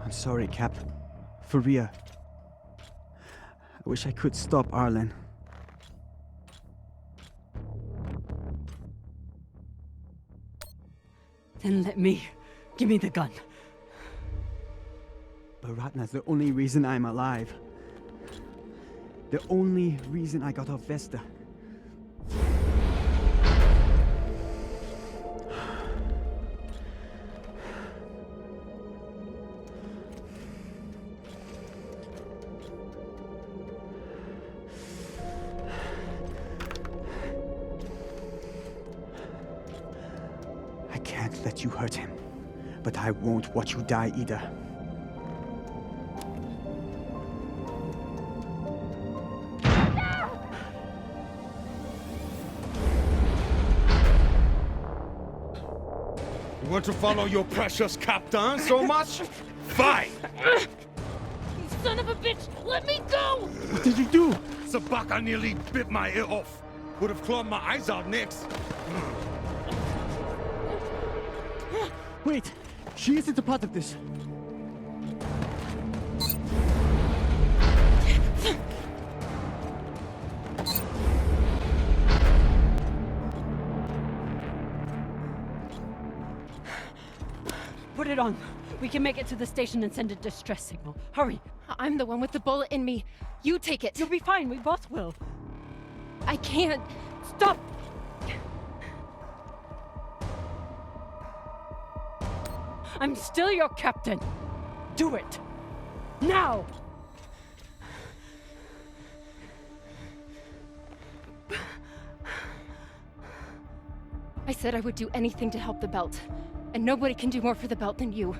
I'm sorry, Cap. For real. I wish I could stop Arlen. Then let me. Give me the gun. Baratna's the only reason I'm alive. The only reason I got off Vesta. I can't let you hurt him, but I won't watch you die either. You want to follow your precious captain so much? Fine! You son of a bitch! Let me go! What did you do? Sabaka nearly bit my ear off. Would have clawed my eyes out next. Wait! She isn't a part of this. Put it on. We can make it to the station and send a distress signal. Hurry. I'm the one with the bullet in me. You take it. You'll be fine. We both will. I can't. Stop! I'm still your captain. Do it. Now! I said I would do anything to help the Belt. And nobody can do more for the Belt than you.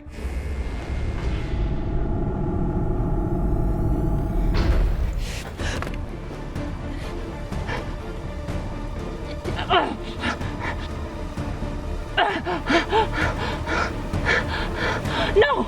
No!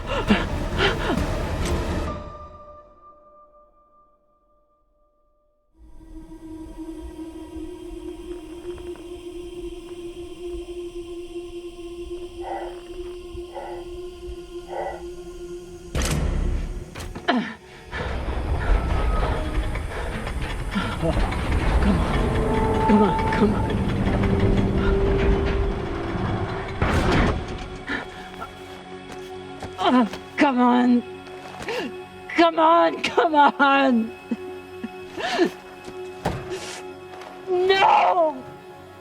Come on. Oh, come on. No!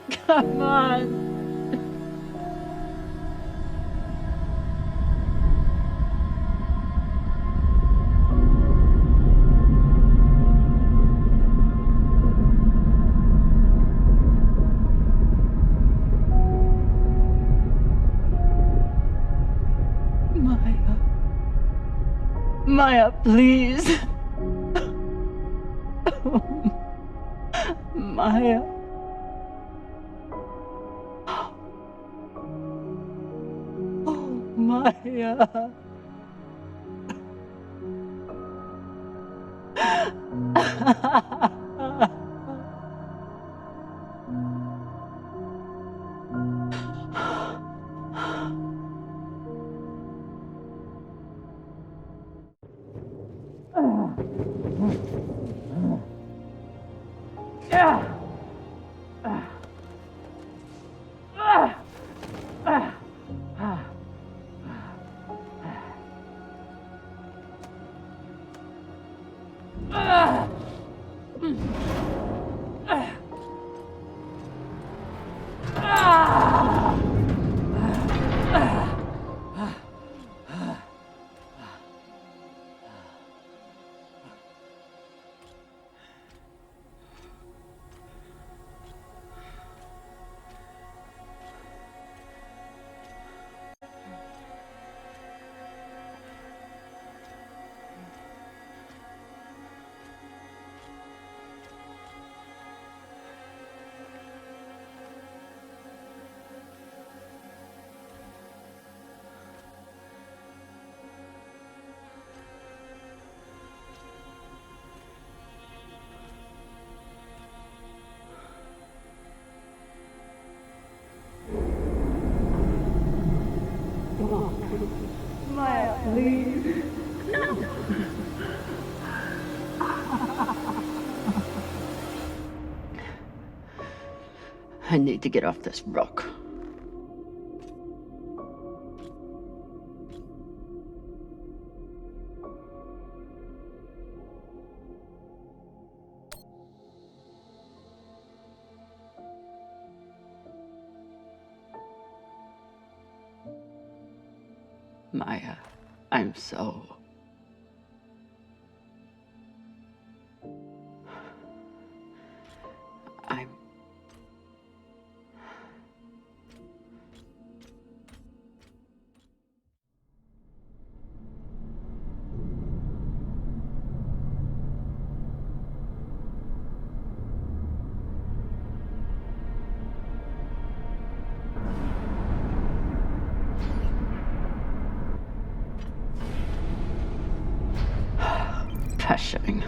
Come on. Maya, please. Maya. Oh, Maya. Maya, please. No. I need to get off this rock. Maya, I'm so... I'm... Passion.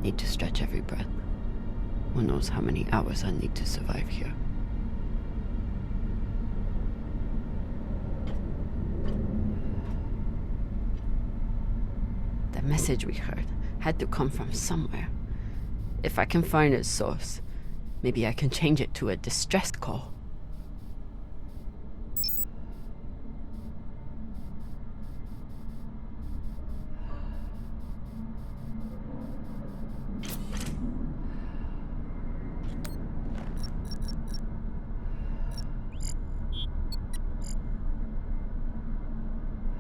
Need to stretch every breath. Who knows how many hours I need to survive here. The message we heard had to come from somewhere. If I can find its source, maybe I can change it to a distress call.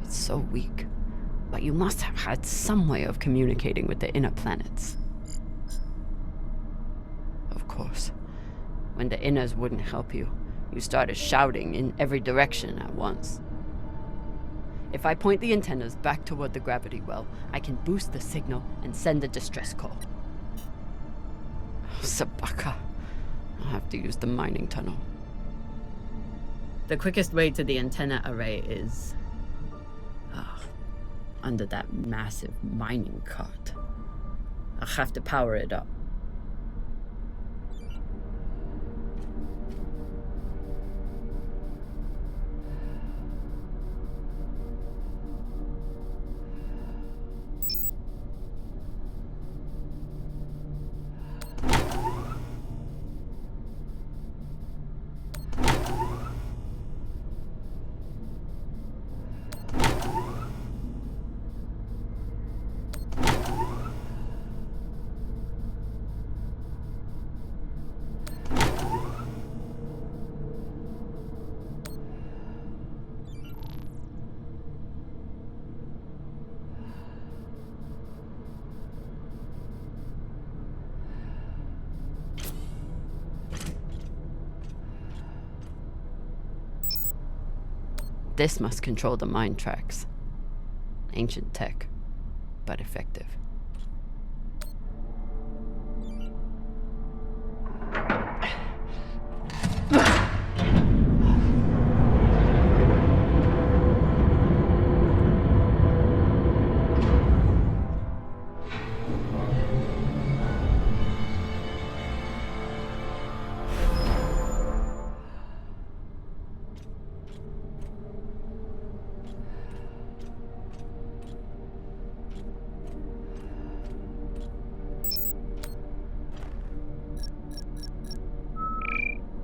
It's so weak, but you must have had some way of communicating with the inner planets. Of course, when the inners wouldn't help you, you started shouting in every direction at once. If I point the antennas back toward the gravity well, I can boost the signal and send a distress call. Oh, Sabaka. I'll have to use the mining tunnel. The quickest way to the antenna array is under that massive mining cart. I'll have to power it up. This must control the mine tracks. Ancient tech, but effective.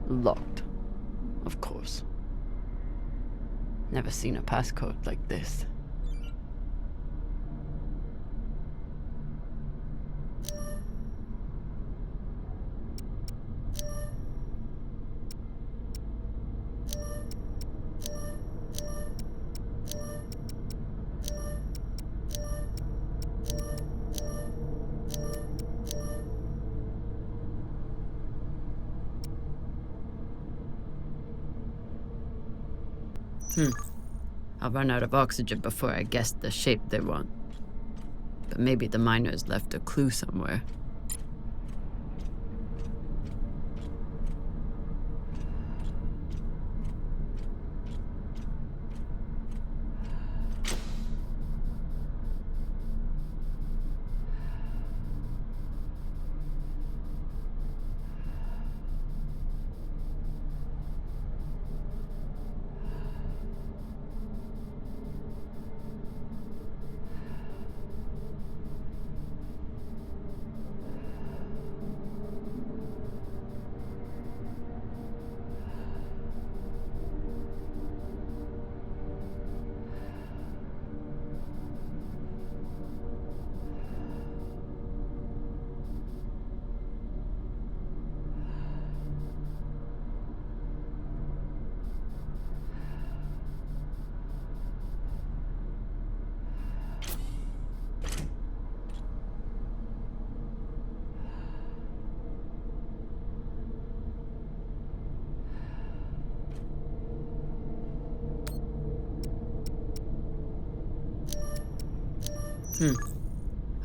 Locked. Of course. Never seen a passcode like this. I'll run out of oxygen before I guess the shape they want. But maybe the miners left a clue somewhere.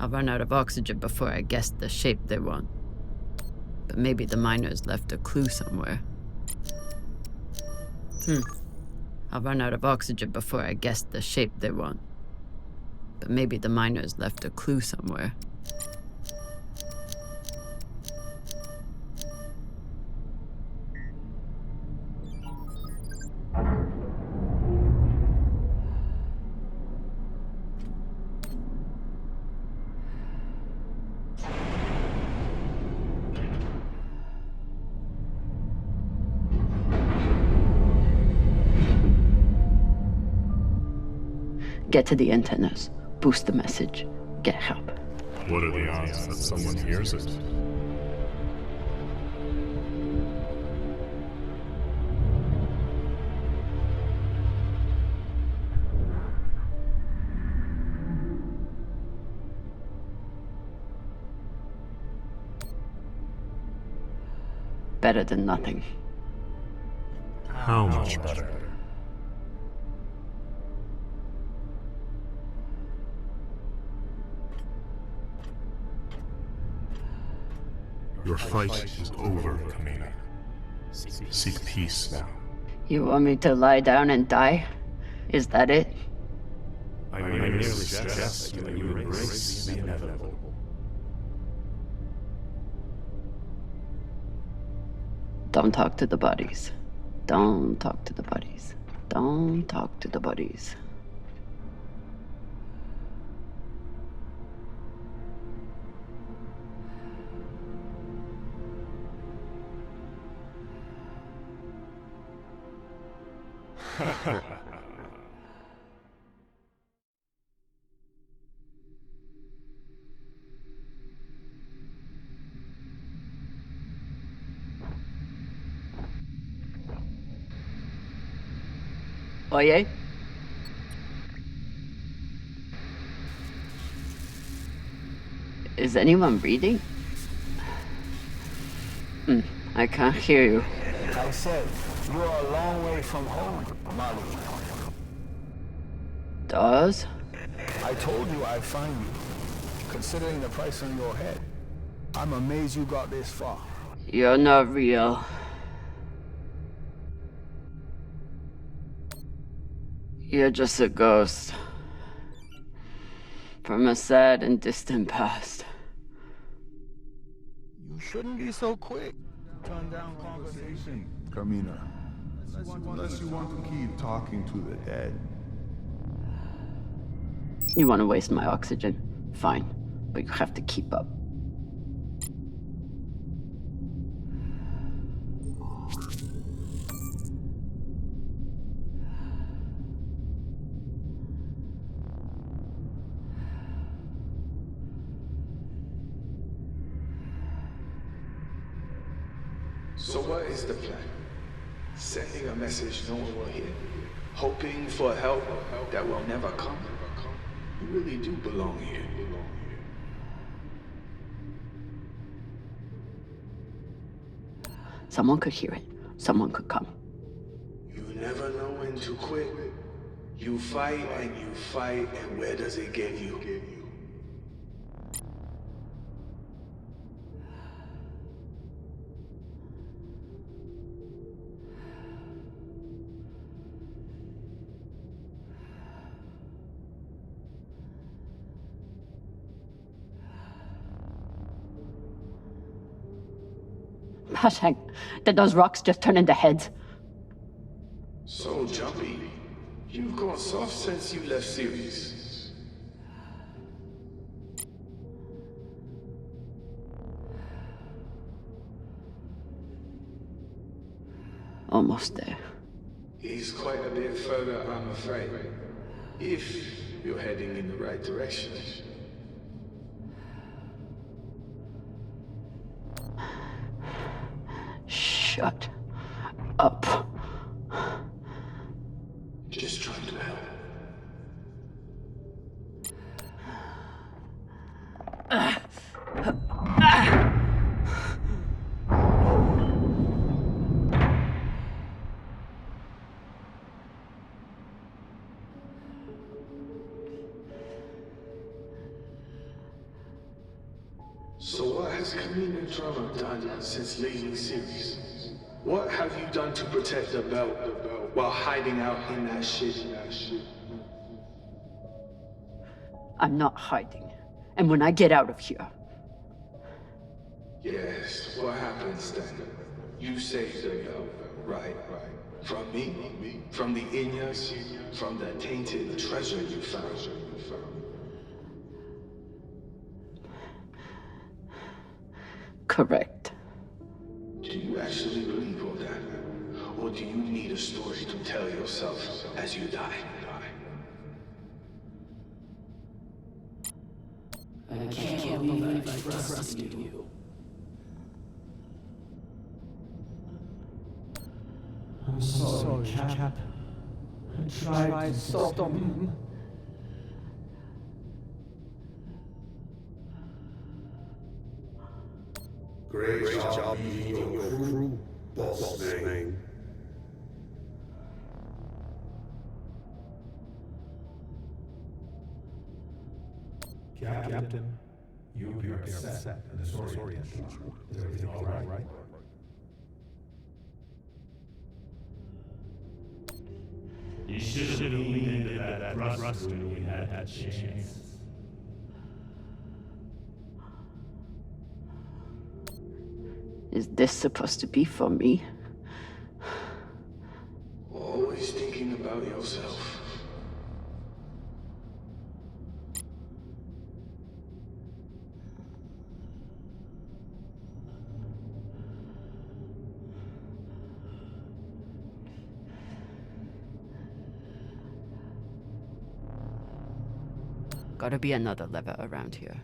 I'll run out of oxygen before I guess the shape they want. But maybe the miners left a clue somewhere. I'll run out of oxygen before I guess the shape they want. But maybe the miners left a clue somewhere. Get to the antennas, boost the message, get help. What are the odds that someone hears it? Better than nothing. How much better? Your fight is over, Kamina. Seek peace now. You want me to lie down and die? Is that it? I merely suggest that you embrace the inevitable. Don't talk to the buddies. Don't talk to the buddies. Don't talk to the buddies. Oye? Is anyone reading? I can't hear you. I said, you're a long way from home, Molly. Does? I told you I'd find you. Considering the price on your head, I'm amazed you got this far. You're not real. You're just a ghost. From a sad and distant past. You shouldn't be so quick. Turn down conversation, Kamina. Unless you want to keep talking to the dead. You want to waste my oxygen? Fine. But you have to keep up. So what is the plan? Sending a message no one will hear? Hoping for help that will never come? You really do belong here. Someone could hear it. Someone could come. You never know when to quit. You fight, and where does it get you? Pashang, did those rocks just turn into heads? So jumpy. You've gone soft since you left Sirius. Almost there. He's quite a bit further, I'm afraid. If you're heading in the right direction. Shut up. Just trying to help. So what has Kamina Drama done since leaving Sirius? What have you done to protect the belt while hiding out in that shit? I'm not hiding. And when I get out of here... Yes, what happens then? You save the belt, right? From me? From the Inyas? From the tainted treasure you found? Correct. Do you actually believe all that? Or do you need a story to tell yourself as you die? I can't believe I trusted you. I'm sorry, Cap. I tried to stop him. Great job leading your crew, boss man. Captain, you appear upset and disoriented. Is everything all right? You should have leaned into that thrust when we had that chance. Is this supposed to be for me? Always thinking about yourself. Gotta be another lever around here.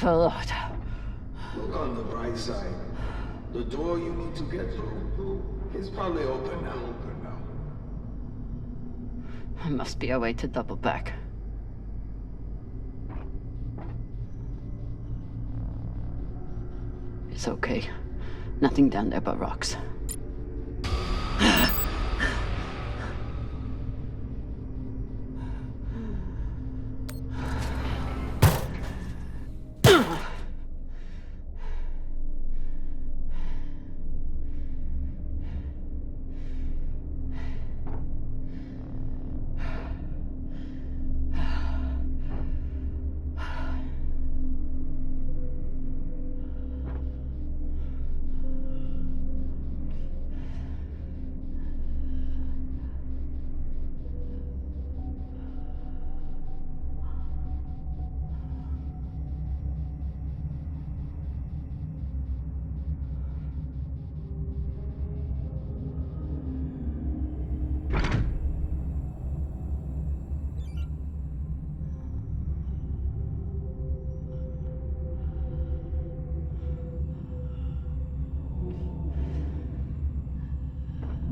Lord. Look on the bright side. The door you need to get through is probably open now. There must be a way to double back. It's okay. Nothing down there but rocks.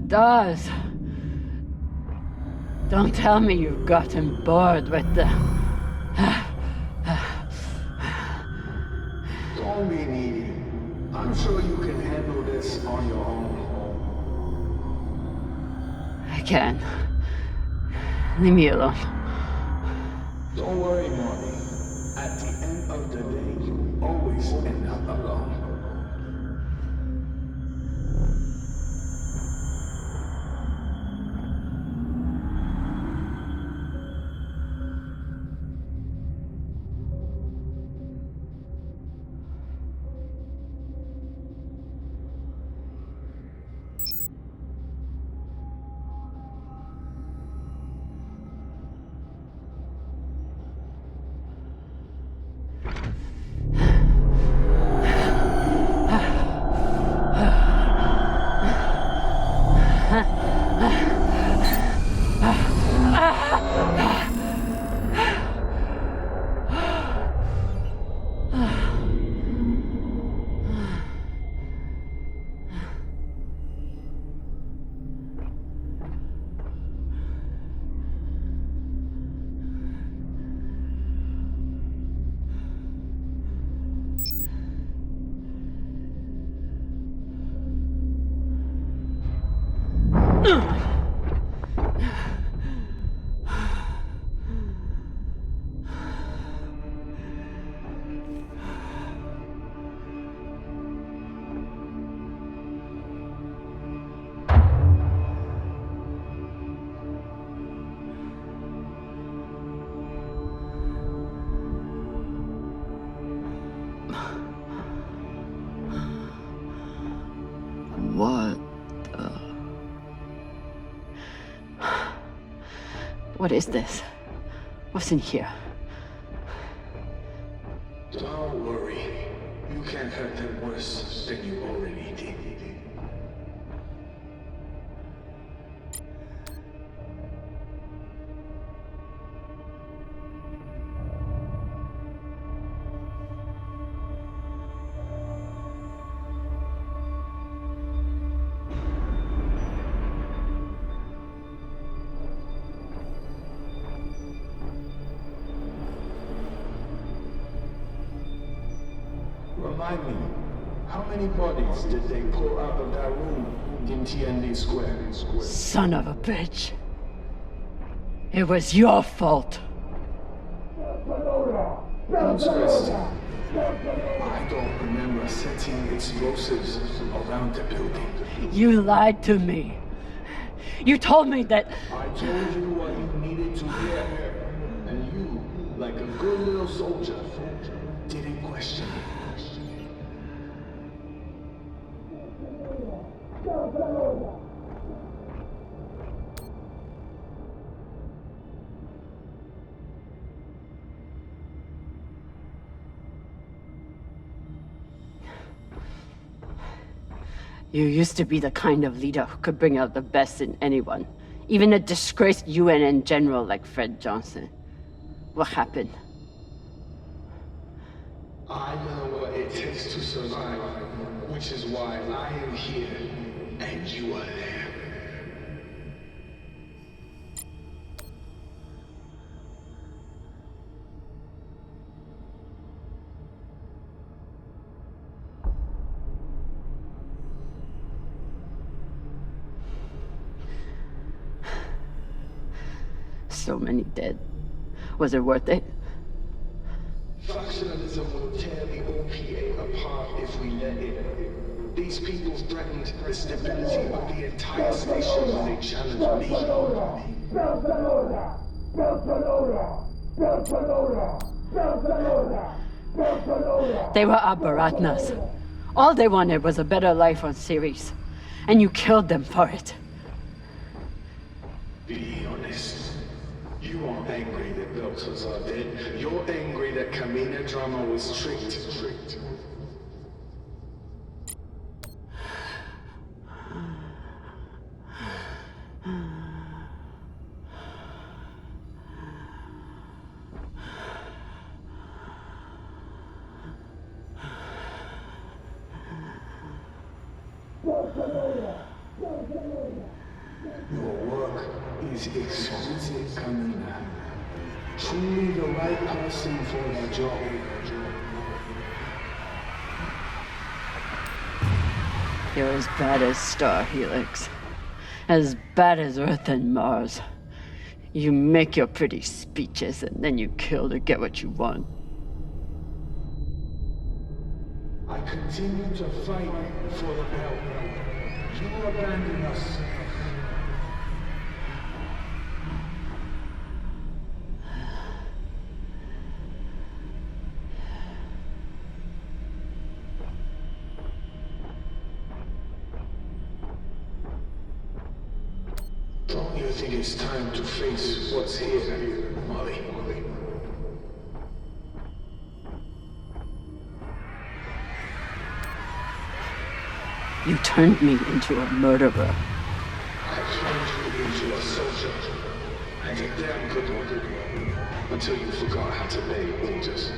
Does. Don't tell me you've gotten bored with the... Don't be needy. I'm sure you can handle this on your own. I can. Leave me alone. Don't worry, Marty. At the end of the day, you always end up alone. What is this? What's in here? Don't worry. You can't hurt them worse than you already did. Remind me, how many bodies did they pull out of that room in TND Square? Son of a bitch. It was your fault. Interesting. I don't remember setting explosives around the building. You lied to me. You told me that... I told you what you needed to hear. And you, like a good little soldier, didn't question it. You used to be the kind of leader who could bring out the best in anyone. Even a disgraced UNN general like Fred Johnson. What happened? I know what it takes to survive, which is why I am here, and you are there. So many dead. Was it worth it? Factionalism will tear the OPA apart if we let it. These people threatened the stability of the entire station when they challenged me. They were our Baratnas. All they wanted was a better life on Ceres. And you killed them for it. Be honest. You aren't angry that Belters are dead. You're angry that Kamina Drama was tricked. Your work is exquisite, Kamina. Truly the right person for the job. You're as bad as Star Helix. As bad as Earth and Mars. You make your pretty speeches and then you kill to get what you want. I continue to fight for the belt. You abandon us. Don't you think it's time to face what's here, Molly? You turned me into a murderer. I turned you into a soldier, and a damn good one, until you forgot how to obey orders.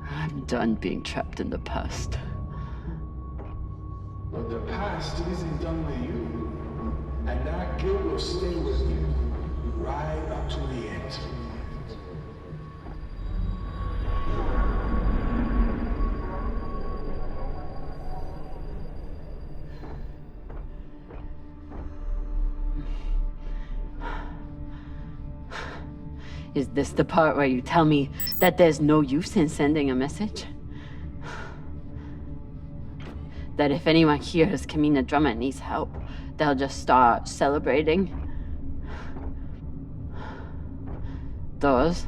I'm done being trapped in the past. But the past isn't done with you, and that guilt will stay with you right up to the end. Is this the part where you tell me that there's no use in sending a message? That if anyone hears Kamina Drummer needs help, they'll just start celebrating. Those.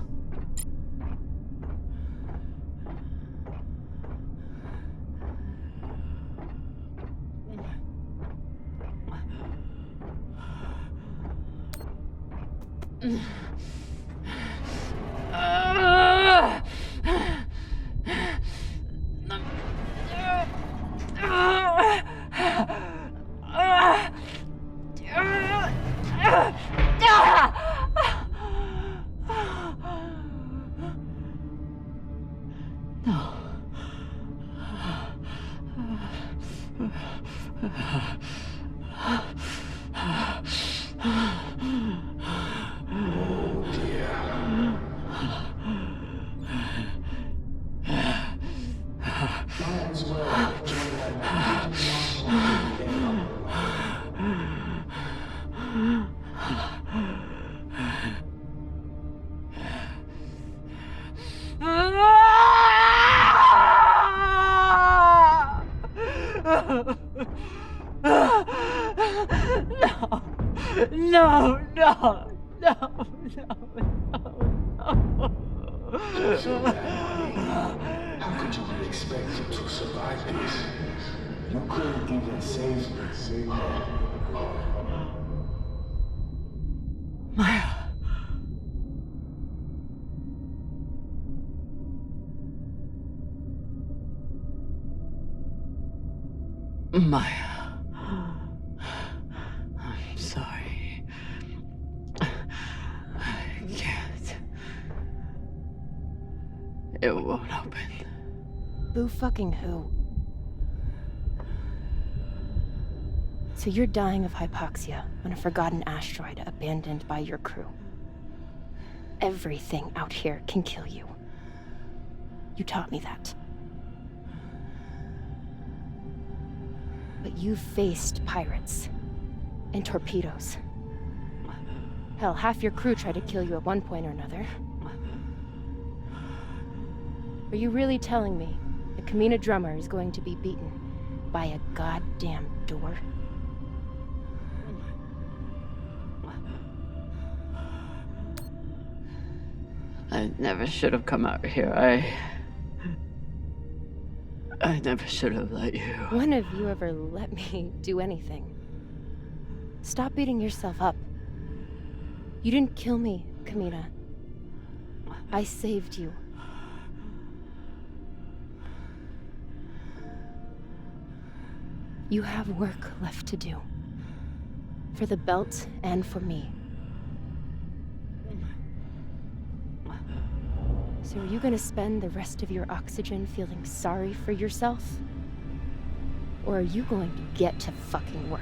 Don't feel bad, honey. How could you be expected to survive this? You couldn't even save me. Maya. Maya. I'm sorry. I can't. It won't open. Boo fucking who? So you're dying of hypoxia on a forgotten asteroid abandoned by your crew. Everything out here can kill you. You taught me that. But you've faced pirates and torpedoes. Hell, half your crew tried to kill you at one point or another. Are you really telling me that Kamina Drummer is going to be beaten by a goddamn door? I never should have come out here. I never should have let you. When have you ever let me do anything? Stop beating yourself up. You didn't kill me, Kamina. I saved you. You have work left to do. For the belt and for me. So are you gonna spend the rest of your oxygen feeling sorry for yourself? Or are you going to get to fucking work?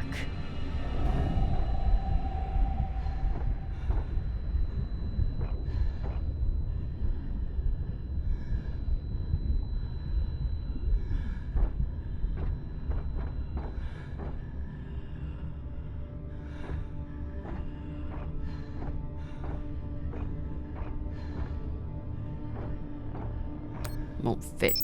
Won't fit.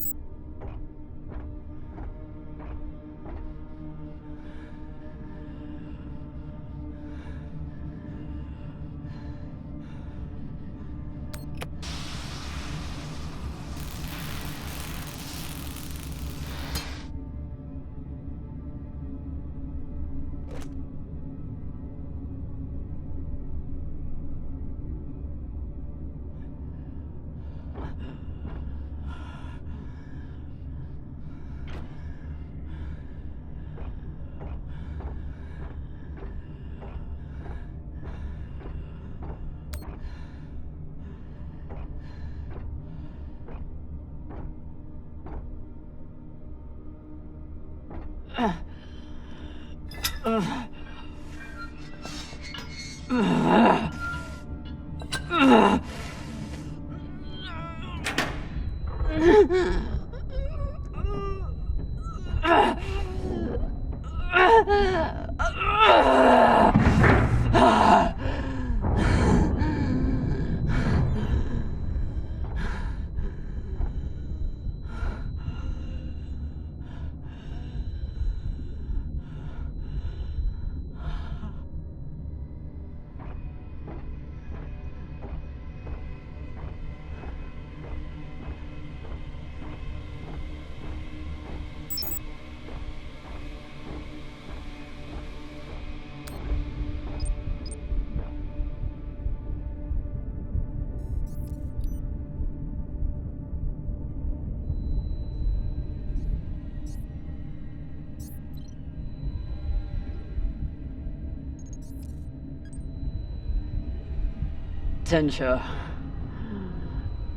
Attention.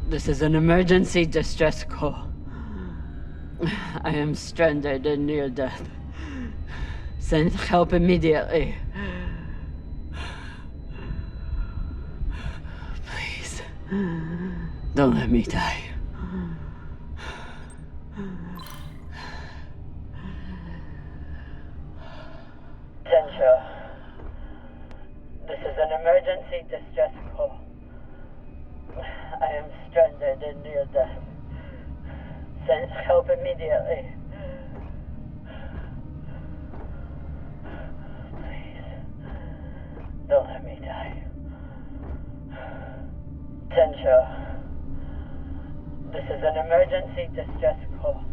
This is an emergency distress call. I am stranded and near death. Send help immediately. Please, don't let me die. Attention. This is an emergency distress call. I am stranded and near death. Send help immediately. Please, don't let me die. Attention. This is an emergency distress call.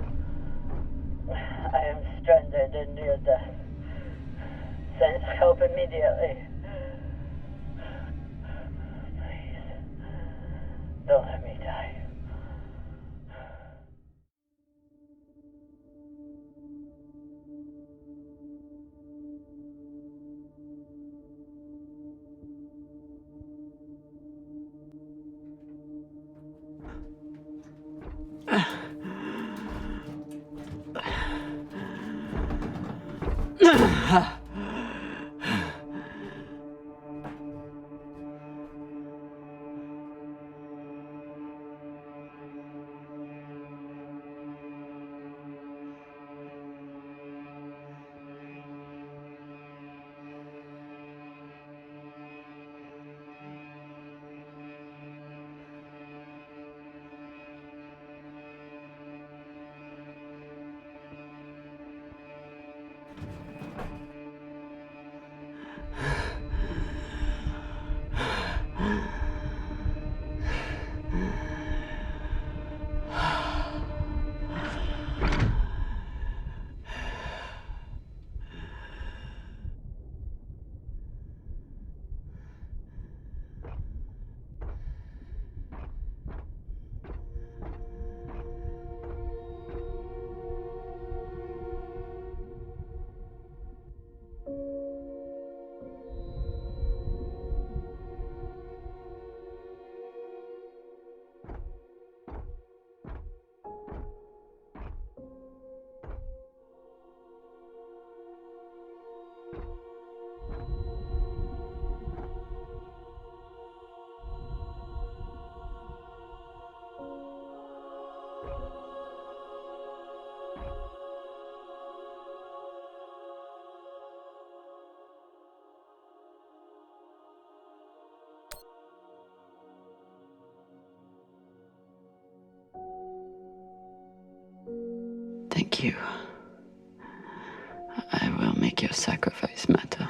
I am stranded and near death. Send help immediately. Please, don't let me die. Thank you. I will make your sacrifice matter.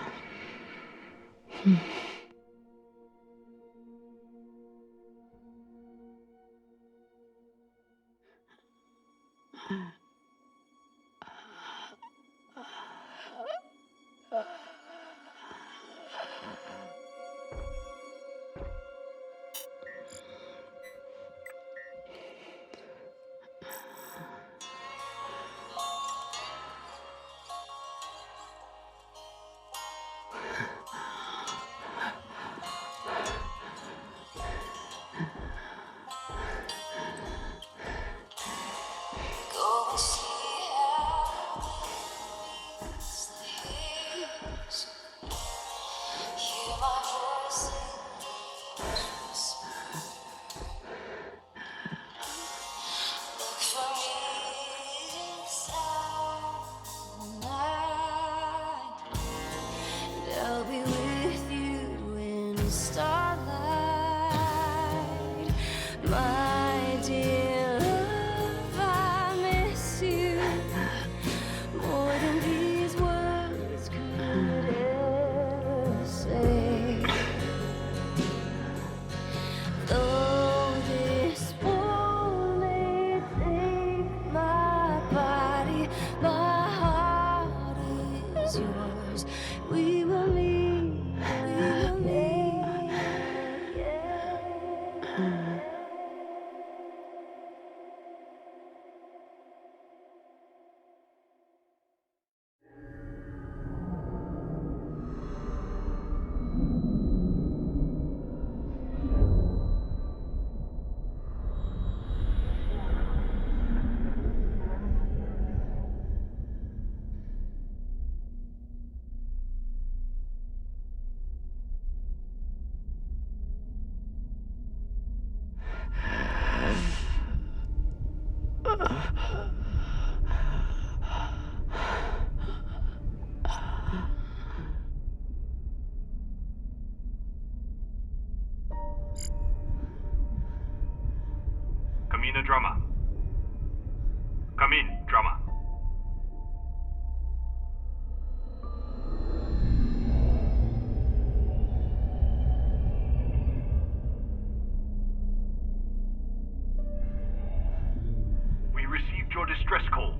Come in, drama. Come in, drama. We received your distress call.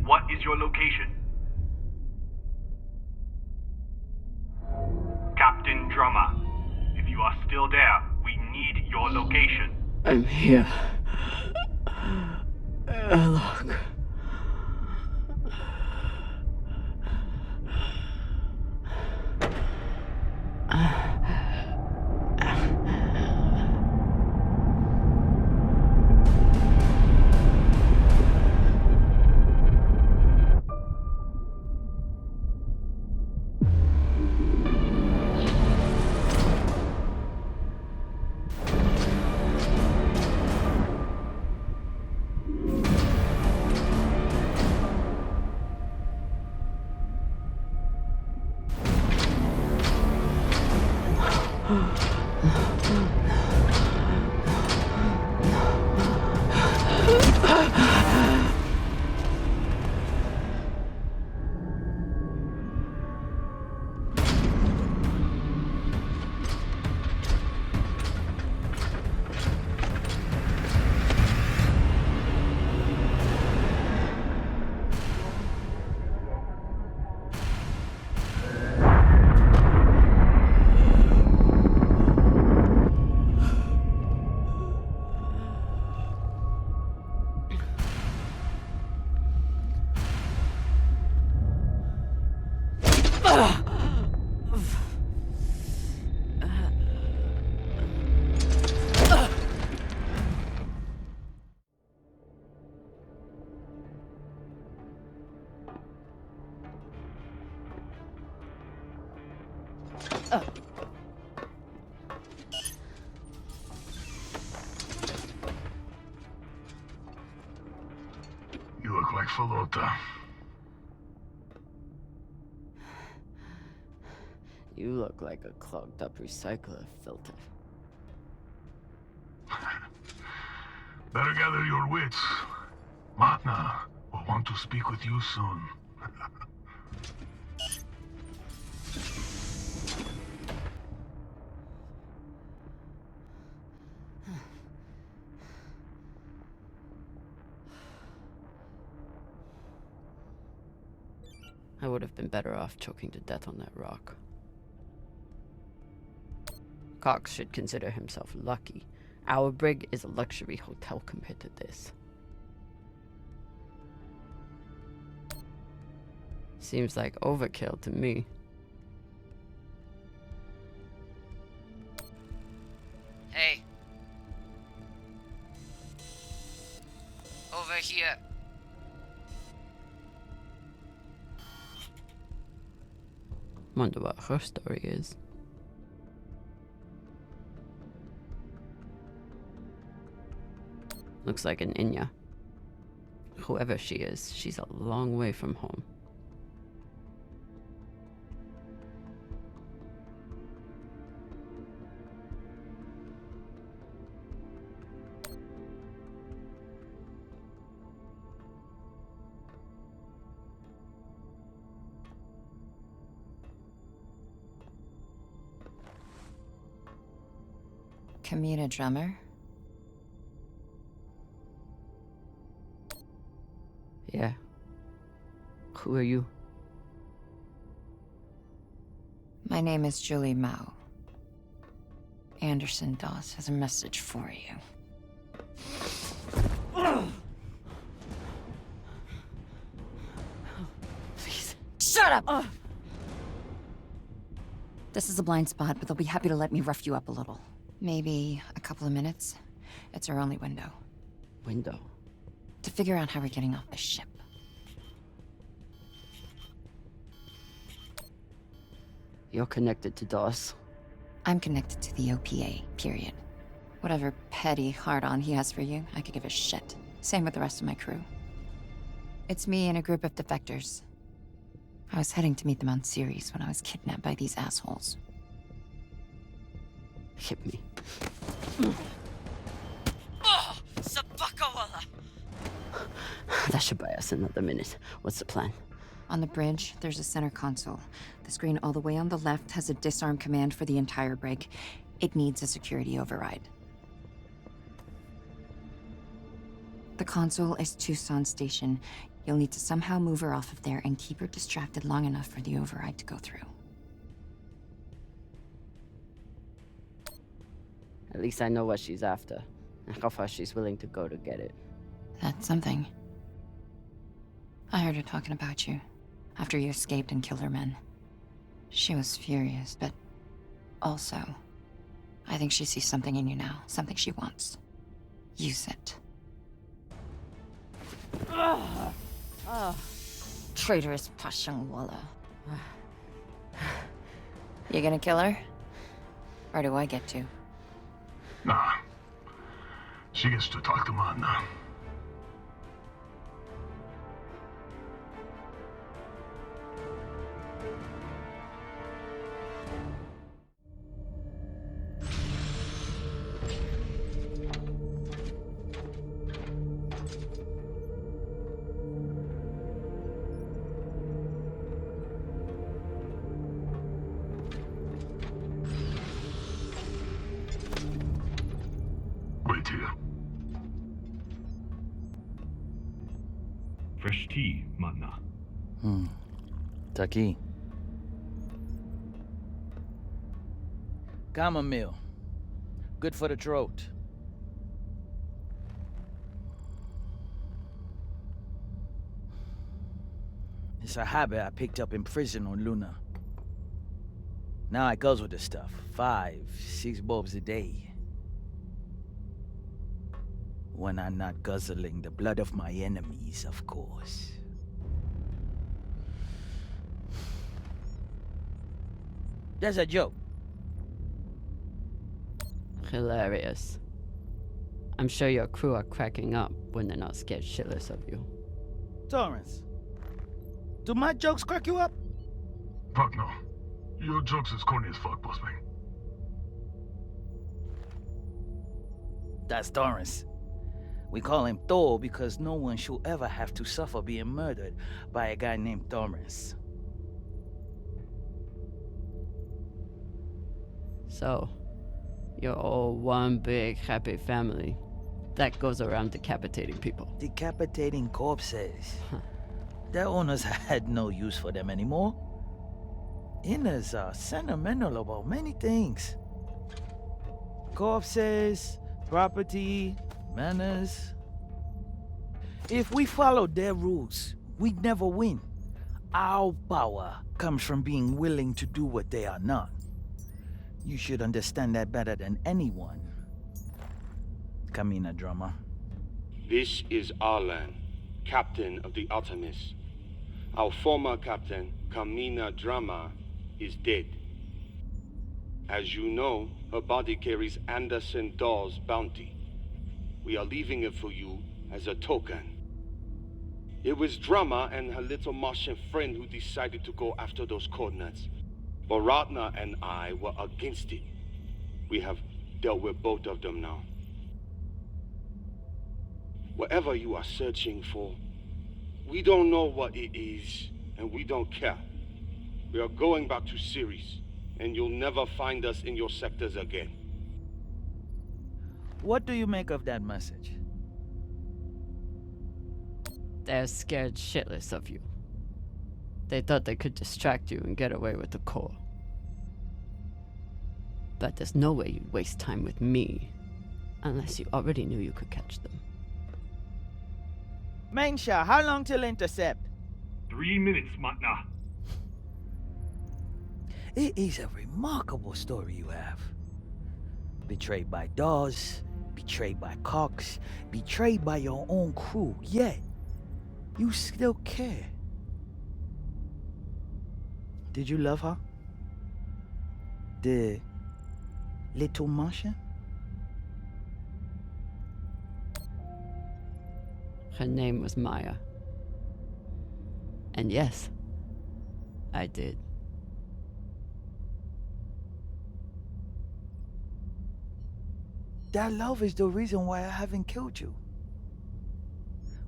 What is your location? Captain Drummer, if you are still there, we need your location. I'm here. Look. You look like Falota. You look like a clogged up recycler filter. Better gather your wits. Matna will want to speak with you soon. I would have been better off choking to death on that rock. Cox should consider himself lucky. Our brig is a luxury hotel compared to this. Seems like overkill to me. Hey. Over here. Wonder what her story is. Looks like an Inya. Whoever she is, she's a long way from home. Kamina Drummer? Yeah. Who are you? My name is Julie Mao. Anderson Dawes has a message for you. Please. Shut up! This is a blind spot, but they'll be happy to let me rough you up a little. Maybe a couple of minutes. It's our only window. Window? To figure out how we're getting off the ship. You're connected to Dawes. I'm connected to the OPA, period. Whatever petty hard-on he has for you, I could give a shit. Same with the rest of my crew. It's me and a group of defectors. I was heading to meet them on Ceres when I was kidnapped by these assholes. Hit me. Oh, Sabakawala! That should buy us another minute. What's the plan? On the bridge, there's a center console. The screen all the way on the left has a disarm command for the entire brig. It needs a security override. The console is Tucson Station. You'll need to somehow move her off of there and keep her distracted long enough for the override to go through. At least I know what she's after, and how far she's willing to go to get it. That's something. I heard her talking about you, after you escaped and killed her men. She was furious, but also, I think she sees something in you now, something she wants. Use it. Traitorous Pashangwala. You gonna kill her? Or do I get to? Nah. She gets to talk to Mom now. Wait here. Fresh tea, Matna. Taki. Chamomile. Good for the throat. It's a habit I picked up in prison on Luna. Now I goes with the stuff. 5, 6 bulbs a day. When I'm not guzzling the blood of my enemies, of course. That's a joke. Hilarious. I'm sure your crew are cracking up when they're not scared shitless of you. Torrance, do my jokes crack you up? Fuck no. Your jokes is corny as fuck, boss man. That's Torrance. We call him Thor because no one should ever have to suffer being murdered by a guy named Torrance. So, you're all one big happy family that goes around decapitating people. Decapitating corpses. Their owners had no use for them anymore. Inners are sentimental about many things. Corpses, property, manners. If we followed their rules, we'd never win. Our power comes from being willing to do what they are not. You should understand that better than anyone. Kamina Drama. This is Arlan, captain of the Artemis. Our former captain, Kamina Drama, is dead. As you know, her body carries Anderson Dawes' bounty. We are leaving it for you as a token. It was Drama and her little Martian friend who decided to go after those coordinates. But Ratna and I were against it. We have dealt with both of them now. Whatever you are searching for, we don't know what it is, and we don't care. We are going back to Ceres, and you'll never find us in your sectors again. What do you make of that message? They're scared shitless of you. They thought they could distract you and get away with the core. But there's no way you'd waste time with me, unless you already knew you could catch them. Mensha, how long till intercept? 3 minutes, Matna. It is a remarkable story you have. Betrayed by Dawes, betrayed by Cox, betrayed by your own crew, yet you still care. Did you love her? The little Martian? her name was Maya. And yes, I did. That love is the reason why I haven't killed you.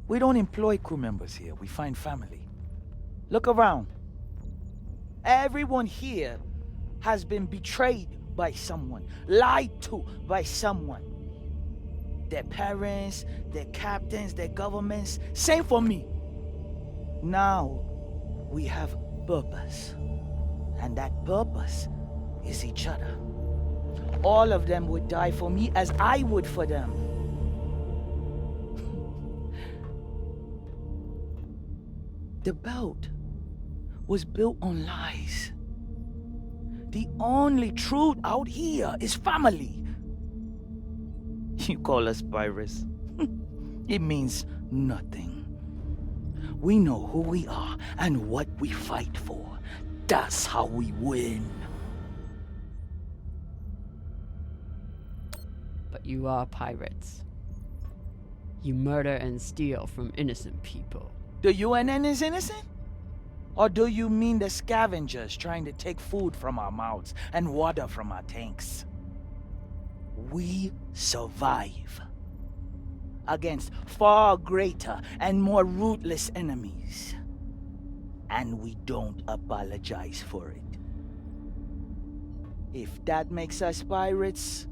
We don't employ crew members here, we find family. Look around. Everyone here has been betrayed by someone, lied to by someone. Their parents, their captains, their governments, same for me. Now, we have purpose. And that purpose is each other. All of them would die for me as I would for them. The belt was built on lies. The only truth out here is family. You call us pirates. It means nothing. We know who we are and what we fight for. That's how we win. But you are pirates. You murder and steal from innocent people. The UNN is innocent? Or do you mean the scavengers trying to take food from our mouths and water from our tanks? We survive against far greater and more ruthless enemies. And we don't apologize for it. If that makes us pirates,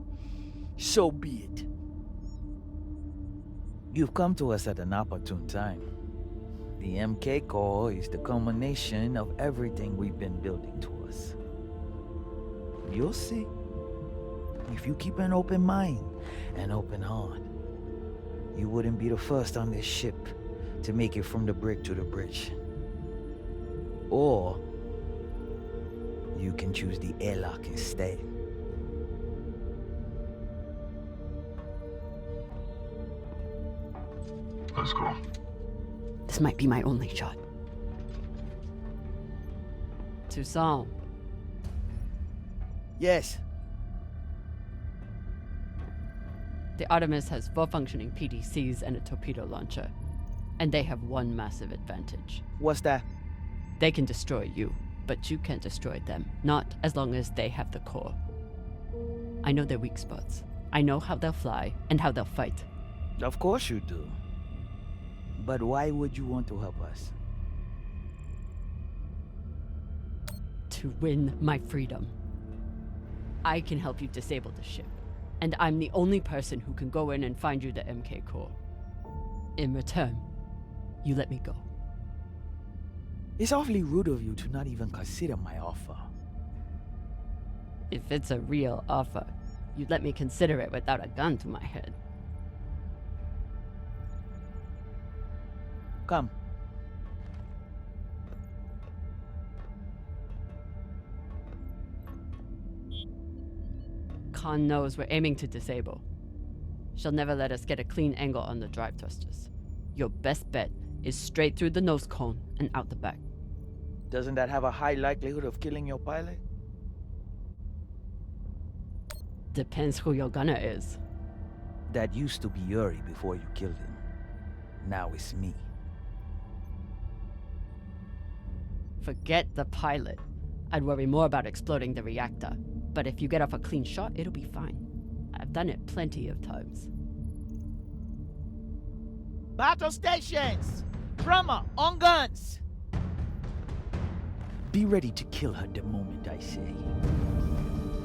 so be it. You've come to us at an opportune time. The MK Corps is the culmination of everything we've been building towards. You'll see. If you keep an open mind and open heart, you wouldn't be the first on this ship to make it from the brig to the bridge. Or you can choose the airlock instead. Let's go. This might be my only shot. Toussaint. Yes. The Artemis has 4 functioning PDCs and a torpedo launcher. And they have one massive advantage. What's that? They can destroy you, but you can't destroy them. Not as long as they have the core. I know their weak spots. I know how they'll fly and how they'll fight. Of course you do. But why would you want to help us? To win my freedom. I can help you disable the ship. And I'm the only person who can go in and find you the MK core. In return, you let me go. It's awfully rude of you to not even consider my offer. If it's a real offer, you'd let me consider it without a gun to my head. Come. Khan knows we're aiming to disable. She'll never let us get a clean angle on the drive thrusters. Your best bet is straight through the nose cone and out the back. Doesn't that have a high likelihood of killing your pilot? Depends who your gunner is. That used to be Yuri before you killed him. Now it's me. Forget the pilot. I'd worry more about exploding the reactor. But if you get off a clean shot, it'll be fine. I've done it plenty of times. Battle stations! Drummer, on guns! Be ready to kill her the moment I say.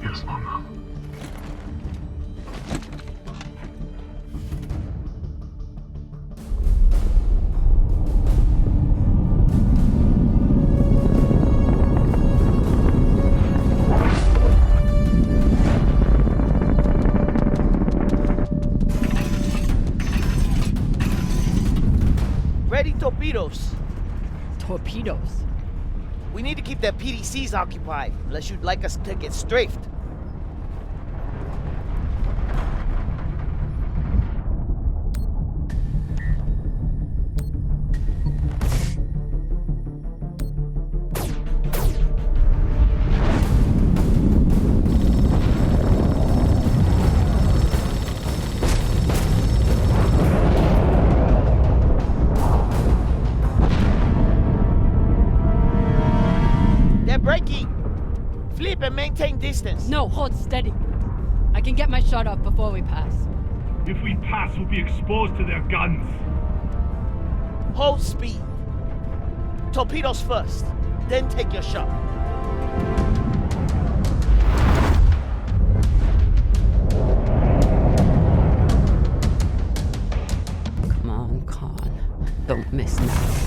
Yes, Mama. Ready torpedoes. Torpedoes? We need to keep their PDCs occupied, unless you'd like us to get strafed. Better maintain distance. No, hold steady. I can get my shot off before we pass. If we pass, we'll be exposed to their guns. Hold speed. Torpedoes first, then take your shot. Come on, Khan. Don't miss now.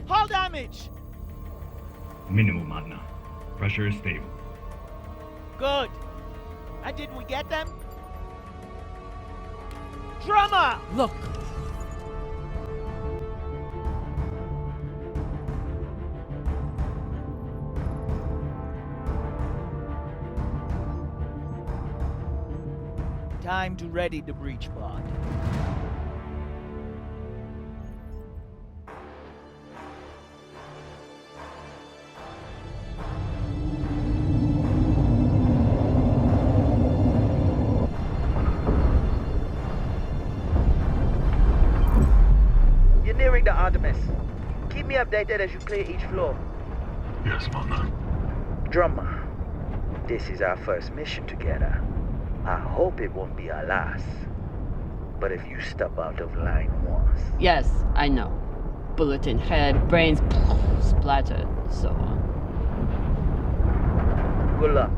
Hull damage! Minimal, Magna. Pressure is stable. Good. And did we get them? Drummer! Look! Time to ready the breach pod. You're nearing the Artemis. Keep me updated as you clear each floor. Yes, Mama. Drummer, this is our first mission together. I hope it won't be our last. But if you step out of line once... Yes, I know. Bullet in head, brains splattered, so on. Good luck.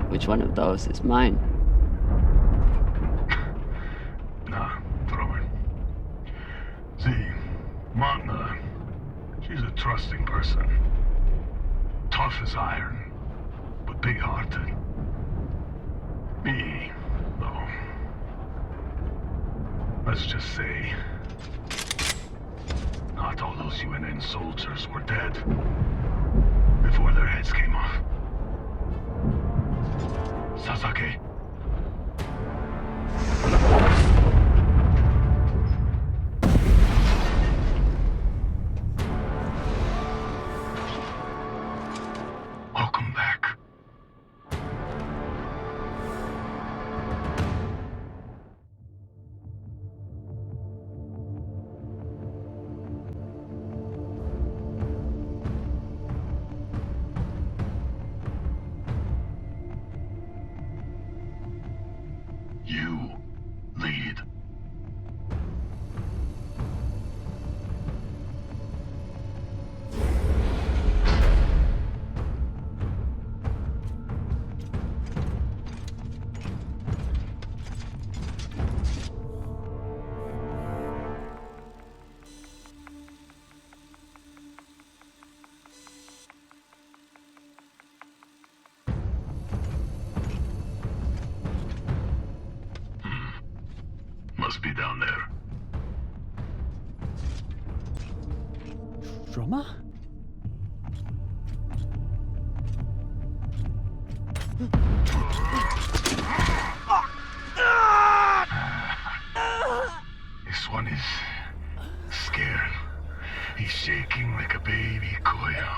Which one of those is mine? Nah, throw it. See, Magna, she's a trusting person. Tough as iron, but big-hearted. Me, though. Let's just say, not all those UNN soldiers were dead before their heads came off. Sasaki. Welcome back. You lead. Must be down there. Drummer? This one is scared. He's shaking like a baby koyo.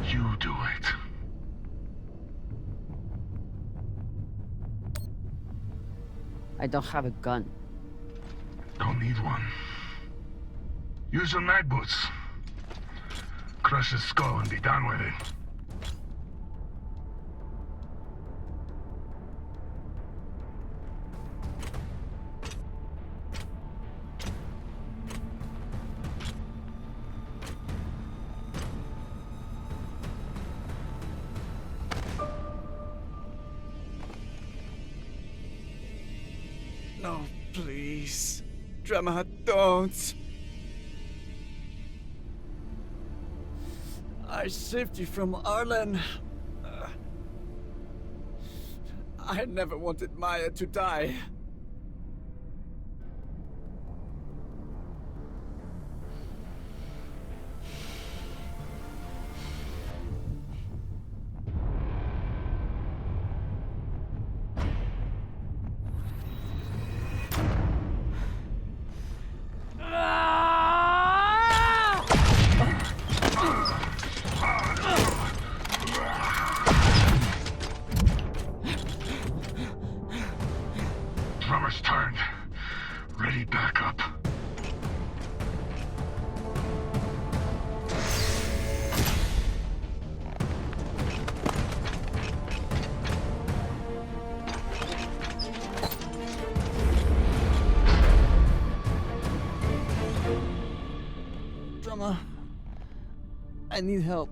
You do it. I don't have a gun. Don't need one. Use your night boots. Crush his skull and be done with it. No Please. Drummer, don't. I saved you from Arlen. I never wanted Maya to die. Drummer's turned. Ready back up. Drummer, I need help.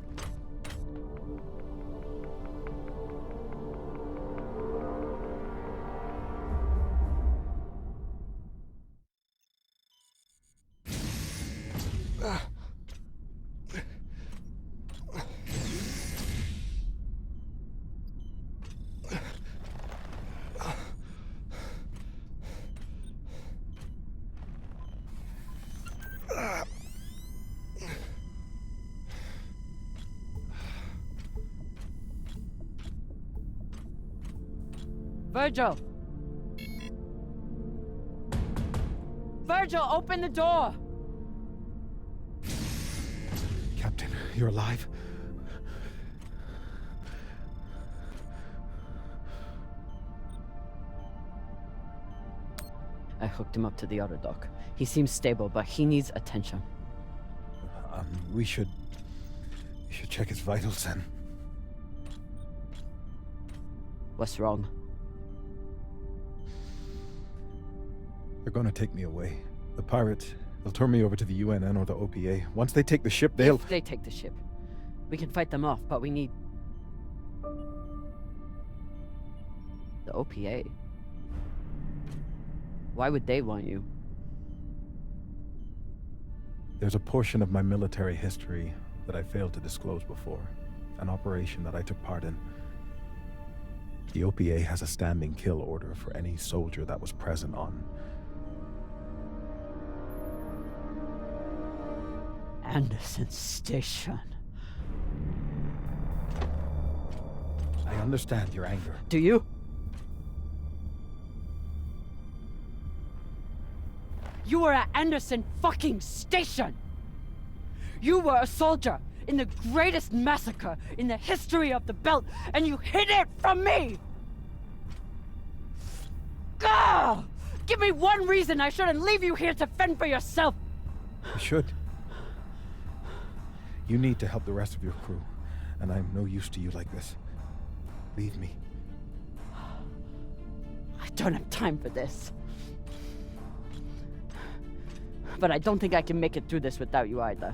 Virgil! Virgil, open the door! Captain, you're alive? I hooked him up to the auto dock. He seems stable, but he needs attention. We should check his vitals then. What's wrong? They're gonna take me away. The pirates, they'll turn me over to the UNN or the OPA. Once they take the ship, they'll... If they take the ship, we can fight them off, but we need... the OPA. Why would they want you? There's a portion of my military history that I failed to disclose before. An operation that I took part in. The OPA has a standing kill order for any soldier that was present on Anderson Station. I understand your anger. Do you? You were at Anderson fucking Station! You were a soldier in the greatest massacre in the history of the belt, and you hid it from me! Gah! Give me one reason I shouldn't leave you here to fend for yourself! You should. You need to help the rest of your crew, and I'm no use to you like this. Leave me. I don't have time for this. But I don't think I can make it through this without you either.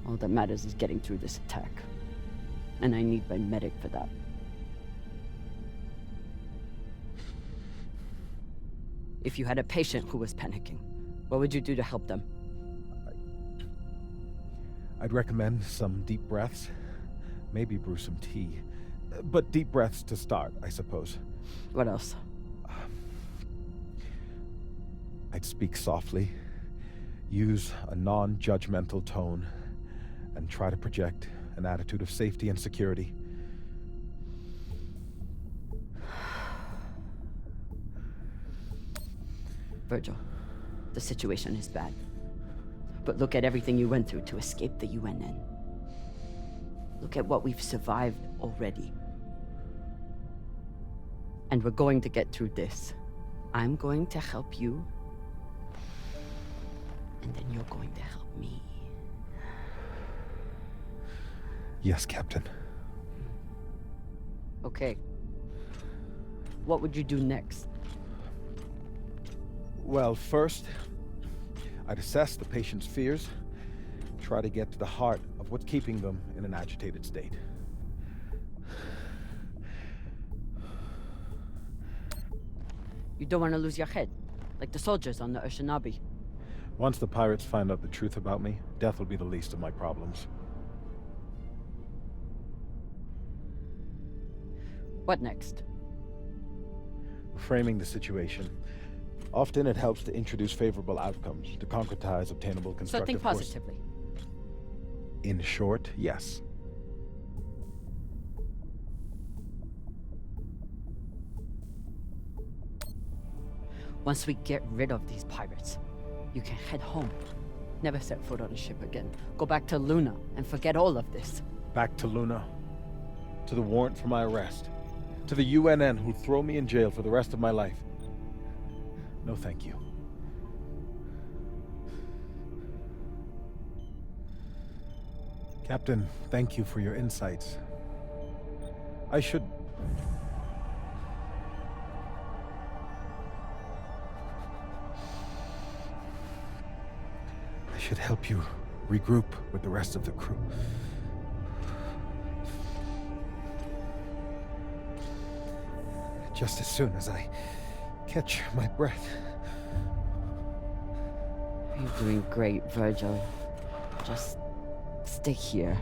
All that matters is getting through this attack. And I need my medic for that. If you had a patient who was panicking, what would you do to help them? I'd recommend some deep breaths. Maybe brew some tea. But deep breaths to start, I suppose. What else? I'd speak softly, use a non-judgmental tone, and try to project an attitude of safety and security. Virgil, the situation is bad. But look at everything you went through to escape the UNN. Look at what we've survived already. And we're going to get through this. I'm going to help you. And then you're going to help me. Yes, Captain. Okay. What would you do next? Well, first, I'd assess the patient's fears, try to get to the heart of what's keeping them in an agitated state. You don't want to lose your head, like the soldiers on the Oceanabi. Once the pirates find out the truth about me, death will be the least of my problems. What next? Framing the situation. Often it helps to introduce favorable outcomes, to concretize obtainable So constructive think force. positively. In short, yes. Once we get rid of these pirates, you can head home. Never set foot on a ship again. Go back to Luna and forget all of this. Back to Luna. To the warrant for my arrest. To the UNN who'll throw me in jail for the rest of my life. No, thank you. Captain, thank you for your insights. I should help you regroup with the rest of the crew. Just as soon as I catch my breath. You're doing great, Virgil. Just stay here.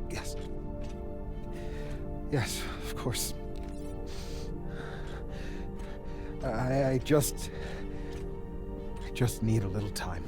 Yes. Yes, of course. I just need a little time.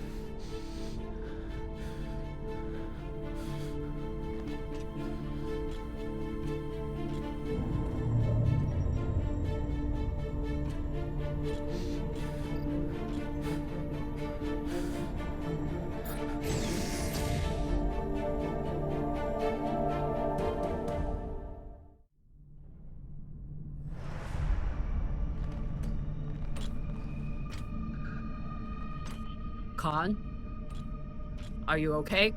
Khan? Are you okay?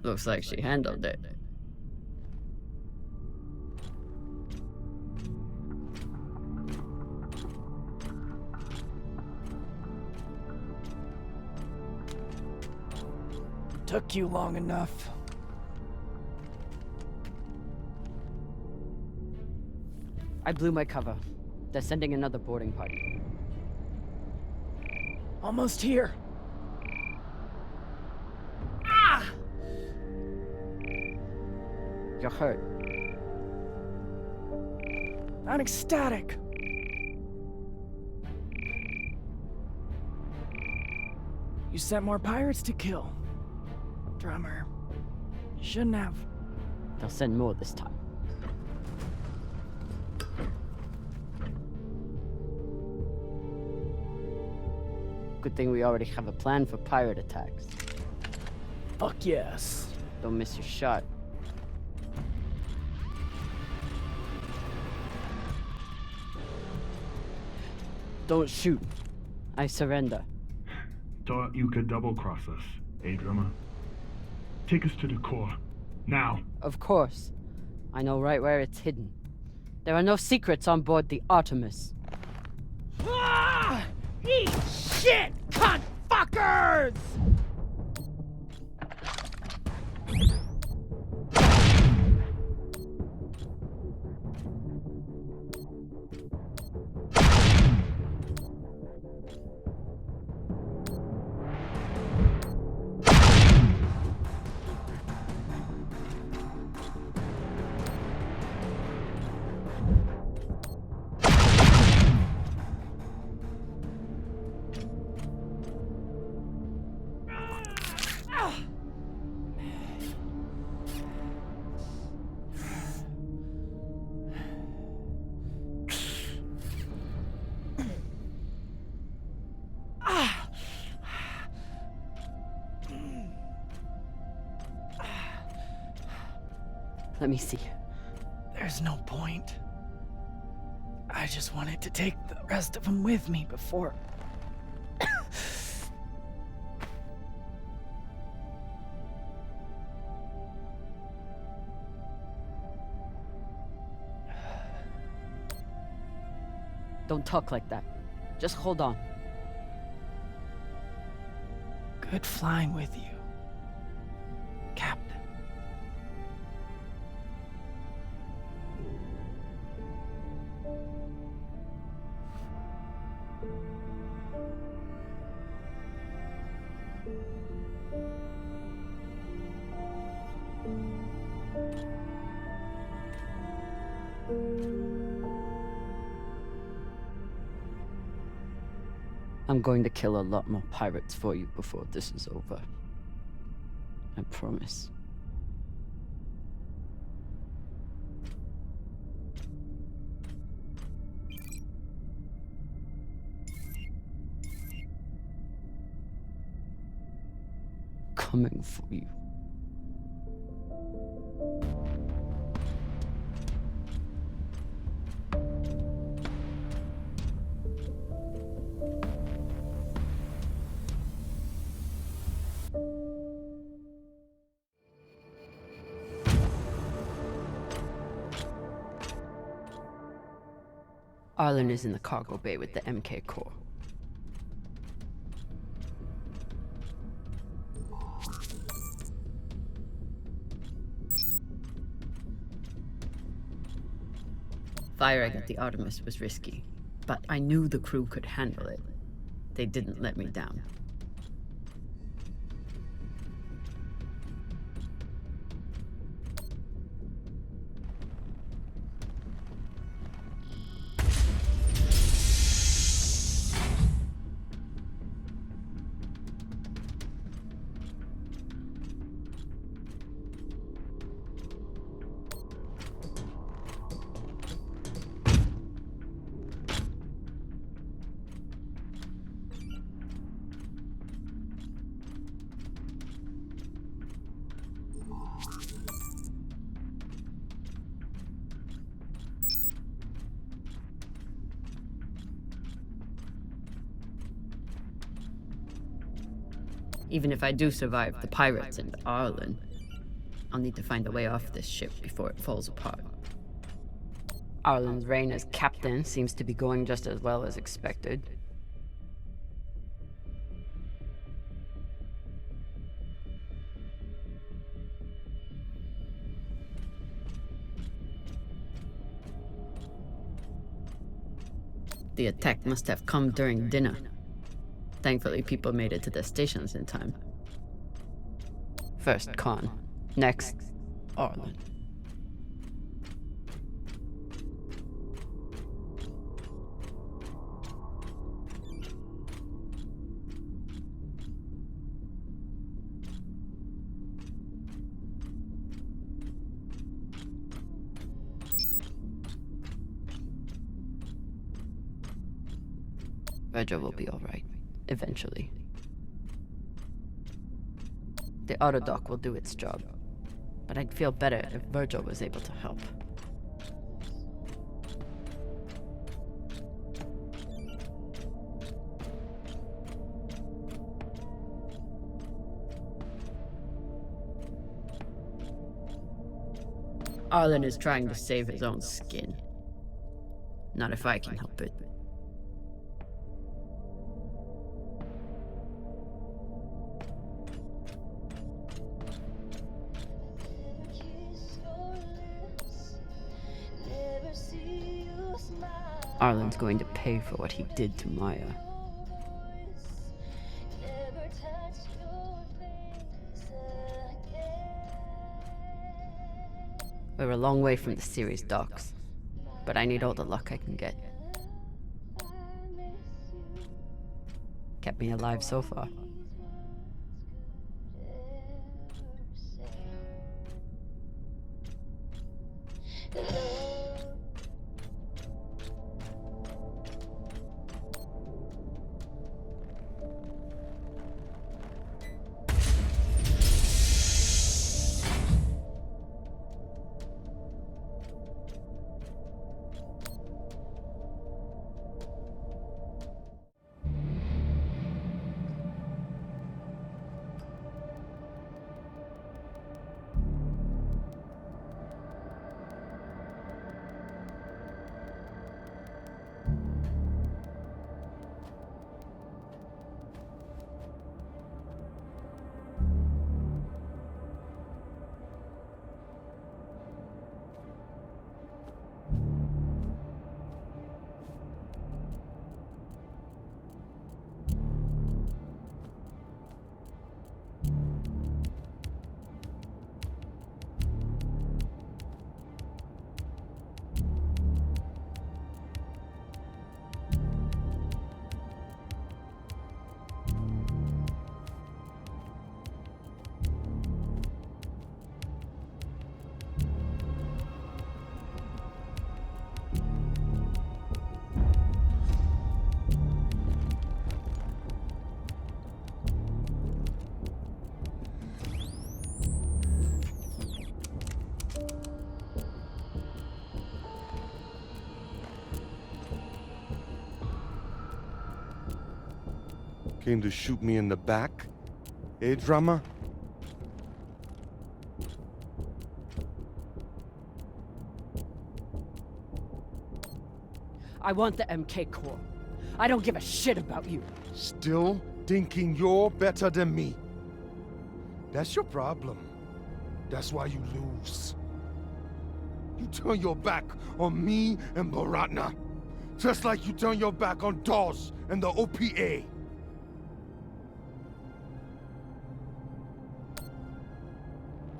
Looks like she handled it. Took you long enough. I blew my cover. They're sending another boarding party. Almost here. You're hurt. I'm ecstatic. You sent more pirates to kill. Drummer. You shouldn't have. They'll send more this time. Good thing we already have a plan for pirate attacks. Fuck yes. Don't miss your shot. Don't shoot. I surrender. Thought you could double-cross us, eh, Drummer? Take us to the core. Now. Of course. I know right where it's hidden. There are no secrets on board the Artemis. Ah! Eat shit, cunt fuckers! Let me see. There's no point. I just wanted to take the rest of them with me before. Don't talk like that. Just hold on. Good flying with you, Captain. I'm going to kill a lot more pirates for you before this is over. I promise. Coming for you. Arlen is in the cargo bay with the MK core. Firing at the Artemis was risky, but I knew the crew could handle it. They didn't let me down. Even if I do survive the pirates and Arlen, I'll need to find a way off this ship before it falls apart. Arlen's reign as captain seems to be going just as well as expected. The attack must have come during dinner. Thankfully, people made it to their stations in time. First Khan, next Arlen. Virgil will be all right, eventually. The autodock will do its job, but I'd feel better if Virgil was able to help. Arlen is trying to save his own skin. Not if I can help it. Arlen's going to pay for what he did to Maya. We're a long way from the Ceres docks, but I need all the luck I can get. Kept me alive so far. Came to shoot me in the back? Eh, Drama? I want the MK core. I don't give a shit about you. Still thinking you're better than me. That's your problem. That's why you lose. You turn your back on me and Baratna. Just like you turn your back on Dawes and the OPA.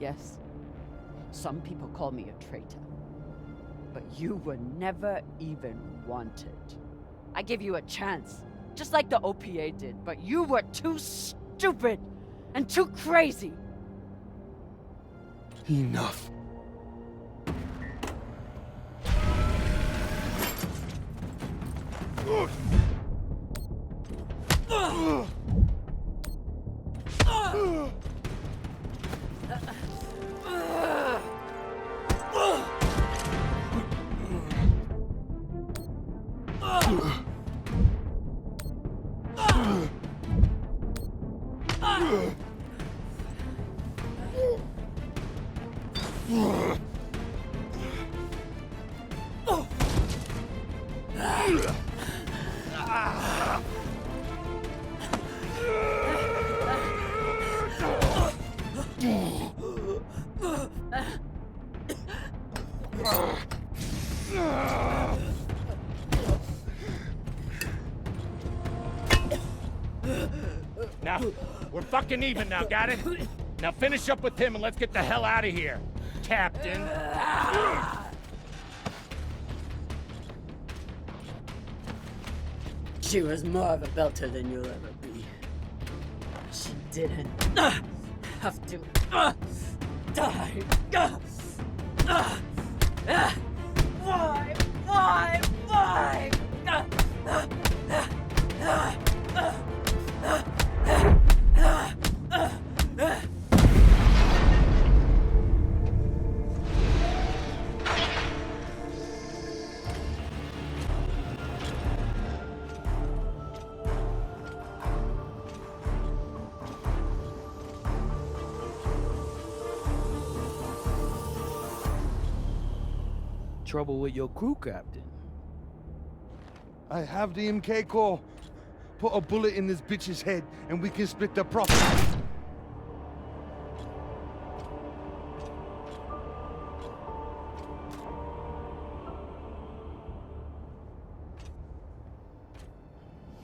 Yes, some people call me a traitor. But you were never even wanted. I gave you a chance, just like the OPA did, but you were too stupid and too crazy. Enough. Now, we're fucking even now, got it? Now finish up with him and let's get the hell out of here, Captain. She was more of a belter than you'll ever be. She didn't have to die. Why? Trouble with your crew, Captain? I have the MK core. Put a bullet in this bitch's head and we can split the profit.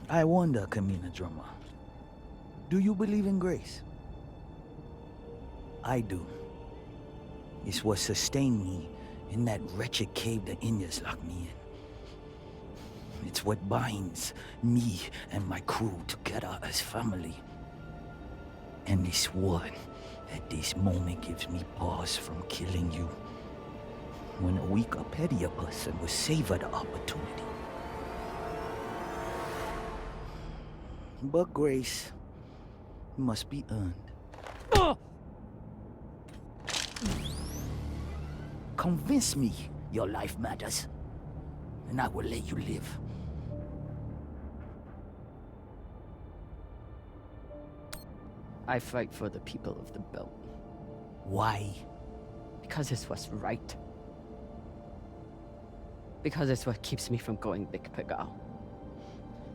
I wonder, Kamina Drummer, do you believe in grace? I do. It's what sustained me in that wretched cave the Indians locked me in. It's what binds me and my crew together as family. And it's what, at this moment, gives me pause from killing you. When a weaker, pettier person will savor the opportunity. But grace must be earned. Convince me your life matters, and I will let you live. I fight for the people of the belt. Why? Because it's what's right. Because it's what keeps me from going Vic Pagal.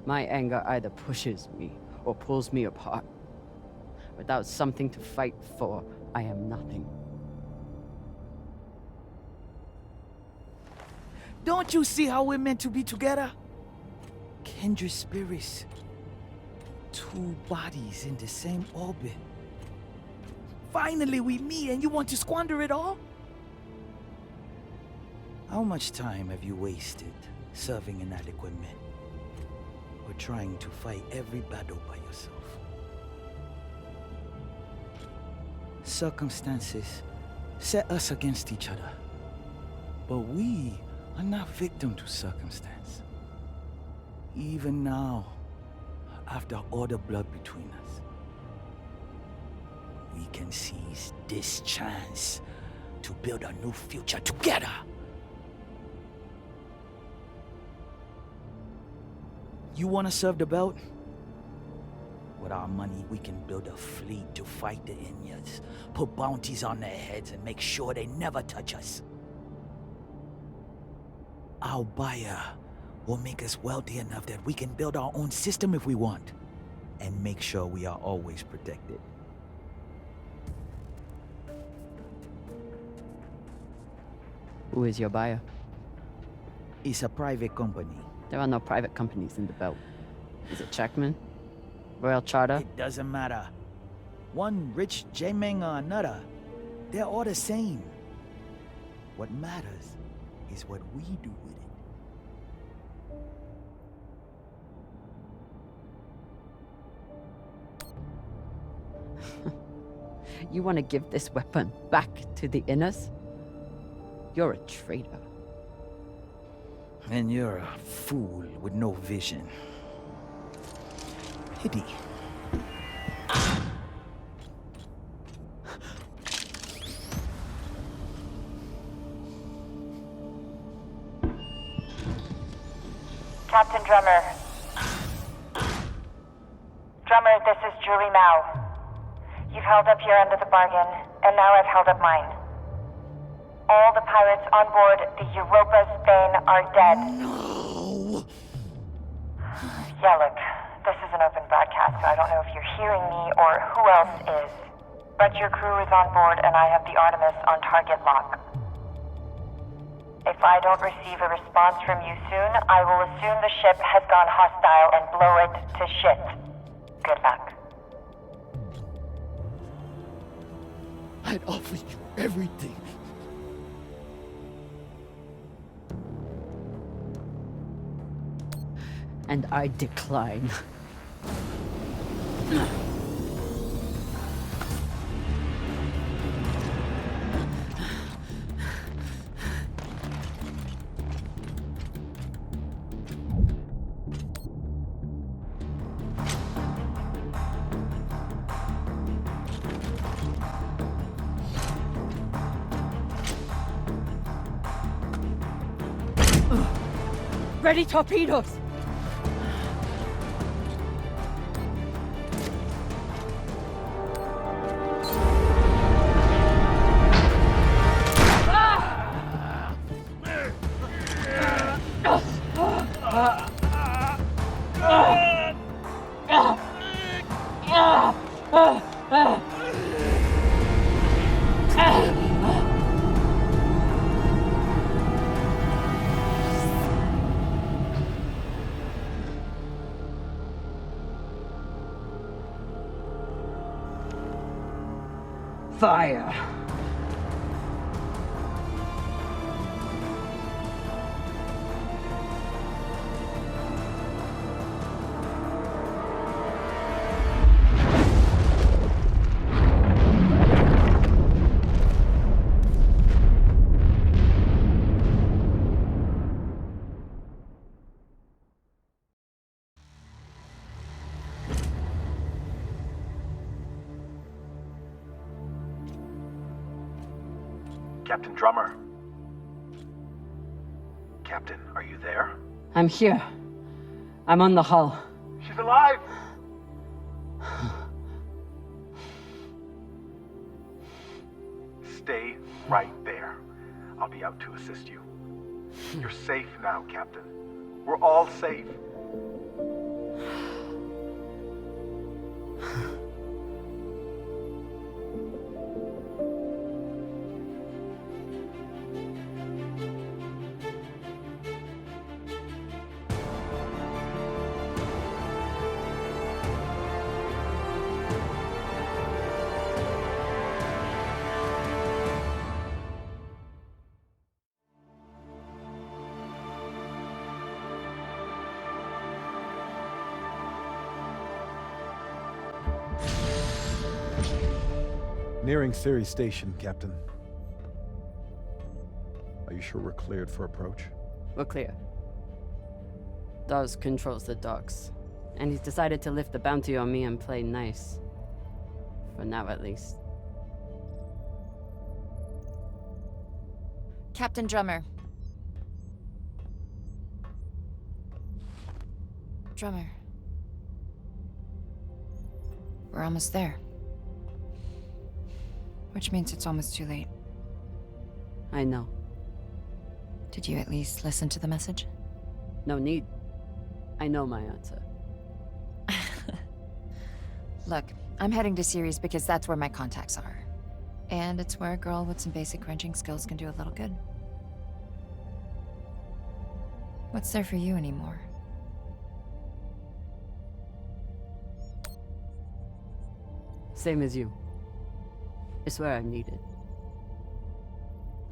My anger either pushes me or pulls me apart. Without something to fight for, I am nothing. Don't you see how we're meant to be together? Kindred spirits. Two bodies in the same orbit. Finally we meet and you want to squander it all? How much time have you wasted serving inadequate men? Or trying to fight every battle by yourself? Circumstances set us against each other. But we are not victim to circumstance. Even now, after all the blood between us, we can seize this chance to build a new future together. You want to serve the belt? With our money, we can build a fleet to fight the Inyas, put bounties on their heads, and make sure they never touch us. Our buyer will make us wealthy enough that we can build our own system if we want, and make sure we are always protected. Who is your buyer? It's a private company. There are no private companies in the belt. Is it Checkman? Royal Charter? It doesn't matter. One rich J-Meng or another, they're all the same. What matters is what we do with it. You want to give this weapon back to the Inners? You're a traitor. And you're a fool with no vision. Pity. Captain Drummer. Drummer, this is Julie Mao. You've held up your end of the bargain, and now I've held up mine. All the pirates on board the Europa Spain are dead. No! Yeah, look, this is an open broadcast, so I don't know if you're hearing me or who else is. But your crew is on board, and I have the Artemis on target lock. If I don't receive a response from you soon, I will assume the ship has gone hostile and blow it to shit. Good luck. I'd offer you everything. And I decline. Ready torpedoes! Fire! Captain Drummer. Captain, are you there? I'm here. I'm on the hull. She's alive! Stay right there. I'll be out to assist you. You're safe now, Captain. We're all safe. Nearing Ceres Station, Captain. Are you sure we're cleared for approach? We're clear. Dawes controls the docks, and he's decided to lift the bounty on me and play nice. For now, at least. Captain Drummer. Drummer. We're almost there. Which means it's almost too late. I know. Did you at least listen to the message? No need. I know my answer. Look, I'm heading to Ceres because that's where my contacts are. And it's where a girl with some basic crunching skills can do a little good. What's there for you anymore? Same as you. It's where I'm needed.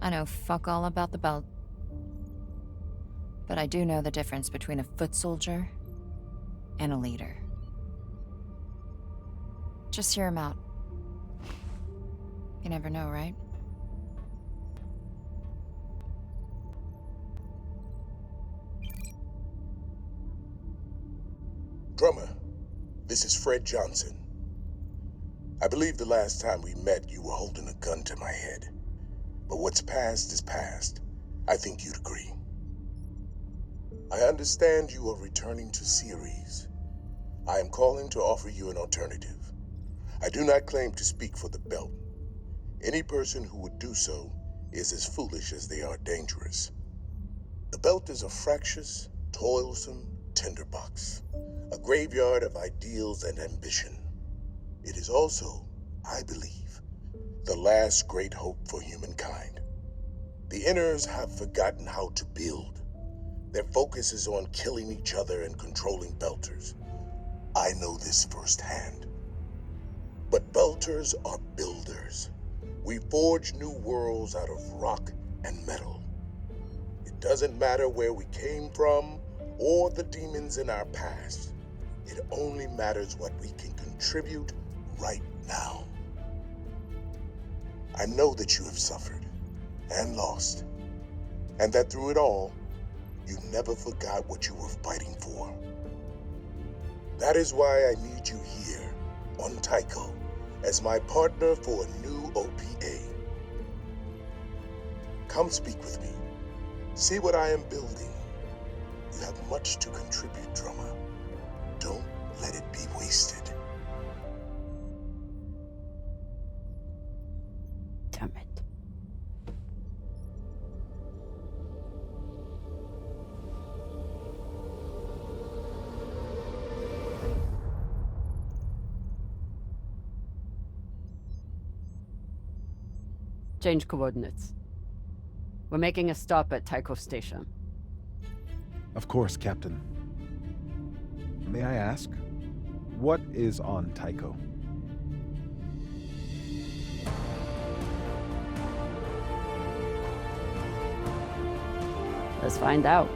I know fuck all about the belt. But I do know the difference between a foot soldier and a leader. Just hear him out. You never know, right? Drummer, this is Fred Johnson. I believe the last time we met, you were holding a gun to my head. But what's past is past. I think you'd agree. I understand you are returning to Ceres. I am calling to offer you an alternative. I do not claim to speak for the Belt. Any person who would do so is as foolish as they are dangerous. The Belt is a fractious, toilsome tinderbox, a graveyard of ideals and ambition. It is also, I believe, the last great hope for humankind. The Inners have forgotten how to build. Their focus is on killing each other and controlling Belters. I know this firsthand. But Belters are builders. We forge new worlds out of rock and metal. It doesn't matter where we came from or the demons in our past. It only matters what we can contribute right now. I know that you have suffered and lost, and that through it all, you never forgot what you were fighting for. That is why I need you here on Tycho as my partner for a new OPA. Come speak with me. See what I am building. You have much to contribute, Drummer. Don't let it be wasted. Damn it. Change coordinates. We're making a stop at Tycho Station. Of course, Captain. May I ask, what is on Tycho? Let's find out.